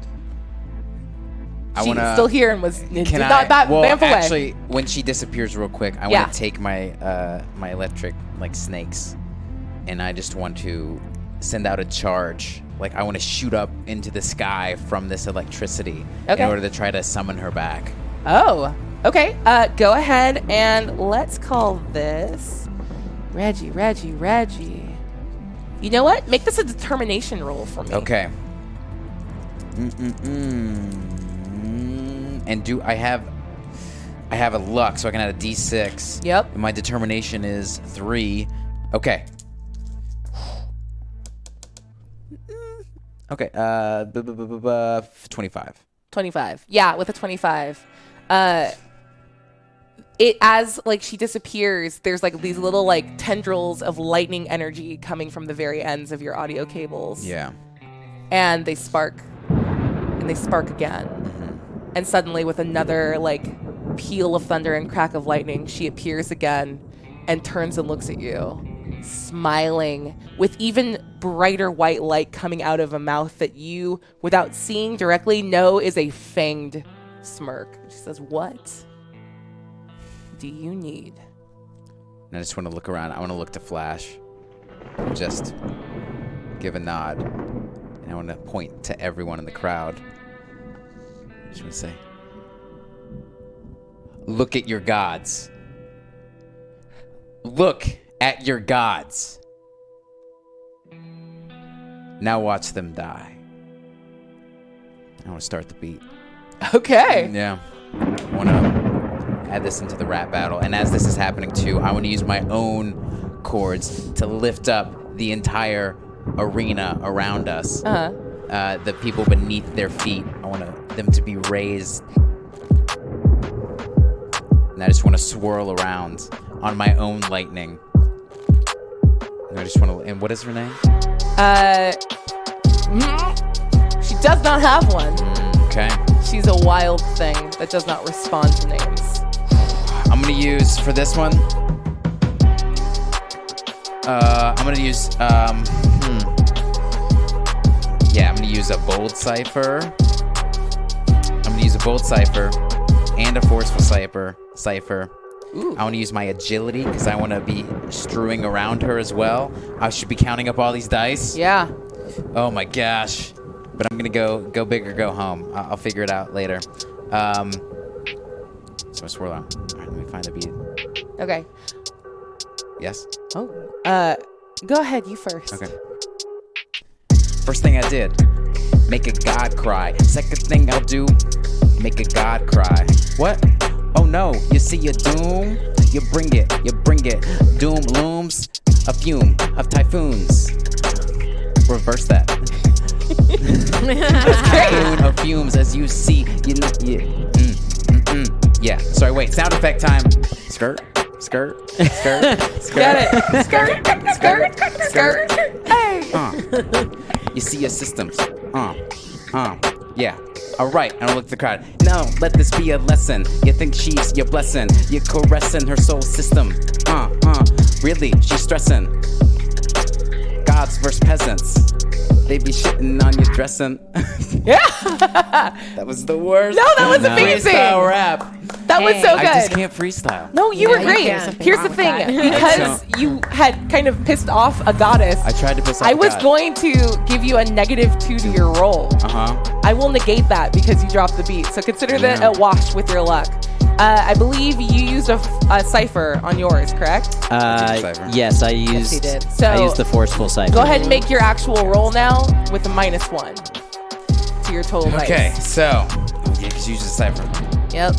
She's still here and did Can not vamp away. Actually, when she disappears real quick, I want to take my my electric snakes, and I just want to send out a charge. Like I want to shoot up into the sky from this electricity in order to try to summon her back. Oh, okay. Go ahead and let's call this Reggie. You know what? Make this a determination roll for me. Okay. And do I have a luck, so I can add a D6. Yep. And my determination is 3. Okay. Okay. 25. 25. Yeah, with a 25. It as she disappears, there's these little tendrils of lightning energy coming from the very ends of your audio cables. Yeah. And they spark. And they spark again. And suddenly, with another peal of thunder and crack of lightning, she appears again and turns and looks at you, smiling with even brighter white light coming out of a mouth that you, without seeing directly, know is a fanged smirk. She says, "What do you need?" And I just want to look around. I want to look to Flash. Just give a nod. And I want to point to everyone in the crowd. I just want to say, look at your gods. Look at your gods. Now watch them die. I want to start the beat. Okay. Yeah. I want to add this into the rap battle. And as this is happening too, I want to use my own chords to lift up the entire arena around us. The people beneath their feet. I want them to be raised. And I just want to swirl around on my own lightning. And I just want to. And what is her name? She does not have one. Okay. She's a wild thing that does not respond to names. I'm gonna use for this one. I'm gonna use. Yeah, I'm gonna use a bold cipher. I'm gonna use a bold cipher and a forceful cipher. Ooh. I want to use my agility because I want to be strewing around her as well. I should be counting up all these dice. Yeah. Oh my gosh. But I'm gonna go big or go home. I'll figure it out later. So I swirl on. All right, let me find the beat. Okay. Yes. Oh. Go ahead. You first. Okay. First thing I did, make a god cry. Second thing I'll do, make a god cry. What? Oh no, you see your doom? You bring it. Doom looms, a fume of typhoons. Reverse that. Typhoon of fumes as you see. Yeah. Sorry, wait. Sound effect time. Skirt. Get it. Skirt. Hey. You see your systems. Yeah. All right. I don't look at the crowd. No, let this be a lesson. You think she's your blessing. You're caressing her soul system. Really, she's stressing. Gods versus peasants. They be shitting on your dressing. Yeah. That was the worst. No, that was amazing. Freestyle rap. That was so good. I just can't freestyle. No, you were you great. can. Here's the thing. Because you had kind of pissed off a goddess, I tried to piss off I a was god. going to give you a -2 to your roll. I will negate that because you dropped the beat. So consider that a wash with your luck. I believe you used a cipher on yours, correct? Yes, I used. he did. I So- used the forceful cipher. Go ahead and make your actual roll now with a -1 to your total dice. Okay, so yeah, because you used a cipher. Yep.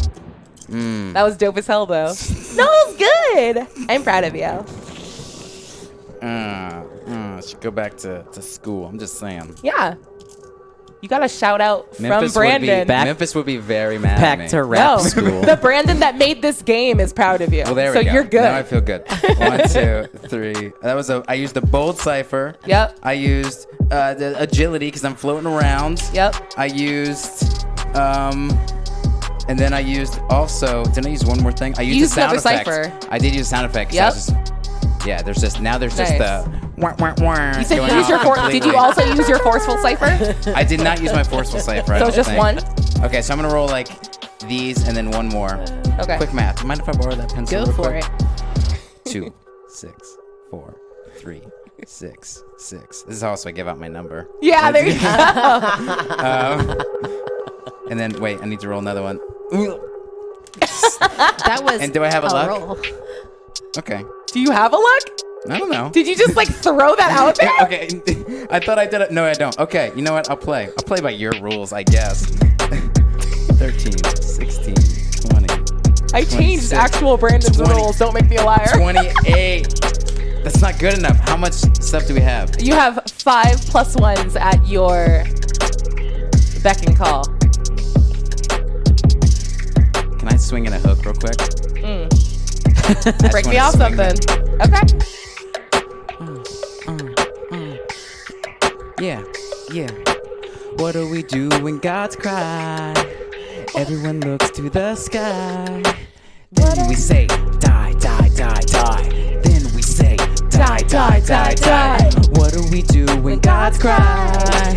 That was dope as hell, though. No, it was good. I'm proud of you. Should go back to school. I'm just saying. Yeah. You got a shout out from Memphis Brandon. Memphis would be very mad at Back me. to rap No, school. the Brandon that made this game is proud of you. Well, there so we go. you're good. Now I feel good. 1, 2, 3. I used a bold cipher. Yep. I used the agility because I'm floating around. Yep. I used and then I used also. Didn't I use one more thing? I used a sound another effect. cipher. I did use a sound effect. Yep. There's just Nice. the. You said you used your did you also use your forceful cipher? I did not use my forceful cipher. I So don't just think. one? Okay, so I'm gonna roll like these and then one more. Okay. Quick math. Mind if I borrow that pencil? Go real for quick? it. 2, 6, 4, 3, 6, 6. This is also I give out my number. Yeah, there you go. And then wait, I need to roll another one. That was. And do I have a luck? roll. Okay. Do you have a luck? I don't know. Did you just like throw that out there? Okay. I thought I did it. No, I don't. Okay. You know what? I'll play. I'll play by your rules, I guess. 13, 16, 20. I changed 26, actual Brandon's 20, rules. Don't make me a liar. 28. That's not good enough. How much stuff do we have? You have 5 +1s at your beck and call. Can I swing in a hook real quick? Break me off something. Okay. Yeah, yeah. What do we do when gods cry? Everyone looks to the sky. Then we say, die, die, die, die. Then we say, die, die, die, die. What do we do when gods cry?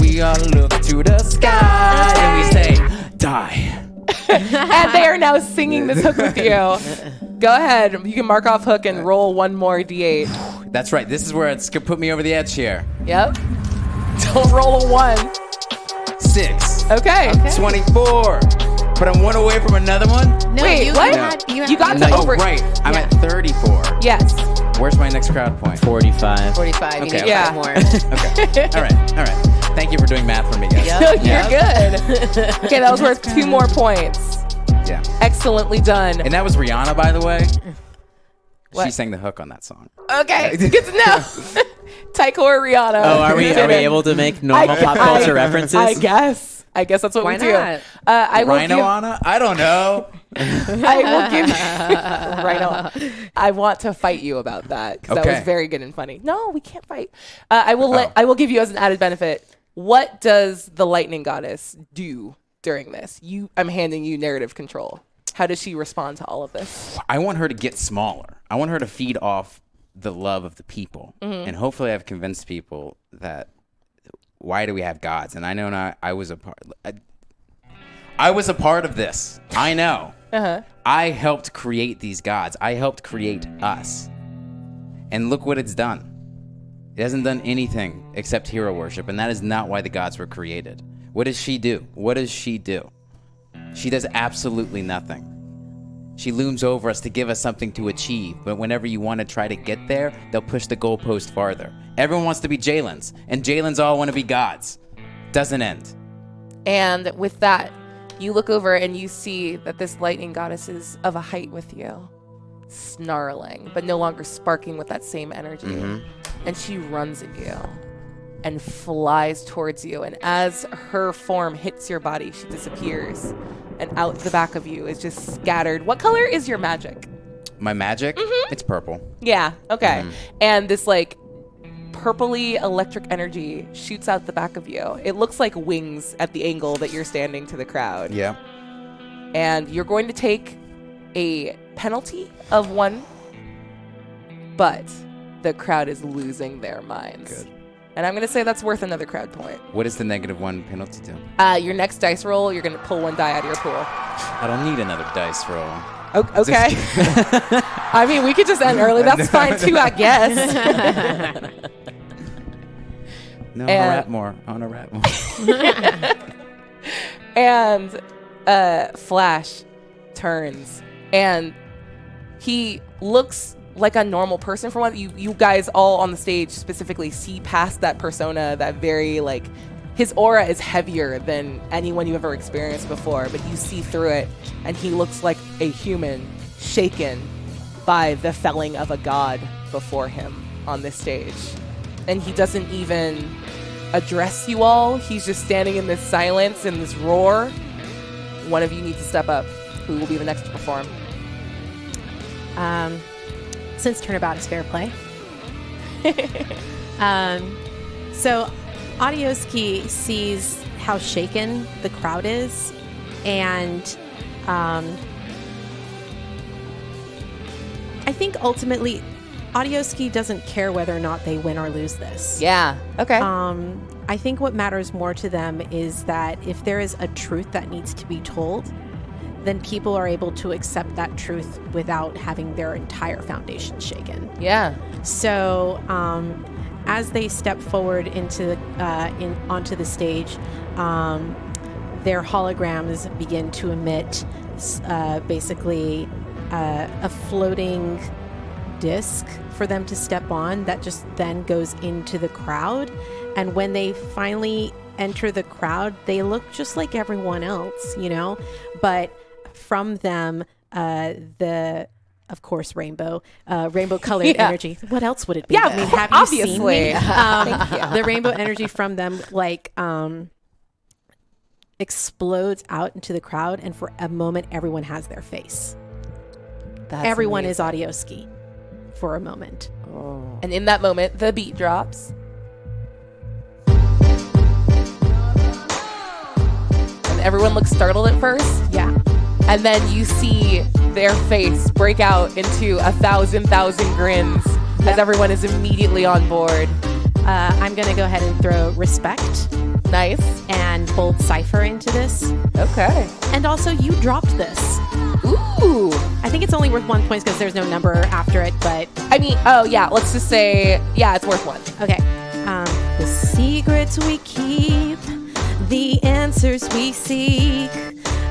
We all look to the sky and we say, die. And they are now singing this hook with you. Go ahead. You can mark off hook and roll one more d8. That's right. This is where it's gonna put me over the edge here. Yep. Don't roll a 1. 6. Okay. 24. But I'm one away from another one? No, Wait, you what? Had, you, You got had, to Oh, over. right. I'm Yeah. at 34. Yes. Where's my next crowd point? 45. 45. You Okay. need Yeah. 5 more. Okay. All right. Thank you for doing math for me, guys. You're good. Okay, that was worth 2 more points. Yeah. Excellently done. And that was Rihanna, by the way. What? She sang the hook on that song. Okay, good to know. Tikor, Rihanna. Oh, are we able to make normal pop culture references? I guess that's what Why we do. not? I will Rhino give. Anna? I don't know. I will give. Rhino. I want to fight you about that because that Okay. was very good and funny. No, we can't fight. I will give you as an added benefit. What does the lightning goddess do during this? I'm handing you narrative control. How does she respond to all of this? I want her to get smaller. I want her to feed off the love of the people. And hopefully I've convinced people that why do we have gods? And I know not, I was a part of this. I know. I helped create these gods. I helped create us. And look what it's done. It hasn't done anything except hero worship, and that is not why the gods were created. What does she do? What does she do? She does absolutely nothing. She looms over us to give us something to achieve, but whenever you want to try to get there, they'll push the goalpost farther. Everyone wants to be JALENS, and JALENS all want to be gods. Doesn't end. And with that, you look over and you see that this lightning goddess is of a height with you, snarling, but no longer sparking with that same energy. And she runs at you and flies towards you. And as her form hits your body, she disappears. And out the back of you is just scattered. What color is your magic? My magic? It's purple. Yeah, okay. And this like purpley electric energy shoots out the back of you. It looks like wings at the angle that you're standing to the crowd. Yeah. And you're going to take a penalty of 1, but the crowd is losing their minds. Good. And I'm going to say that's worth another crowd point. What is the -1 penalty to? Your next dice roll, you're going to pull 1 die out of your pool. I don't need another dice roll. Okay. I mean, we could just end early. That's fine too, I guess. No, I want to rap more. And Flash turns, and he looks like a normal person. For one, you guys all on the stage specifically see past that persona, that very like, his aura is heavier than anyone you've ever experienced before, but you see through it, and he looks like a human shaken by the felling of a god before him on this stage. And he doesn't even address you all. He's just standing in this silence and this roar. One of you needs to step up. Who will be the next to perform? Since turnabout is fair play. So Audioski sees how shaken the crowd is, and I think ultimately Audioski doesn't care whether or not they win or lose this. Yeah. Okay. I think what matters more to them is that if there is a truth that needs to be told, then people are able to accept that truth without having their entire foundation shaken. Yeah. So as they step forward into onto the stage, their holograms begin to emit basically a floating disc for them to step on that just then goes into the crowd. And when they finally enter the crowd, they look just like everyone else, but from them, of course, rainbow colored energy. What else would it be? Yeah, I mean, have obviously. you seen me? Thank you. The rainbow energy from them, explodes out into the crowd, and for a moment, everyone has their face. Everyone is audio ski for a moment. Oh. And in that moment, the beat drops. And everyone looks startled at first. Yeah. And then you see their face break out into 1,000 grins as everyone is immediately on board. I'm going to go ahead and throw respect. Nice. And bold cipher into this. Okay. And also, you dropped this. Ooh. I think it's only worth 1 point because there's no number after it, but... I mean, oh, yeah, let's just say, yeah, it's worth 1. Okay. The secrets we keep, the answers we seek,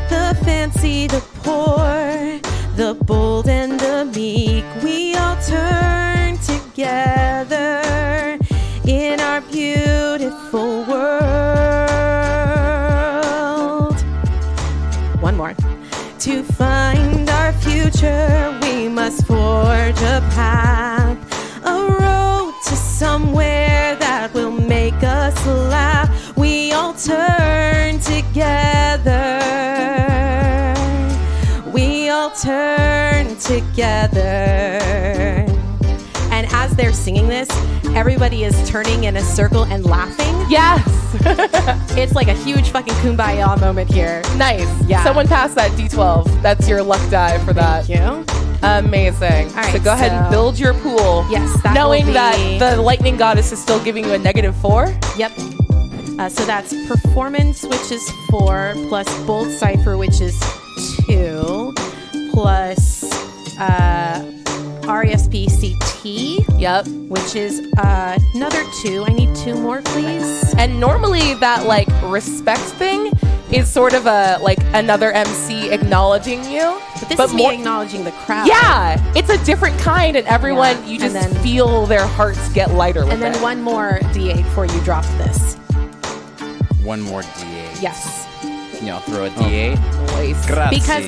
the fancy, the poor, the bold and the meek, we all turn together in our beautiful world. One more. To find our future, we must forge a path, a road to somewhere that will make us laugh. We all turn together. We all turn together. And as they're singing this, everybody is turning in a circle and laughing. Yes. It's like a huge fucking kumbaya moment here. Nice. Yeah. Someone pass that D12. That's your luck die for that. Thank you. Amazing. All right, so go ahead and build your pool. Yes, that knowing will be... that the lightning goddess is still giving you a -4. Yep. So that's performance, which is 4, plus bold cipher, which is 2, plus RESPCT. Yep. Which is another 2. I need 2 more, please. And normally that respect thing is sort of another MC acknowledging you. But this is me acknowledging the crowd. Yeah, it's a different kind, and everyone you just feel their hearts get lighter with it. And then 1 more D8 before you drop this. 1 more D8. Yes. Can y'all throw a D8? Nice. Grazie. Because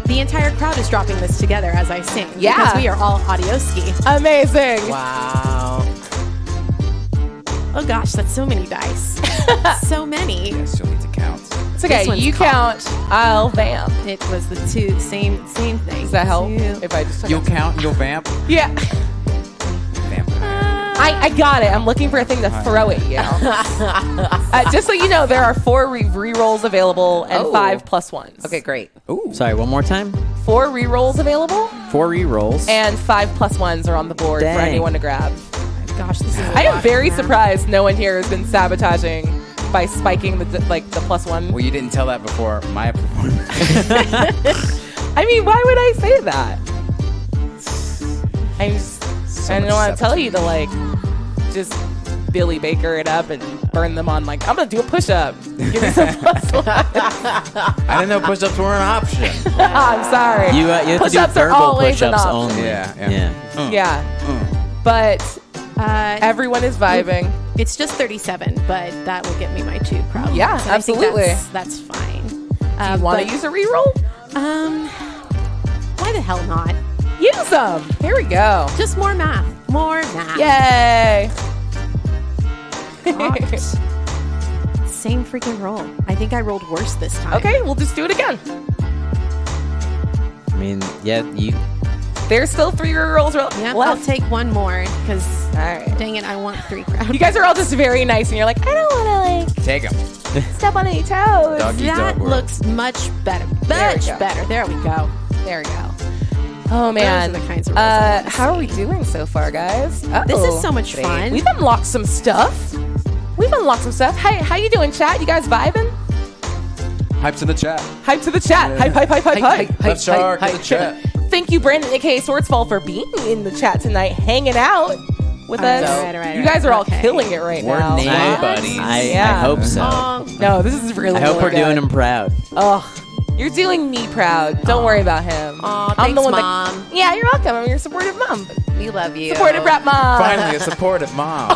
the entire crowd is dropping this together as I sing. Yeah. Because we are all audio ski. Amazing. Wow. Oh gosh, that's so many dice. So many. Yeah, she'll need to count. It's okay. You count. I'll vamp. It was the 2 same thing. Does that help? 2. If I just You'll count. You'll vamp. Yeah. I got it. I'm looking for a thing to throw at you. Just so you know, there are 4 re-rolls available and 5 +1s. Okay, great. Ooh. Sorry, one more time. 4 re-rolls available 4 re-rolls. and 5 +1s are on the board for Dang. anyone to grab. Gosh, this is I am very surprised no one here has been sabotaging by spiking the +1. Well, you didn't tell that before my performance. I mean, why would I say that? I don't want to tell you to just Billy Baker it up and burn them on I'm gonna do a push-up. Give me some +1. I didn't know push-ups were an option. I'm sorry. You have to do Push-ups are verbal always an push-ups option. only. Yeah. Yeah. But everyone is vibing. It's just 37, but that will get me my 2 probably. Yeah, So I think absolutely. that's fine. Do you want to use a reroll? Why the hell not? Use them. Here we go. Just more math. More math. Yay. God. Same freaking roll. I think I rolled worse this time. Okay, we'll just do it again. I mean, yeah, There's still 3 rerolls Yeah, left. I'll take 1 more because, All right. dang it, I want 3 crowd. You guys are all just very nice, and you're like, I don't want to Take them. step on any toes. Doggy That dog world. looks much better. There we Much go. better. There we go. There we go. Oh man, Those are the kinds of rolls I wanna how are see. we doing so far, guys? This is so much fun. We've unlocked some stuff. We've unlocked some stuff. Hey, how you doing, chat? You guys vibing? Hype to the chat. Hype to the chat. Hype, hype, hype, hype, hype. Left shark to the chat. Thank you, Brandon, aka Swordsfall, for being in the chat tonight, hanging out with us. All right, you guys are all okay. killing it right We're now. name buddies. I hope so. No, this is really I hope we're good. doing him proud. Oh, you're doing me proud. Don't worry about him. Aw, I'm the thanks, one Mom. that. Yeah, you're welcome. I'm your supportive mom. We love you. Supportive rap mom. Finally, a supportive mom.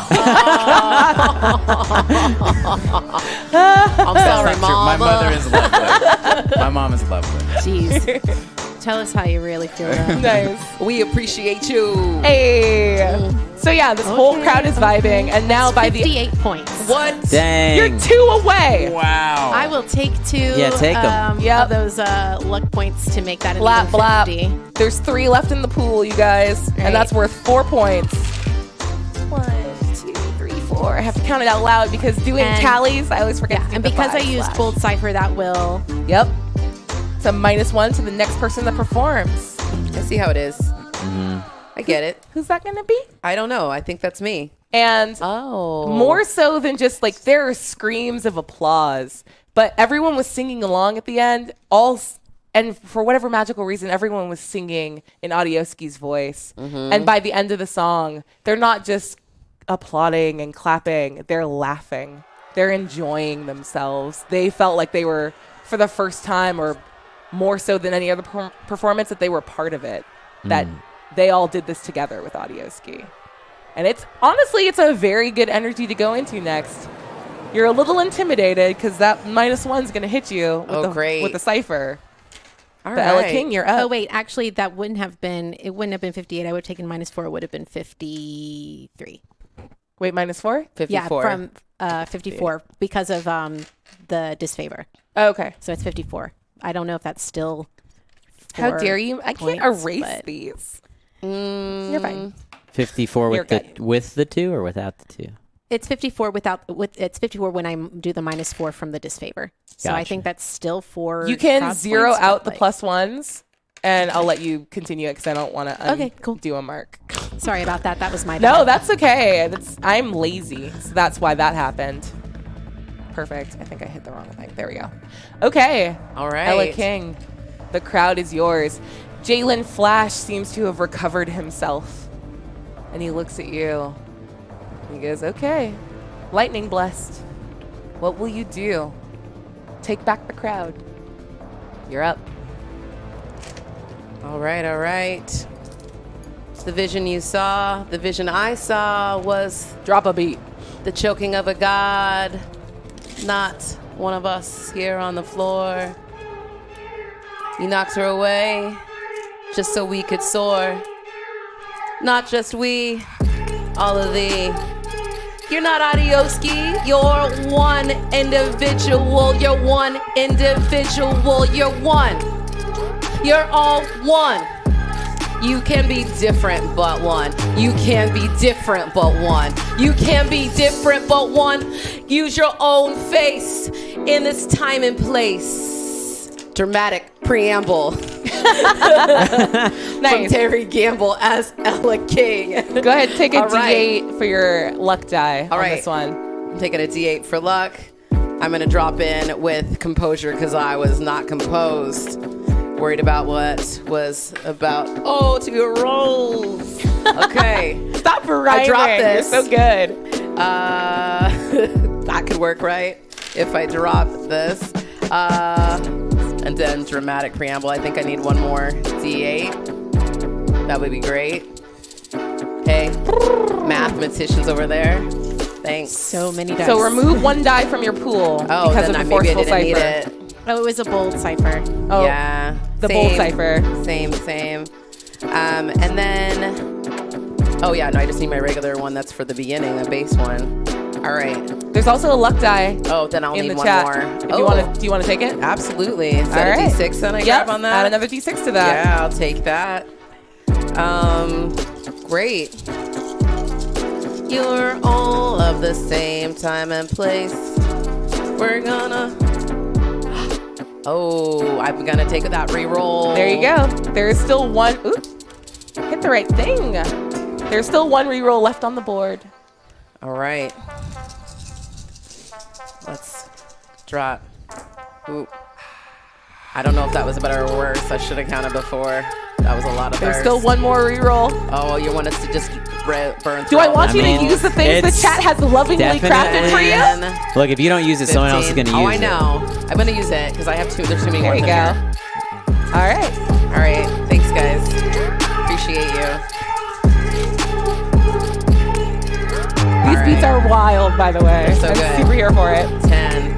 I'm sorry, Not true. Mom. My mother is lovely. My mom is lovely. Jeez. Tell us how you really feel. Nice. We appreciate you. Hey. So yeah, this whole crowd is vibing, and now by the 58 points. What? Dang. you're 2 away. Wow. I will take 2 Yeah, take 'em. Yep. of those luck points to make that an Blap even blap. 50. There's 3 left in the pool, you guys, Right. and that's worth 4 points. 1, 2, 3, 4. I have to count it out loud because doing And- tallies, I always forget. Yeah, to do and the because I 5 used slash. Bold Cipher, that will. Yep. It's a -1 to the next person that performs. I see how it is. I get it. Who's that going to be? I don't know. I think that's me. And Oh. more so than just like there are screams of applause, but everyone was singing along at the end. And for whatever magical reason, everyone was singing in Audioski's voice. And by the end of the song, they're not just applauding and clapping; they're laughing. They're enjoying themselves. They felt like they were, for the first time, or more so than any other performance, that they were part of it. That they all did this together with Audioski. And it's honestly, it's a very good energy to go into next. You're a little intimidated because that -1's going to hit you with the cipher. All But Ella right. King, you're up. Oh wait, actually, that wouldn't have been. It wouldn't have been 58. I would have taken -4. It would have been 53. Wait, -4? 54. Yeah, from 54 because of the disfavor. Oh, okay. So it's 54. I don't know if that's still. How 4 dare you? I can't points, erase but- these. You're fine. 54 You're good. with the 2 or without the 2? It's 54 it's 54 when I do the -4 from the disfavor. So I Gotcha. think that's still 4. You can crowd zero points, out but, the like- +1s, and I'll let you continue it because I don't want to Okay, cool. do a mark. Sorry about that. That was my No, bad. that's okay. I'm lazy, so that's why that happened. Perfect. I think I hit the wrong thing. There we go. Okay. All right. Ella King, the crowd is yours. Jalen Flash seems to have recovered himself, and he looks at you. He goes, "Okay, lightning blessed. What will you do? Take back the crowd. You're up." All right, all right. The vision you saw, the vision I saw was Drop a beat. the choking of a god, not one of us here on the floor. You knocked her away just so we could soar. Not just we, all of thee. You're not Audioski, you're one individual, you're one individual, you're one. You're all one. You can be different but one. You can be different but one. You can be different but one. Use your own face in this time and place. Dramatic preamble from Nice. Terry Gamble as Ella King. Go ahead, take a All right. D8 for your luck die All on right. this one. I'm taking a D8 for luck. I'm going to drop in with composure because I was not composed. Worried about what was about. Oh, 2 rolls. Okay. Stop rhyming. dropped this. You're so good. That could work, right? If I drop this. And then dramatic preamble. I think I need one more D8. That would be great. Hey, mathematicians over there. Thanks. So many dice. So remove 1 die from your pool Oh, because then of the maybe I forceful didn't need cipher. it. Oh, it was a bold cipher. Oh, Yeah. the bold cipher. Same. And then, oh yeah, no, I just need my regular one. That's for the beginning, the base one. All right. There's also a luck die Oh, then I'll in need the one chat. more. If you want to, do you want to take it? Absolutely. Is that All a right. D6 then I Yep. grab on that? Add another D6 to that. Yeah, I'll take that. Great. You're all of the same time and place. We're gonna. Oh, I'm gonna take that reroll. There you go. There's still one. Ooh, hit the right thing. There's still one reroll left on the board. All right. Let's draw. Ooh. I don't know if that was better or worse. I should have counted before. That was a lot of There's birds. still one more reroll. Oh, you want us to just burn Do through I all want of you them? to use the things the it's chat has lovingly crafted for you? And Look, if you don't use it, someone else is 15. going to use I it. know. I'm going to use it because I have two. There's too many There words you in go. here. All right. All right. Thanks, guys. Appreciate you. These All beats right. are wild, by the way. They're so I'm good. super here for it. 10,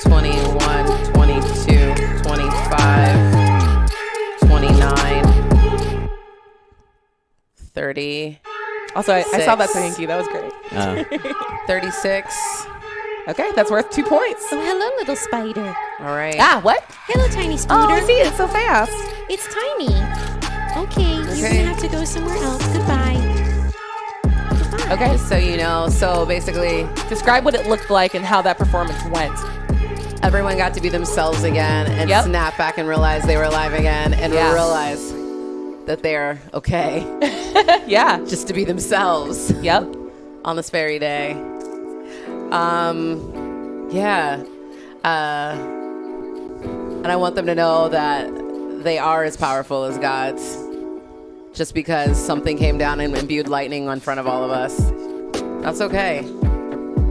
21, 22, 25, 29, 30, Also, I saw that, so 6. thank you. That was great. 36. Okay, that's worth 2 points. Oh, hello, little spider. All right. Ah, what? Hello, tiny Oh, scooter. I see it so fast. It's tiny. Okay, you're Okay. gonna have to go somewhere else. Goodbye. Okay, Just so you know, so basically, describe what it looked like and how that performance went. everyone got to be themselves again and Yep. snap back and realize they were alive again and Yeah. realize that they're okay Yeah. just to be themselves Yep. on this very day. Yeah. And I want them to know that they are as powerful as gods. Just because something came down and imbued lightning in front of all of us. That's okay.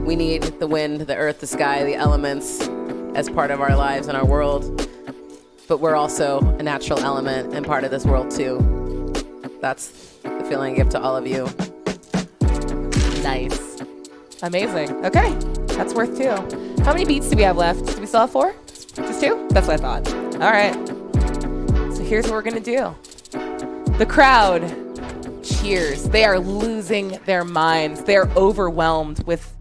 We need the wind, the earth, the sky, the elements as part of our lives and our world. But we're also a natural element and part of this world too. That's the feeling I give to all of you. Nice. Amazing. Okay, that's worth 2. How many beats do we have left? Do we still have 4? Just 2? That's what I thought. All right. So here's what we're gonna do. The crowd cheers. They are losing their minds. They are overwhelmed with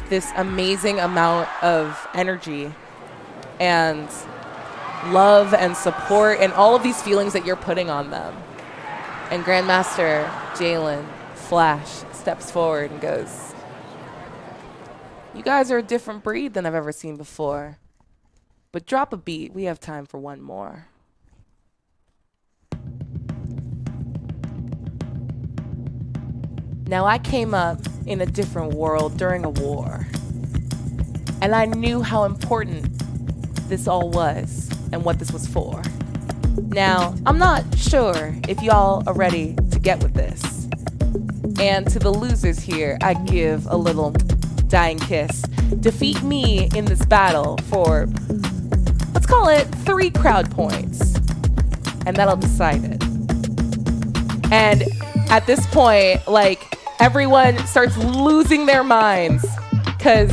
this amazing amount of energy and love and support and all of these feelings that you're putting on them. And Grandmaster Jalen Flash steps forward and goes, "You guys are a different breed than I've ever seen before. But drop a beat. We have time for one more." Now, I came up in a different world during a war, and I knew how important this all was and what this was for. Now, I'm not sure if y'all are ready to get with this. And to the losers here, I give a little dying kiss. Defeat me in this battle for, let's call it 3 crowd points, and that'll decide it. And at this point, like, everyone starts losing their minds because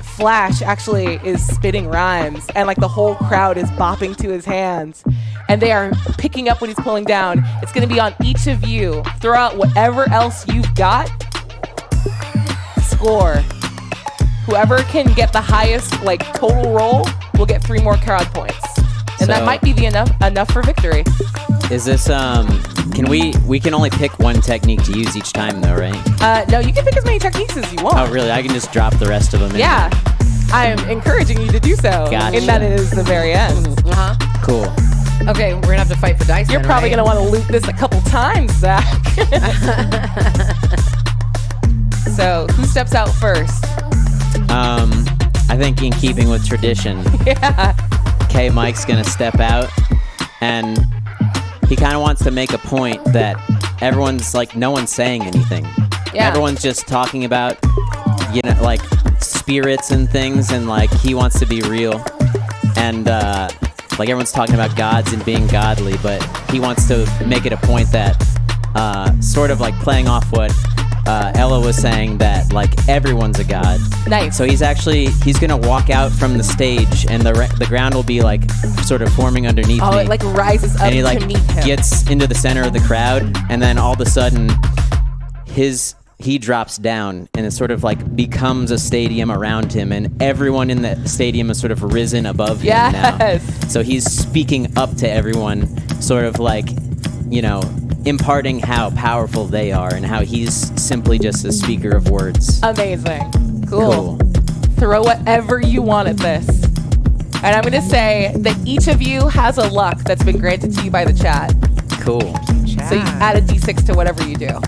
Flash actually is spitting rhymes and like the whole crowd is bopping to his hands and they are picking up what he's pulling down. It's going to be on each of you. Throw out whatever else you've got. Score. Whoever can get the highest like total roll will get 3 more crowd points. And that So- might be the enough for victory. Is this can we can only pick one technique to use each time though, right? No, you can pick as many techniques as you want. Oh, really? I can just drop the rest of them in. Yeah. I'm encouraging you to do so. Gotcha. And that is the very end. Uh-huh. Cool. Okay, we're gonna have to fight for dice. You're then, probably right? going to want to loop this a couple times, Zach. So, who steps out first? I think in keeping with tradition, Yeah. K Mike's gonna step out, and he kind of wants to make a point that everyone's like, no one's saying anything. Yeah. Everyone's just talking about, you know, like spirits and things, and like he wants to be real, and like everyone's talking about gods and being godly, but he wants to make it a point that sort of like playing off what Ella was saying, that like everyone's a god. Nice. So he's gonna walk out from the stage, and the ground will be like sort of forming underneath Oh, me. it like rises up And he to like meet him. gets into the center of the crowd, and then all of a sudden he drops down, and it sort of like becomes a stadium around him, and everyone in the stadium is sort of risen above him now. Yes. So he's speaking up to everyone, sort of like, you know, imparting how powerful they are and how he's simply just a speaker of words. Amazing. Cool. Throw whatever you want at this. And I'm going to say that each of you has a luck that's been granted to you by the chat. Cool. So you add a d6 to whatever you do.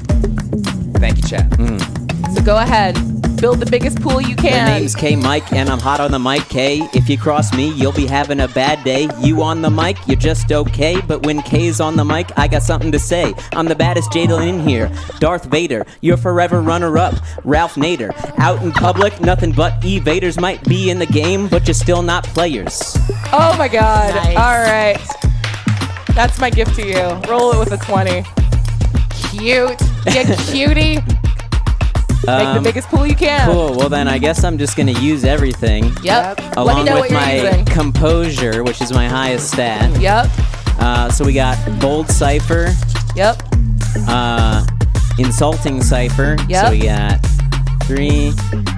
Thank you, chat. So go ahead, Build the biggest pool you My can. name's K Mike and I'm hot on the mic. K, if you cross me, you'll be having a bad day. You on the mic, you're just okay. But when K's on the mic, I got something to say. I'm the baddest Jadel in here. Darth Vader, your forever runner-up. Ralph Nader, out in public, nothing but evaders might be in the game, but you're still not players. Oh my god. Nice. All right. That's my gift to you. Roll it with a 20. Cute. You cutie. Make the biggest pool you can. Cool, well then I guess I'm just gonna use everything. Yep. Let me Along know with what you're my using. composure, which is my highest stat. Yep. So we got bold cipher, Yep. insulting cipher. Yep. So we got 3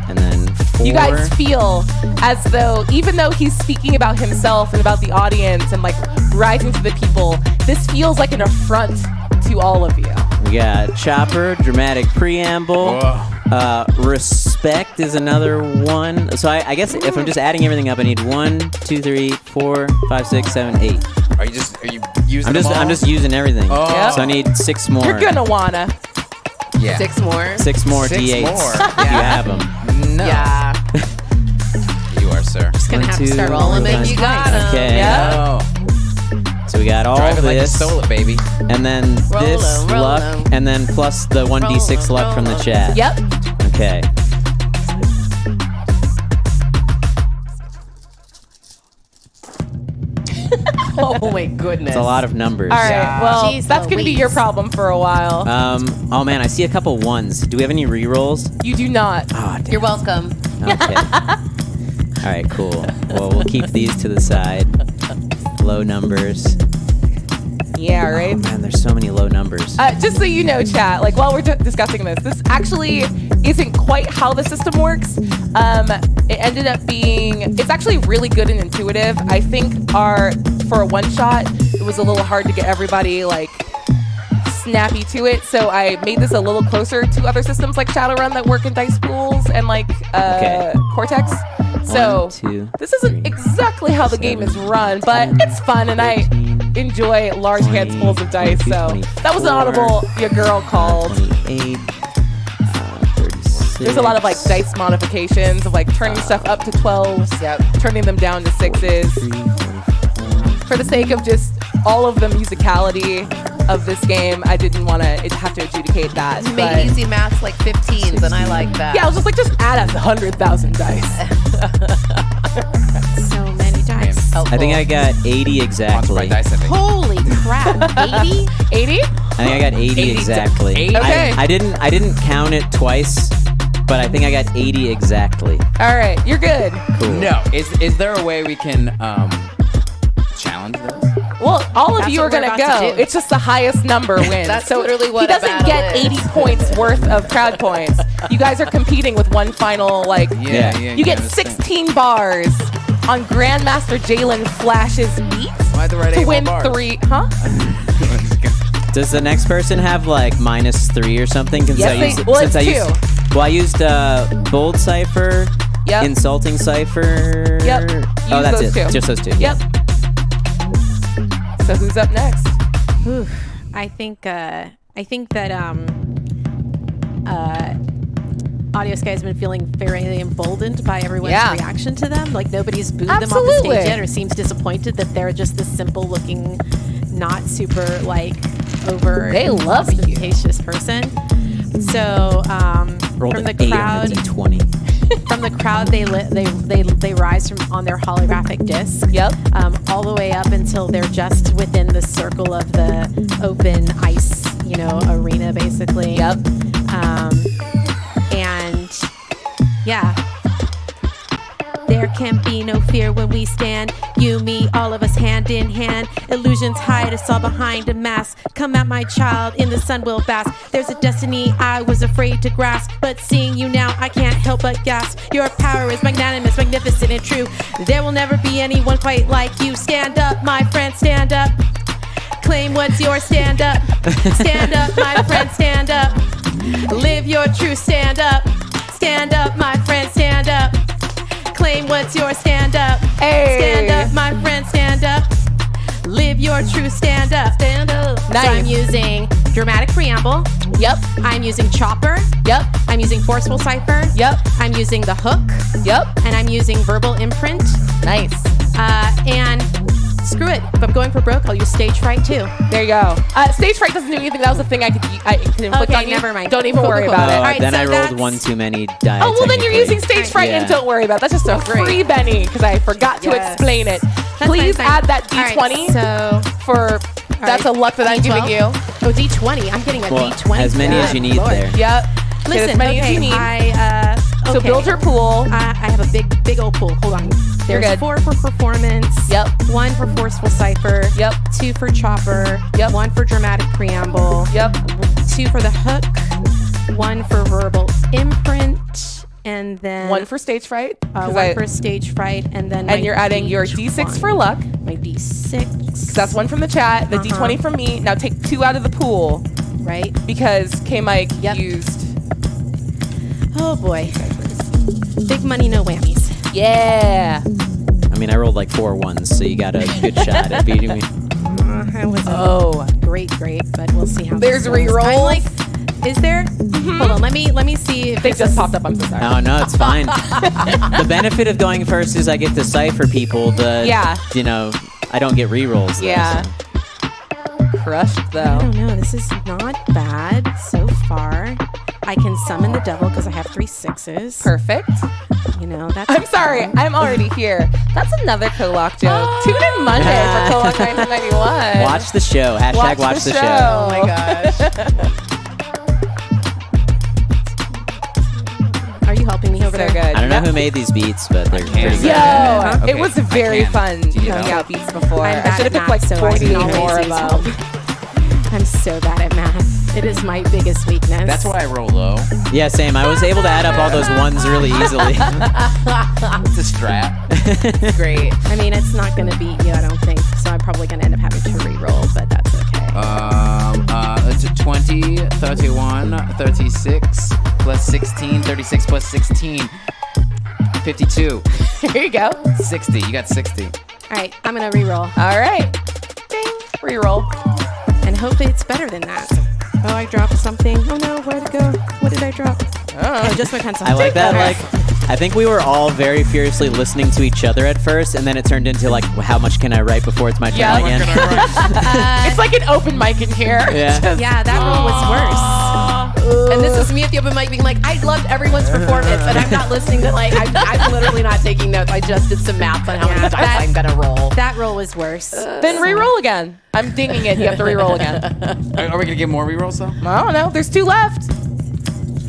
and then 4. You guys feel as though, even though he's speaking about himself and about the audience and like rising to the people, this feels like an affront to all of you. We got chopper, dramatic preamble. Respect is another one. So I guess if I'm just adding everything up, I need 1, 2, 3, 4, 5, 6, 7, 8. Are you using them all? I'm just using everything. Oh. Yep. So I need 6 more. You're gonna wanna. Yeah. 6 more. 6 more 6 D8s. more. If you have them. No. Yeah. You are, sir. Just gonna have to start Roll 'em rolling and you those got dice. 'em. Okay. Yeah. Oh. So we got all Drive it like you this, stole it, baby. and then Roll this 'em, roll luck, 'em. and then plus the 1d6 Roll 'em, luck from the roll 'em. chat. Yep. Okay. Oh my goodness. It's a lot of numbers. All right. Well, Jeez that's gonna be your Louise. problem for a while. Oh man, I see a couple ones. Do we have any rerolls? You do not. Oh, damn. You're welcome. Okay. All right, cool. Well, we'll keep these to the side. Low numbers. Yeah. Right. Oh man, there's so many low numbers. Just so you know, chat, like while we're discussing this actually isn't quite how the system works. It ended up being, it's actually really good and intuitive. I think for a one shot, it was a little hard to get everybody like snappy to it. So I made this a little closer to other systems like Shadowrun that work in dice pools and like Okay. Cortex. So 1, 2, this isn't 3, exactly how the game is run, but it's fun and I enjoy large 20, handfuls of dice. 22, So that was an 24, audible your girl called. 28, 36. There's a lot of like dice modifications of like turning stuff up to 12s, turning them down to 6s. 44. For the sake of just all of the musicality of this game, I didn't want to have to adjudicate that. Made but- easy maths like 15s, and I like that. Yeah, I was just like, just add up 100,000 dice. So many dice. I think I got 80 Sponsored exactly. by Dice, I think. Holy crap. 80? 80? I think I got 80 exactly. 80? Okay. I didn't count it twice, but I think I got 80 exactly. All right, you're good. Cool. No. Is there a way we can challenge this? Well, all of That's you what are going we're to about to go. do. It's just the highest number wins. That's so literally what he a doesn't battle get is. 80 points worth of crowd points. You guys are competing with one final, like, Yeah. you get 16 bars on Grandmaster Jalen Flash's beat Why'd the right to eight win more bars? 3, huh? Does the next person have like -3 or something? Yes, it's 2. I used bold cipher, Yep. insulting cipher. Yep. Oh, Use that's those it. two. Just those two. Yep. So who's up next? Whew. I think that Audio Sky has been feeling very emboldened by everyone's Yeah. reaction to them. Like nobody's booed them off the Absolutely. stage yet or seems disappointed that they're just this simple looking, not super like over They love you. ostentatious person. So Rolled from an the 8 on crowd, a d20. from the crowd, they rise from on their holographic disc. Yep. All the way up until they're just within the circle of the open ice, arena, basically. Yep. And yeah. There can be no fear when we stand. You, me, all of us hand in hand. Illusions hide us all behind a mask. Come at my child, in the sun will bask. There's a destiny I was afraid to grasp, but seeing you now, I can't help but gasp. Your power is magnanimous, magnificent, and true. There will never be anyone quite like you. Stand up, my friend, stand up. Claim what's yours, stand up. Stand up, my friend, stand up. Live your truth, stand up. Stand up, my friend, stand up. Claim what's yours, stand up. Hey. Stand up, my friend, stand up. Live your truth, stand up. Stand up. Nice. So I'm using dramatic preamble. Yep. I'm using chopper. Yep. I'm using forceful cipher. Yep. I'm using the hook. Yep. And I'm using verbal imprint. Nice. And screw it. If I'm going for broke, I'll use stage fright too. There you go. Stage fright doesn't do anything. That was the thing I could inflict Okay, on you. never mind. Don't even Cool, worry cool, about cool. it. All right, then so I rolled that's- one too many die. Oh, well, then you're technically. using stage fright Yeah. and don't worry about it. That's just a free Benny because I forgot to Yes. explain it. That's Please fine. add that All right, D20 so for that's right. a luck that I'm giving you. D12? Oh, D20. I'm getting a Well, D20. as many as you need Lord. there. Yep. Get Listen, as many as okay, you need. So So build your pool. I have a big old pool. Hold on. You're There's good. 4 for performance. Yep. 1 for forceful cipher. Yep. 2 for chopper. Yep. 1 for dramatic preamble. Yep. 2 for the hook. 1 for verbal imprint. And then 1 for stage fright. 1 for stage fright. And then my and you're adding your D6 for luck. my D6. That's 1 from the chat. The D20 from me. Now take 2 out of the pool right. because K Mike Yep. used. Oh boy. Big money, no whammies. Yeah. I mean, I rolled like 4 ones, so you got a good shot at beating me. I wasn't Oh. great, but we'll see how There's this goes. rerolls. I'm like, is there? Hold on, let me see if They this just is- popped up. I'm so sorry. Oh no, it's fine. The benefit of going first is I get to cipher people. Yeah. I don't get rerolls. though, Yeah. so. Crushed I though. don't know. This is not bad so far. I can summon the devil because I have 3 6s. Perfect. You know, that's. I'm sorry. I'm already here. That's another Kolok joke. Tune in Monday for Kolok 1991. Watch the show. Hashtag watch the show. Oh my gosh. Are you helping me over So there? good. I don't know who made these beats, but they're pretty can't. good. Yo, Okay, it was I very can. fun Do you coming know? out beats before. I'm I bad should have at picked like math, so I 40 can always more of use them. help. I'm so bad at math. It is my biggest weakness. That's why I roll low. Yeah, same. I was able to add up all those ones really easily. It's a strat. Great. I mean, it's not going to beat you, I don't think. So I'm probably going to end up having to re-roll, but that's okay. It's a 20, 31, 36, plus 16, 36 plus 16. 52. Here you go. 60. You got 60. All right, I'm going to re-roll. All right. Ding. Reroll. And hopefully it's better than that. Oh, I dropped something. Oh no, where'd it go? What did I drop? Oh, just my pencil. I like that. Okay. Like, I think we were all very furiously listening to each other at first, and then it turned into like, how much can I write before it's my turn Yeah, again? It's like an open mic in here. Yeah. Yeah, that roll was worse. And this is me at the open mic being like, I loved everyone's performance, but I'm not listening to like, I'm literally not taking notes. I just did some math on how many dice I'm gonna roll. That roll was worse. Then reroll again. I'm dinging it. You have to reroll again. Are we going to get more rerolls, though? I don't know. There's 2 left.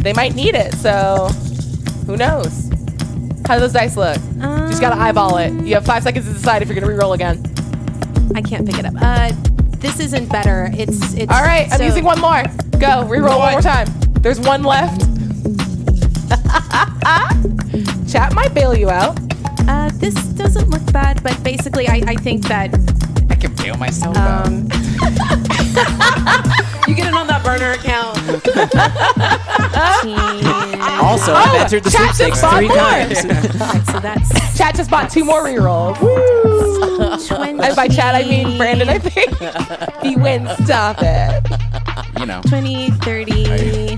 They might need it, so who knows? How do those dice look? You just gotta eyeball it. You have 5 seconds to decide if you're gonna reroll again. I can't pick it up. This isn't better. It's All right, I'm so- using 1 more. Go, reroll one more time. There's 1 left. Chat might bail you out. This doesn't look bad, but basically, I think that I can bail myself out. you get it on that burner account. Also, I've entered the chat just sweepstakes bought 3 more. times. Alright, so that's Chat just bought 2 more rerolls. 20. And by chat, I mean Brandon, I think. He wins. Stop it. You know. 20, 30,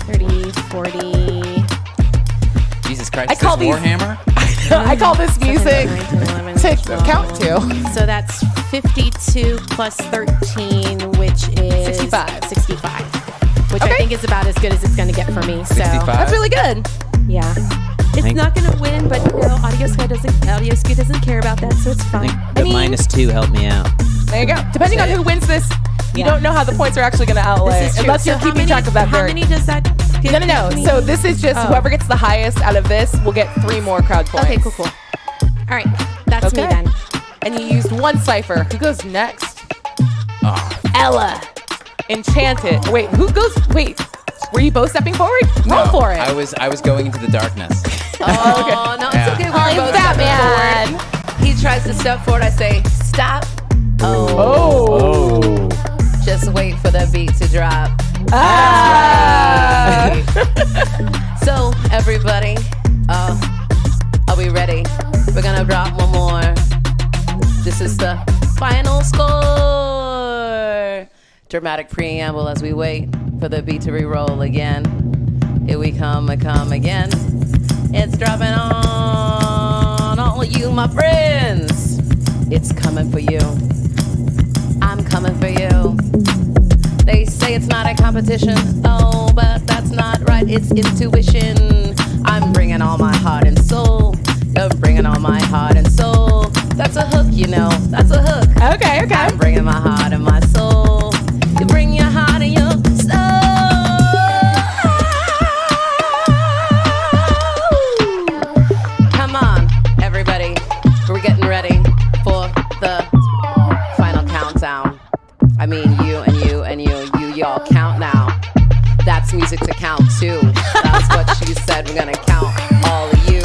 30, 40. Jesus Christ. I Is call this these- Warhammer? I call this music 9, 10, 11, to 12. count to. So that's 52 plus 13, which is 65. 65. Which I Okay. think is about as good as it's going to get for me. So 65. That's really good. yeah, it's Thank- not going to win, but you know, Audio Sky doesn't care about that, so it's I fine. think the -2 helped me out. There you go. Depending on who wins this, you Yeah. don't know how the points are actually going to outlay. This is true. Unless So you're how keeping many- track of that. How very- many does that get? No. me? So this is just Oh. whoever gets the highest out of this will get 3 more crowd points. Okay, cool. All right, that's me Okay. then. And you used 1 cipher. Who goes next? Oh, Ella. Enchanted. Wait, who goes? Wait, were you both stepping forward? Roll for it. I was going into the darkness. Oh, no, it's Yeah. okay. I'm We're both Batman. He tries to step forward. I say, stop. Oh. Just wait for the beat to drop. Ah. So, everybody, are we ready? We're gonna drop one more. This is the final score. Dramatic preamble as we wait for the beat to re-roll again. Here we come again. It's dropping on all you, my friends. It's coming for you. I'm coming for you. They say it's not a competition, oh, but that's not right, it's intuition. I'm bringing all my heart and soul. You're bringing all my heart and soul. That's a hook, you know, that's a hook. Okay. I'm bringing my heart and my soul. You bring your heart and your soul. Come on, everybody. We're getting ready for the final countdown. I mean, you and you and you all count now. That's music to count too. That's what she said. We're gonna count all of you.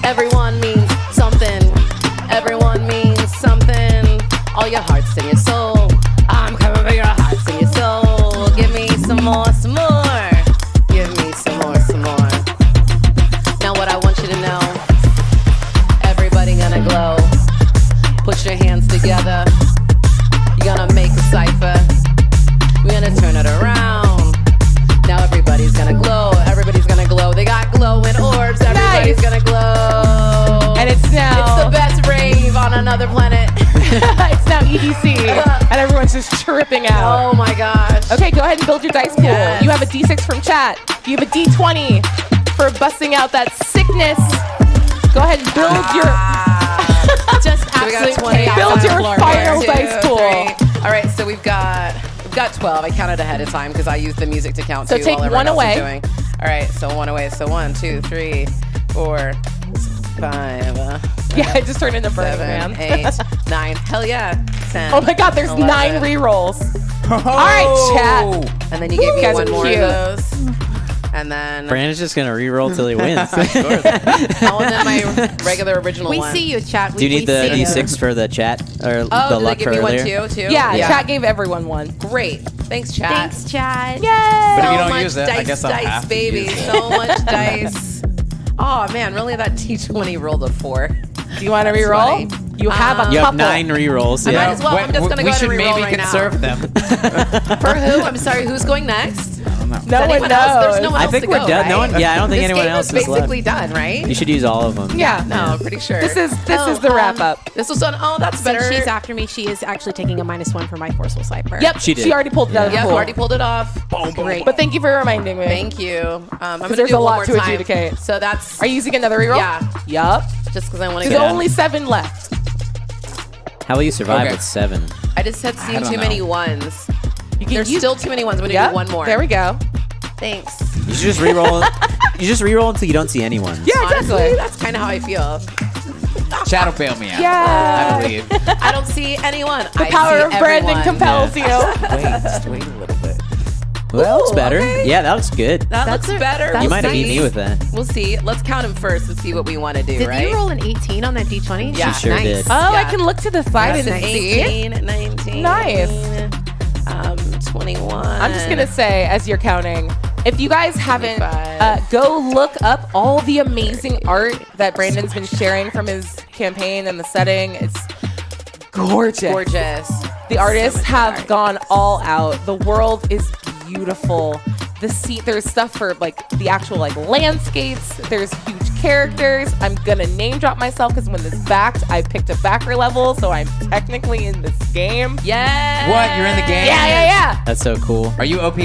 Everyone means something. Everyone means something. All your hearts and your soul. I'm coming for your hearts and your soul. Give me some more, some more. Give me some more, some more. Now what I want you to know, everybody gonna glow. Put your hands together. You're gonna make a cipher. We're gonna turn it around. Now everybody's gonna glow. Everybody's gonna glow. They got glowing orbs. Everybody's gonna glow. And it's now. It's the best rave on another planet. It's now EDC, and everyone's just tripping out. Oh my gosh. Okay, go ahead and build your dice pool. Yes. You have a D6 from chat. You have a D20 for busting out that sickness. Go ahead and build your Just So we got absolute 20 chaos build on the your floor final here. dice pool. All right, so we've got 12. I counted ahead of time because I used the music to count So too take while everyone one else is away. doing. All right, so one away. So 1, 2, 3, 4, 5. Yeah, it just turned into Burning 7, Man. 8, 9. Hell yeah. 10. Oh my God, there's 11. 9 rerolls. All right, chat. And then you gave me Guys one are more cute. of those. And then Brandon's just gonna re-roll till he wins. oh, and then my regular original We one. see you, chat. Do you need the see you. D6 for the chat or Oh, the did they luck give for me earlier? one too? Yeah, chat gave everyone one. Great. Thanks, chat. Thanks, chat. Yay! But if you So don't much use it, dice, I guess I'll dice, have to baby. use it. So much dice. Oh man, really? That D20 rolled a 4. Do you want to That's reroll? funny. You have a You have couple. 9 re-rolls. I might Yeah. as well. I'm just gonna go we ahead should and reroll maybe right conserve now. them. For who? I'm sorry. Who's going next? No Does one anyone knows. else? There's no one I else think to we're go, done. right? No one. Yeah, I don't think This anyone game else is is basically left. done, right? You should use all of them. Yeah. No, I'm pretty sure. This is the wrap up. This was on. Oh, that's Since better. she's after me, she is actually taking a -1 for my forceful sniper. Yep, She did. She already pulled it out of the Yep, pool. already pulled it off. Great. But thank you for reminding me. Thank you. I'm gonna there's do a it lot one more to time. adjudicate. So that's. Are you using another reroll? Yeah. Yup. Just because I want to There's get. only 7 left. How will you survive Okay. with 7? I just had seen don't too know. many ones. You can There's use- still too many ones. I'm gonna Yep. do one more. There we go. Thanks. You should just re-roll. You just re-roll until you don't see anyone. Yeah, Honestly, exactly. that's kind of how I feel. Chat will bail me out. Yeah. I believe. I don't see anyone. The power of branding compels you. Just wait a little bit. Well, that looks Ooh, better. okay. Yeah, that looks good. That That's looks a- better. that's You We'll might have see. beat me with that. We'll see. Let's count them first and see what we want to do, Did right? you roll an 18 on that D20? Yeah. She sure nice. did. Oh, I Yeah. can look to the side That's and an see. 18, 19. Nice. 21. I'm just gonna say, as you're counting, if you guys haven't, 25. go look up all the amazing art that Brandon's been sharing from his campaign and the setting. It's gorgeous. Gorgeous. The artists much have art. gone all out. The world is beautiful. There's stuff for like the actual like landscapes. There's huge characters. I'm gonna name drop myself because when this backed, I picked a backer level, so I'm technically in this game. Yeah. What? You're in the game? Yeah. That's so cool. Are you OP?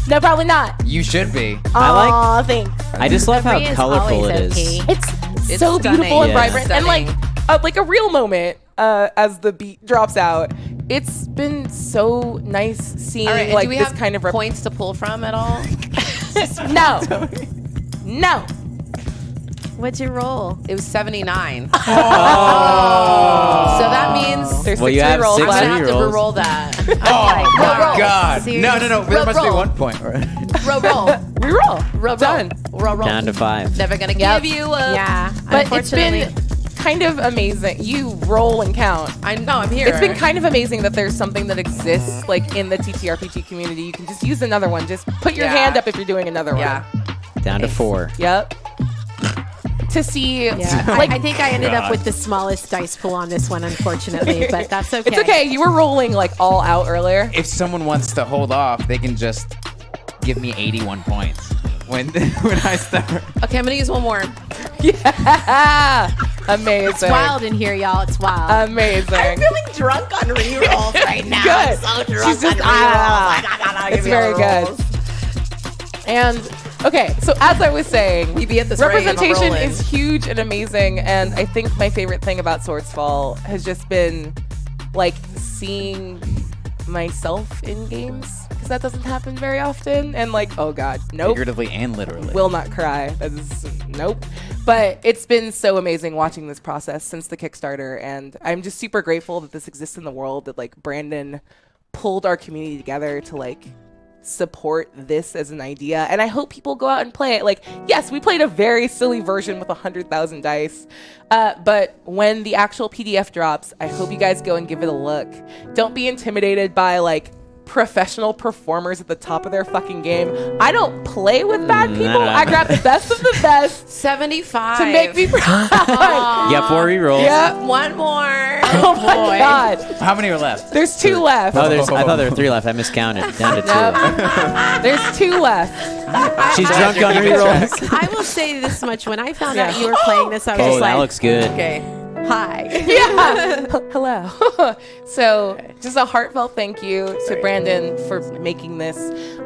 No, probably not. You should be. I like- Aw, thanks. I just love how Bree is colorful always it is. OP. It's It's so stunning. beautiful and Yeah. vibrant, and like a real moment as the beat drops out. It's been so nice seeing All right. And like do we this have kind of points to pull from at all? no, no. What'd you roll? It was 79. Oh. So that means There's Well, 6 you have rolls I'm six gonna left. have to rerolls. re-roll that. Oh my roll. God! Seriously? No. There must be Roll. 1 point. Roll. Reroll. Roll. Done. Roll. Down to 5. Never gonna Yep. give you a. Yeah. But it's unfortunately. been kind of amazing. You roll and count. I know. I'm here. It's been kind of amazing that there's something that exists like in the TTRPG community. You can just use another one. Just put your Yeah. hand up if you're doing another Yeah. one. Down to Thanks. 4. Yep. to see. Yeah, Like, I think I ended up with the smallest dice pool on this one, unfortunately, but that's okay. it's okay. You were rolling like all out earlier. If someone wants to hold off, they can just give me 81 points when I start. Okay, I'm gonna use one more. Yeah, amazing. It's wild in here, y'all. It's wild. Amazing. I'm feeling drunk on rerolls right now. Good. I'm so drunk She's just on rerolls. it's very good. And okay, so as I was saying, We be at this rate, I'm representation rolling. is huge and amazing, and I think my favorite thing about Swordsfall has just been like seeing myself in games, because that doesn't happen very often. And like, oh god, nope, Figuratively and literally. will not cry. That is nope. But it's been so amazing watching this process since the Kickstarter, and I'm just super grateful that this exists in the world, that like Brandon pulled our community together to like support this as an idea. And I hope people go out and play it. Like, yes, we played a very silly version with 100,000 dice, but when the actual PDF drops, I hope you guys go and give it a look. Don't be intimidated by like professional performers at the top of their fucking game. I don't play with bad people. I grab the best of the best 75 to make me proud. You got 4 rerolls. Yeah. One more. Oh my god. How many are left? There's 2 left. Oh, I thought there were 3 left. I miscounted. Down to 2. Nope. There's 2 left. She's drunk on rerolls. I will say this much. When I found out you were playing this, I was Oh, just that like, looks good. Okay. hi. Yeah. Hello. So just a heartfelt thank you to Brandon for making this.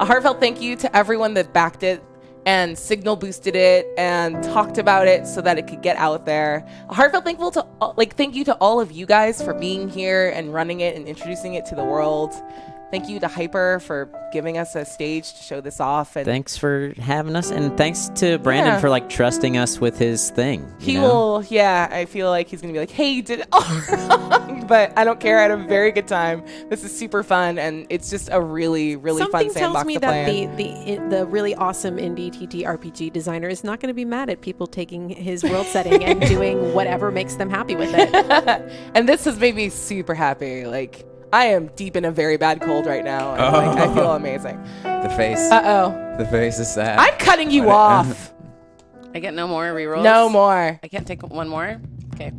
A heartfelt thank you to everyone that backed it and signal boosted it and talked about it so that it could get out there. A heartfelt thank you to all of you guys for being here and running it and introducing it to the world. Thank you to Hyper for giving us a stage to show this off. And Thanks for having us, and thanks to Brandon Yeah. for like trusting us with his thing. he you know? will, yeah, I feel like he's gonna be like, hey, you did it all wrong. But I don't care. I had a very good time. This is super fun, and it's just a really, really Something fun sandbox tells me to play that in. the really awesome indie TTRPG designer is not going to be mad at people taking his world setting and doing whatever makes them happy with it. And this has made me super happy. Like, I am deep in a very bad cold right now, and like, I feel amazing. The face. Uh-oh. The face is sad. I'm cutting you off. I get no more rerolls. No more. I can't take one more. Okay.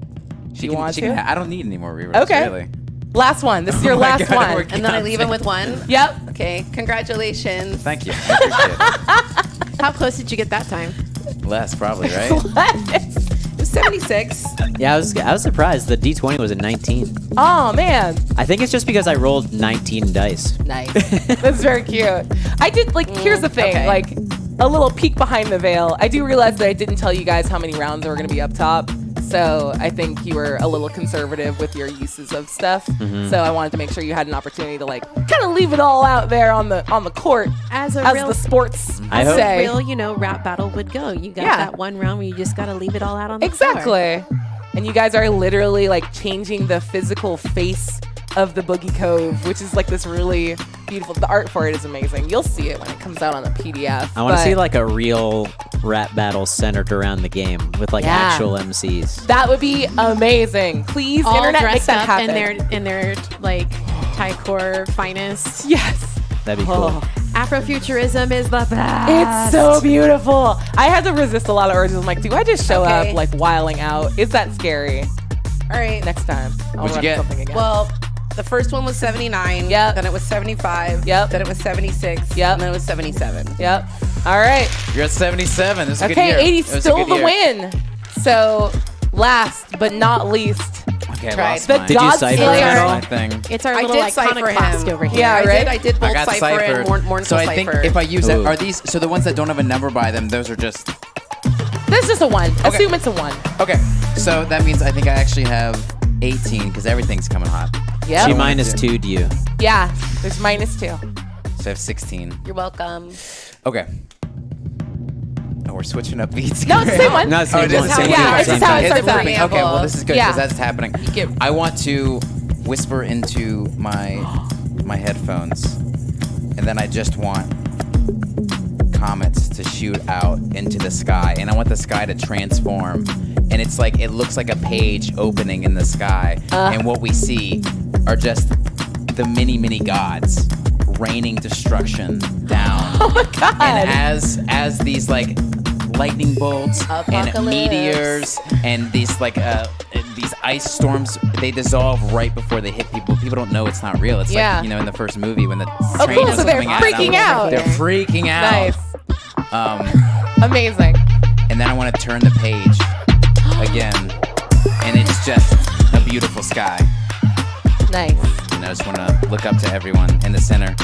She You can- want she to? can- I don't need any more rerolls. Okay. Really. Last one. This is your Oh my last God, one. we're- And then I leave him with one. Yep. Okay. Congratulations. Thank you. I appreciate How close did you get that time? it. Less probably, right? It was 76. Yeah, I was surprised. The D20 was a 19. Oh, man. I think it's just because I rolled 19 dice. Nice. That's very cute. I did, like, here's the thing. okay. Like, a little peek behind the veil. I do realize that I didn't tell you guys how many rounds there were going to be up top. So I think you were a little conservative with your uses of stuff. So I wanted to make sure you had an opportunity to like kind of leave it all out there on the court As a as real the sports I hope- say. real, rap battle would go. You got Yeah. that one round where you just got to leave it all out on the floor. Exactly. And you guys are literally like changing the physical face of the Boogie Cove, which is like this really beautiful. The art for it is amazing. You'll see it when it comes out on the PDF. I want to but see like a real rap battle centered around the game with like Yeah. actual MCs. that would be amazing. Please, All internet, make dressed that up happen. in their like Tikor finest. Yes. That'd be cool. Oh. Afrofuturism is the best. It's so beautiful. I had to resist a lot of urges. I'm like, do I just show Okay. up like wiling out? Is that scary? All right. Next time, I'll What'd you run get? something again. Well, the first one was 79. Yep. Then it was 75. Yep. Then it was 76. Yep. And then it was 77. Yep. All right. You're at 77. This is a good Okay, year. 80 It was a still good the year. win. So, last but not least, Okay, I Tried. lost The mine. Did you God cipher Slayer. it Lost all? my thing. It's our I little did cipher iconoclast him. over here. Yeah, right? I did I both got cipher ciphered. and Mournful So I think cipher. if I use that, Ooh. are these so the ones that don't have a number by them? Those are just this is a 1. Okay. Assume it's a 1. okay. So that means I think I actually have 18 because everything's coming hot. Yep. She minus 2'd you. Yeah, there's -2. So I have 16. You're welcome. Okay. Oh, we're switching up beats. No, it's the same one. No, it's the Oh, same it is one. the Same same Yeah, one. it's just how it starts out. Okay, well, this is good Yeah. because that's happening. I want to whisper into my headphones, and then I just want comets to shoot out into the sky, and I want the sky to transform, and it's like it looks like a page opening in the sky, and what we see are just the many gods raining destruction down. Oh my God. And as these like lightning bolts and Apocalypse. meteors and these ice storms. They dissolve right before they hit people. People don't know it's not real. It's Yeah. like, in the first movie when the Oh, train cool. was So they're coming out, freaking out. They're freaking out. Nice. Amazing. And then I want to turn the page again, and it's just a beautiful sky. Nice. And I just want to look up to everyone in the center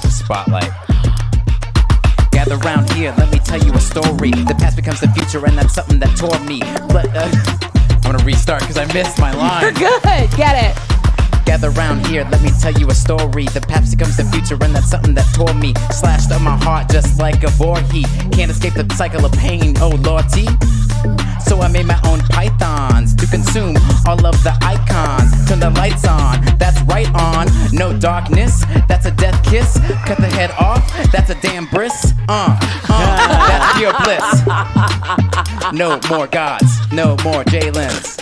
spotlight. Gather round here, let me tell you a story. The past becomes the future, and that's something that tore me. But I'm gonna restart because I missed my line. You're good. Get it. Gather round here, let me tell you a story. The past becomes the future, and that's something that tore me. Slashed up my heart just like a Voorhees. Can't escape the cycle of pain, oh lordy. So I made my own pythons to consume all of the icons. Turn the lights on, that's right on. No darkness, that's a death kiss. Cut the head off, that's a damn bris. That's pure bliss. No more gods, no more JALENS.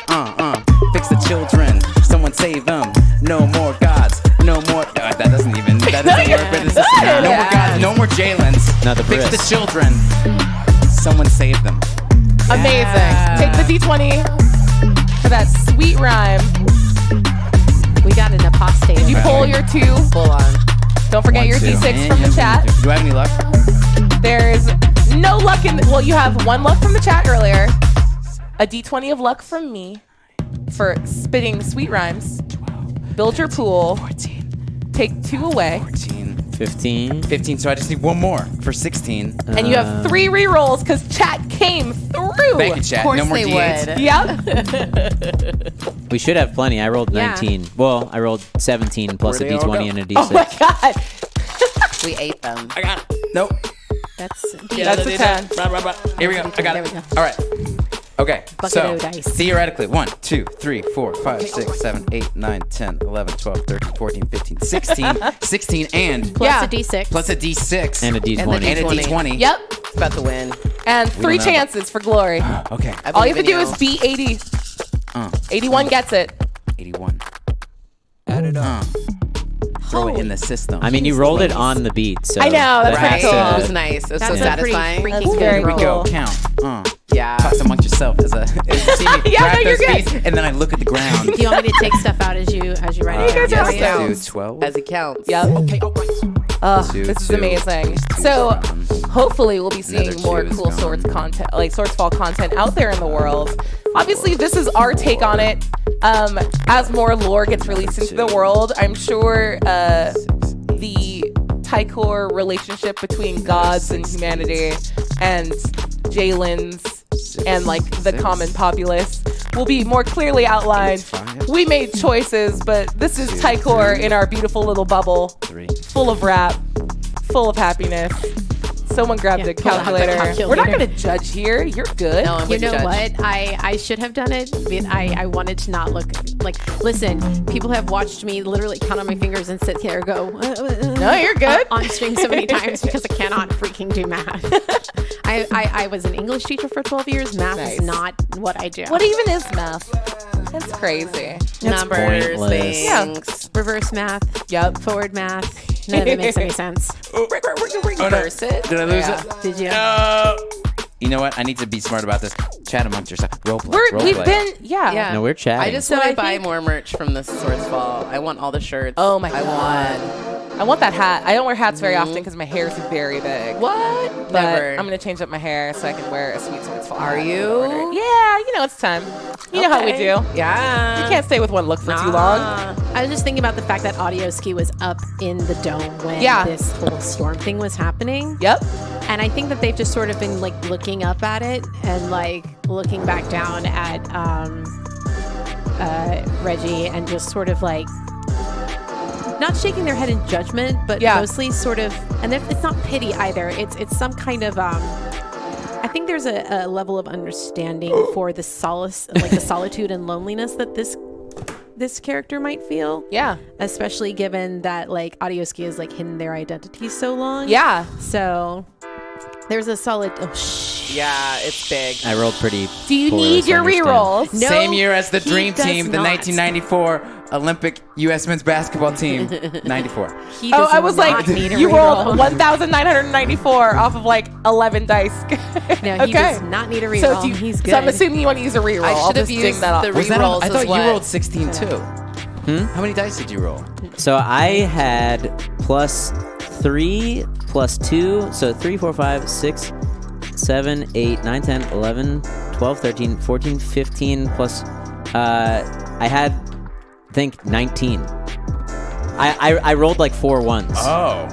Fix the children, someone save them. No more gods, no more. That doesn't work, but it's just, no more gods, no more JALENS. Not the Fix bris. the children, someone save them. Amazing. Take the D20 for that sweet rhyme. We got an apostate. Did you pull your 2? Full on. Don't forget your One, two. D6 from the chat. Do I have any luck? There's no luck well, you have 1 luck from the chat earlier. A D20 of luck from me for spitting sweet rhymes. Build your pool. 14, Take 2 away. 14, 15. 15. So I just need 1 more for 16. And you have 3 rerolls because chat came through. Thank you, chat. Of course No more they D8s. would. Yep. We should have plenty. I rolled Yeah. 19. Well, I rolled 17 plus a Where'd they all D20 go? and a D6. Oh my god. We ate them. I got it. Nope. That's That's a 10. Here we go. I got There it. we go. All right. Okay. Bucket So of dice. theoretically, 1, 2, 3, 4, 5, 6, 7, 8, 9, 10, 11, 12, 13, 14, 15, 16, 16, and plus Yeah. a D6. plus a D6 And a D20. And the and a D20. Yep. It's about to win. And 3 don't know. chances for glory. Okay. I All you have to believe in do is beat 80. 81 gets it. 81. Throw it in the system. I mean, you rolled it on the beat. So I know, that's Right? pretty cool. It was nice. It was so That's a pretty satisfying. freaking That's good very Here we go. roll. Count. Yeah. Talk amongst yourself as see me Yeah, grab no, you're those good. beats, and then I look at the ground. Do you want me to take stuff out as you write it guys down? are for you? awesome. Do 12. As it counts. Yep. Okay. Two, This is two. amazing. These two So down. hopefully we'll be seeing Another more two is cool gone. Swords content, like Swordsfall content out there in the world. Obviously, this is our take on it. As more lore gets released into the world, I'm sure the Tikor relationship between gods and humanity and JALENS and like the common populace will be more clearly outlined. We made choices, but this is Tikor in our beautiful little bubble, 3. full of rap, full of happiness. Someone grabbed Yeah, a pull out the calculator. We're not calculator. going to judge here. You're good. No, I'm You with know Judge. what? I should have done it. But I wanted to not look like. Listen, people have watched me literally count on my fingers and sit here and go. No, you're good. On stream so many times because I cannot freaking do math. I was an English teacher for 12 years. Math Nice. is not what I do. What even is math? That's crazy. Numbers, pointless. things. Reverse math, Yep. forward math. None of it makes any sense. Reverse it. Did I lose Yeah. it? Did you? You know what? I need to be smart about this. Chat amongst yourself. Roleplay. We've been, yeah. Yeah. No, we're chatting. I just So want I to buy think- more merch from this Swordsfall. I want all the shirts. Oh my I I want that hat. I don't wear hats very often because my hair is very big. What? But Never. I'm going to change up my hair so I can wear a sweet Swordsfall Are hat. you? Yeah, you know it's time. You know how we do. Yeah. You can't stay with one look for too long. I was just thinking about the fact that Audio Ski was up in the dome when Yeah. this whole storm thing was happening. Yep. And I think that they've just sort of been like looking up at it and like looking back down at Reggie and just sort of like not shaking their head in judgment, but Yeah. mostly sort of, and it's not pity either. It's some kind of I think there's a level of understanding for the solace, like the solitude and loneliness that this character might feel. Yeah. Especially given that like Audio Ski has like hidden their identity so long. Yeah. So There's a solid. Oh, shh. Yeah, it's big. I rolled pretty. Do you poorly, need so I your understand. rerolls? No, Same year as the he Dream does Team, the not. 1994 Olympic U.S. men's basketball team. 94. He Oh, does I was not like, need a you rolled reroll. 1,994 off of like 11 dice. No, he Okay. does not need a reroll. So, He's good. so I'm assuming you want to use a reroll. I I'll should have just ding used that off. the Was that on- rerolls I thought as you well. rolled 16 too. How many dice did you roll? So I had +3, +2, so 3, 4, 5, 6, 7, 8, 9, 10, 11, 12, 13, 14, 15, plus I had, I think, 19. I rolled like 4 ones. Oh.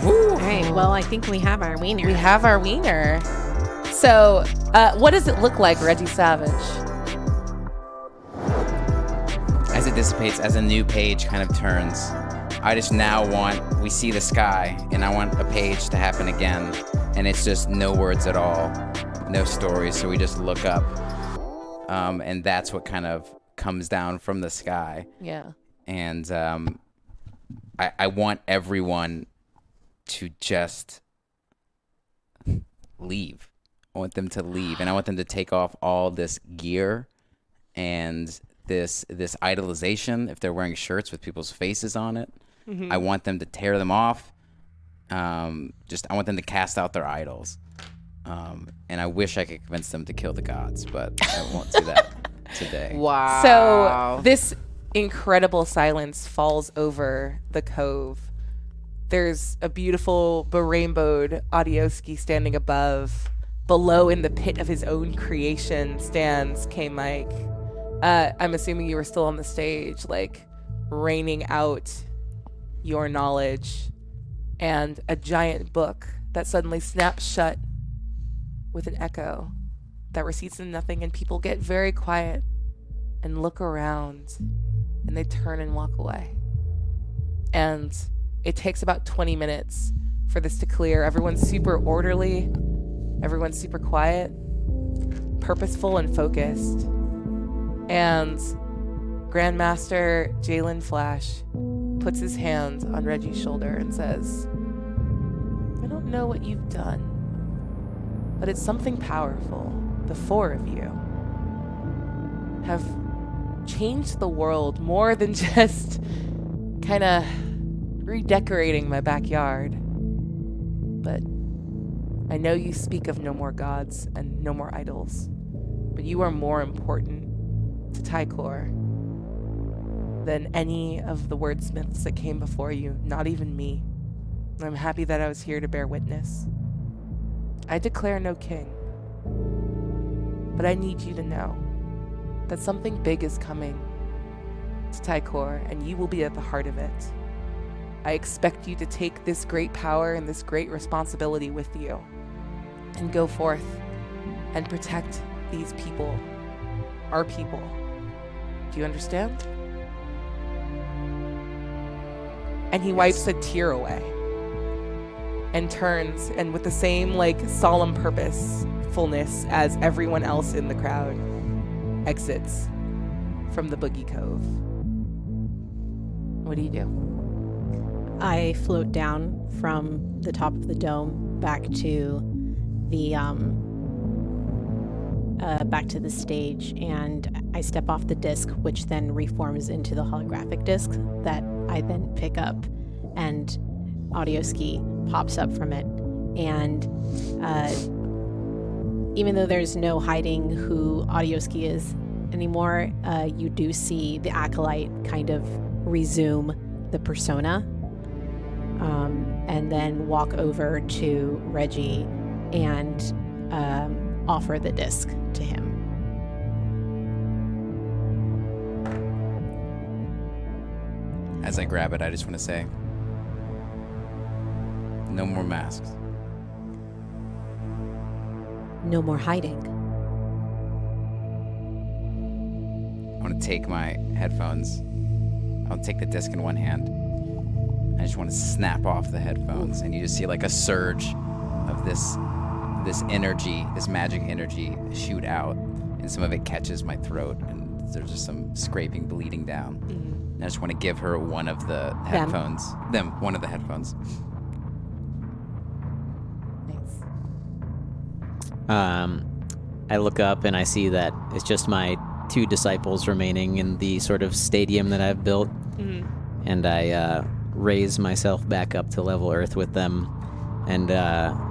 All right. Well, I think we have our wiener. We have our wiener. So, what does it look like, Reggie Savage? As it dissipates, as a new page kind of turns, I just now we see the sky, and I want a page to happen again, and it's just no words at all, no stories, so we just look up, and that's what kind of comes down from the sky, Yeah. and I want everyone to just leave. I want them to leave, and I want them to take off all this gear and this idolization. If they're wearing shirts with people's faces on it, I want them to tear them off. I want them to cast out their idols, and I wish I could convince them to kill the gods, but I won't do that today. Wow. So this incredible silence falls over the cove. There's a beautiful berainbowed Audioski standing above. Below, in the pit of his own creation, stands K. Mike. I'm assuming you were still on the stage, like raining out your knowledge, and a giant book that suddenly snaps shut with an echo that recedes into nothing, and people get very quiet and look around, and they turn and walk away. And it takes about 20 minutes for this to clear. Everyone's super orderly, everyone's super quiet, purposeful, and focused. And Grandmaster Jalen Flash puts his hand on Reggie's shoulder and says, I don't know what you've done, but it's something powerful. The four of you have changed the world more than just kind of redecorating my backyard. But I know you speak of no more gods and no more idols, but you are more important to Tikor than any of the wordsmiths that came before you, not even me. I'm happy that I was here to bear witness. I declare no king, but I need you to know that something big is coming to Tikor, and you will be at the heart of it. I expect you to take this great power and this great responsibility with you and go forth and protect these people, our people. Do you understand? And he wipes a tear away and turns, and with the same solemn purposefulness as everyone else in the crowd, exits from the Boogie Cove. What do you do? I float down from the top of the dome back to the stage, and I step off the disc, which then reforms into the holographic disc that I then pick up, and Audioski pops up from it. And even though there's no hiding who Audioski is anymore, you do see the acolyte kind of resume the persona, and then walk over to Reggie and offer the disc to him. As I grab it, I just want to say, no more masks. No more hiding. I want to take my headphones. I'll take the disc in one hand. I just want to snap off the headphones, and you just see a surge of this energy, this magic energy shoot out, and some of it catches my throat, and there's just some scraping, bleeding down. And I just want to give her one of the headphones. One of the headphones. Nice. I look up and I see that it's just my 2 disciples remaining in the sort of stadium that I've built. And I raise myself back up to level Earth with them, and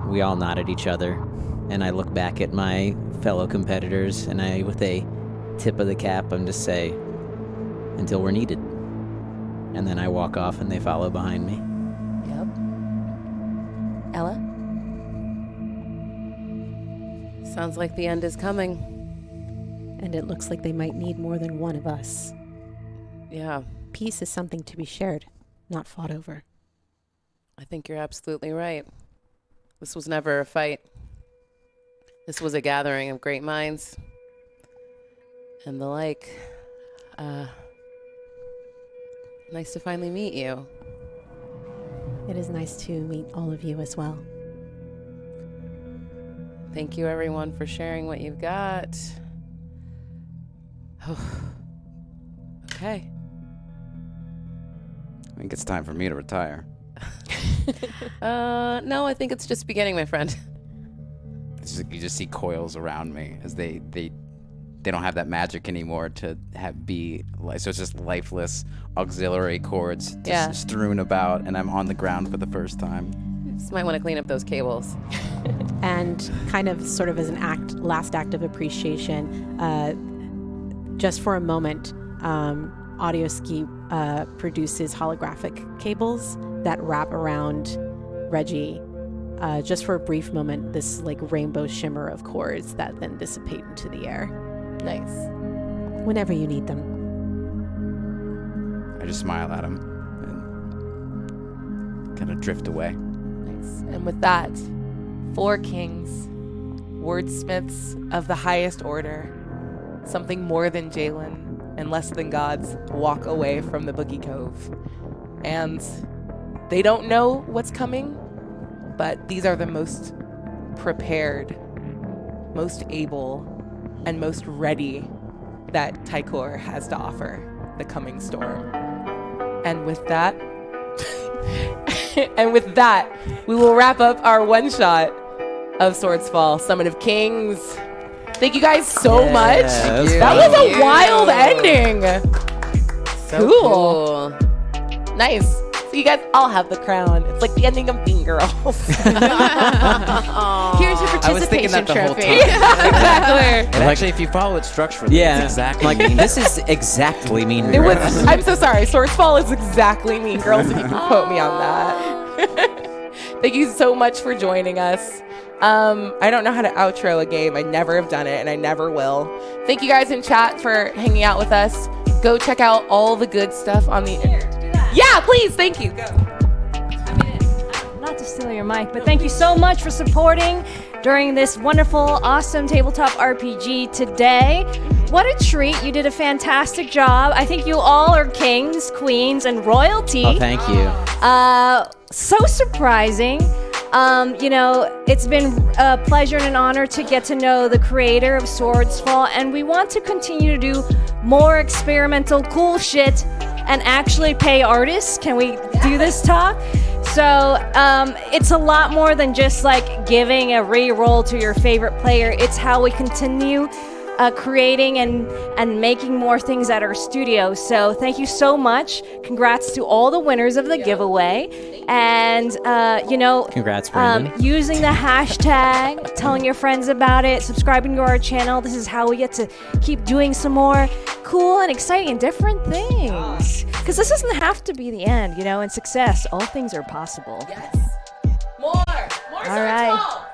we all nod at each other. And I look back at my fellow competitors, and I, with a tip of the cap, I'm just say, until we're needed. And then I walk off, and they follow behind me. Yep. Ella? Sounds like the end is coming. And it looks like they might need more than one of us. Yeah, Peace is something to be shared, not fought over. I think you're absolutely right. This was never a fight. This was a gathering of great minds and the like. Nice to finally meet you. It is nice to meet all of you as well. Thank you, everyone, for sharing what you've got. Okay. I think it's time for me to retire. No, I think it's just beginning, my friend. You just see coils around me as they don't have that magic anymore to be like, so it's just lifeless auxiliary cords just strewn about, and I'm on the ground for the first time. Just might want to clean up those cables. And kind of sort of as an last act of appreciation, just for a moment, Audioski produces holographic cables that wrap around Reggie, just for a brief moment, this like rainbow shimmer of cords that then dissipate into the air. Nice. Whenever you need them. I just smile at him and kind of drift away. Nice. And with that, 4 kings, wordsmiths of the highest order, something more than Jalen and less than gods, walk away from the Boogie Cove. And they don't know what's coming, but these are the most prepared, most able, and most ready that Tikor has to offer the coming storm. And with that, we will wrap up our one-shot of Swordsfall, Summon of Kings. Thank you guys so much. That was a wild ending. So cool. Nice. So you guys all have the crown. It's like the ending of Mean Girls. Here's your participation I was thinking that the whole trophy. time. Yeah, exactly. And actually, if you follow it structurally, Yeah, it's exactly like Mean this is exactly Mean It was. Girls. I'm so sorry. Swordsfall is exactly Mean Girls. If you can quote me on that. Thank you so much for joining us. I don't know how to outro a game. I never have done it, and I never will. Thank you guys in chat for hanging out with us. Go check out all the good stuff on the. Yeah, please. Thank you. Go. Not to steal your mic, but thank you so much for supporting during this wonderful, awesome tabletop RPG today. What a treat. You did a fantastic job. I think you all are kings, queens, and royalty. Oh, thank you. So surprising. It's been a pleasure and an honor to get to know the creator of Swordsfall, and we want to continue to do more experimental cool shit and actually pay artists. Can we do this talk? So it's a lot more than just like giving a re-roll to your favorite player. It's how we continue creating and making more things at our studio. So thank you so much. Congrats to all the winners of the giveaway. And, Congrats, Brandon. Using the hashtag, telling your friends about it, subscribing to our channel. This is how we get to keep doing some more cool and exciting and different things. Because this doesn't have to be the end, in success, all things are possible. Yes. More. All right.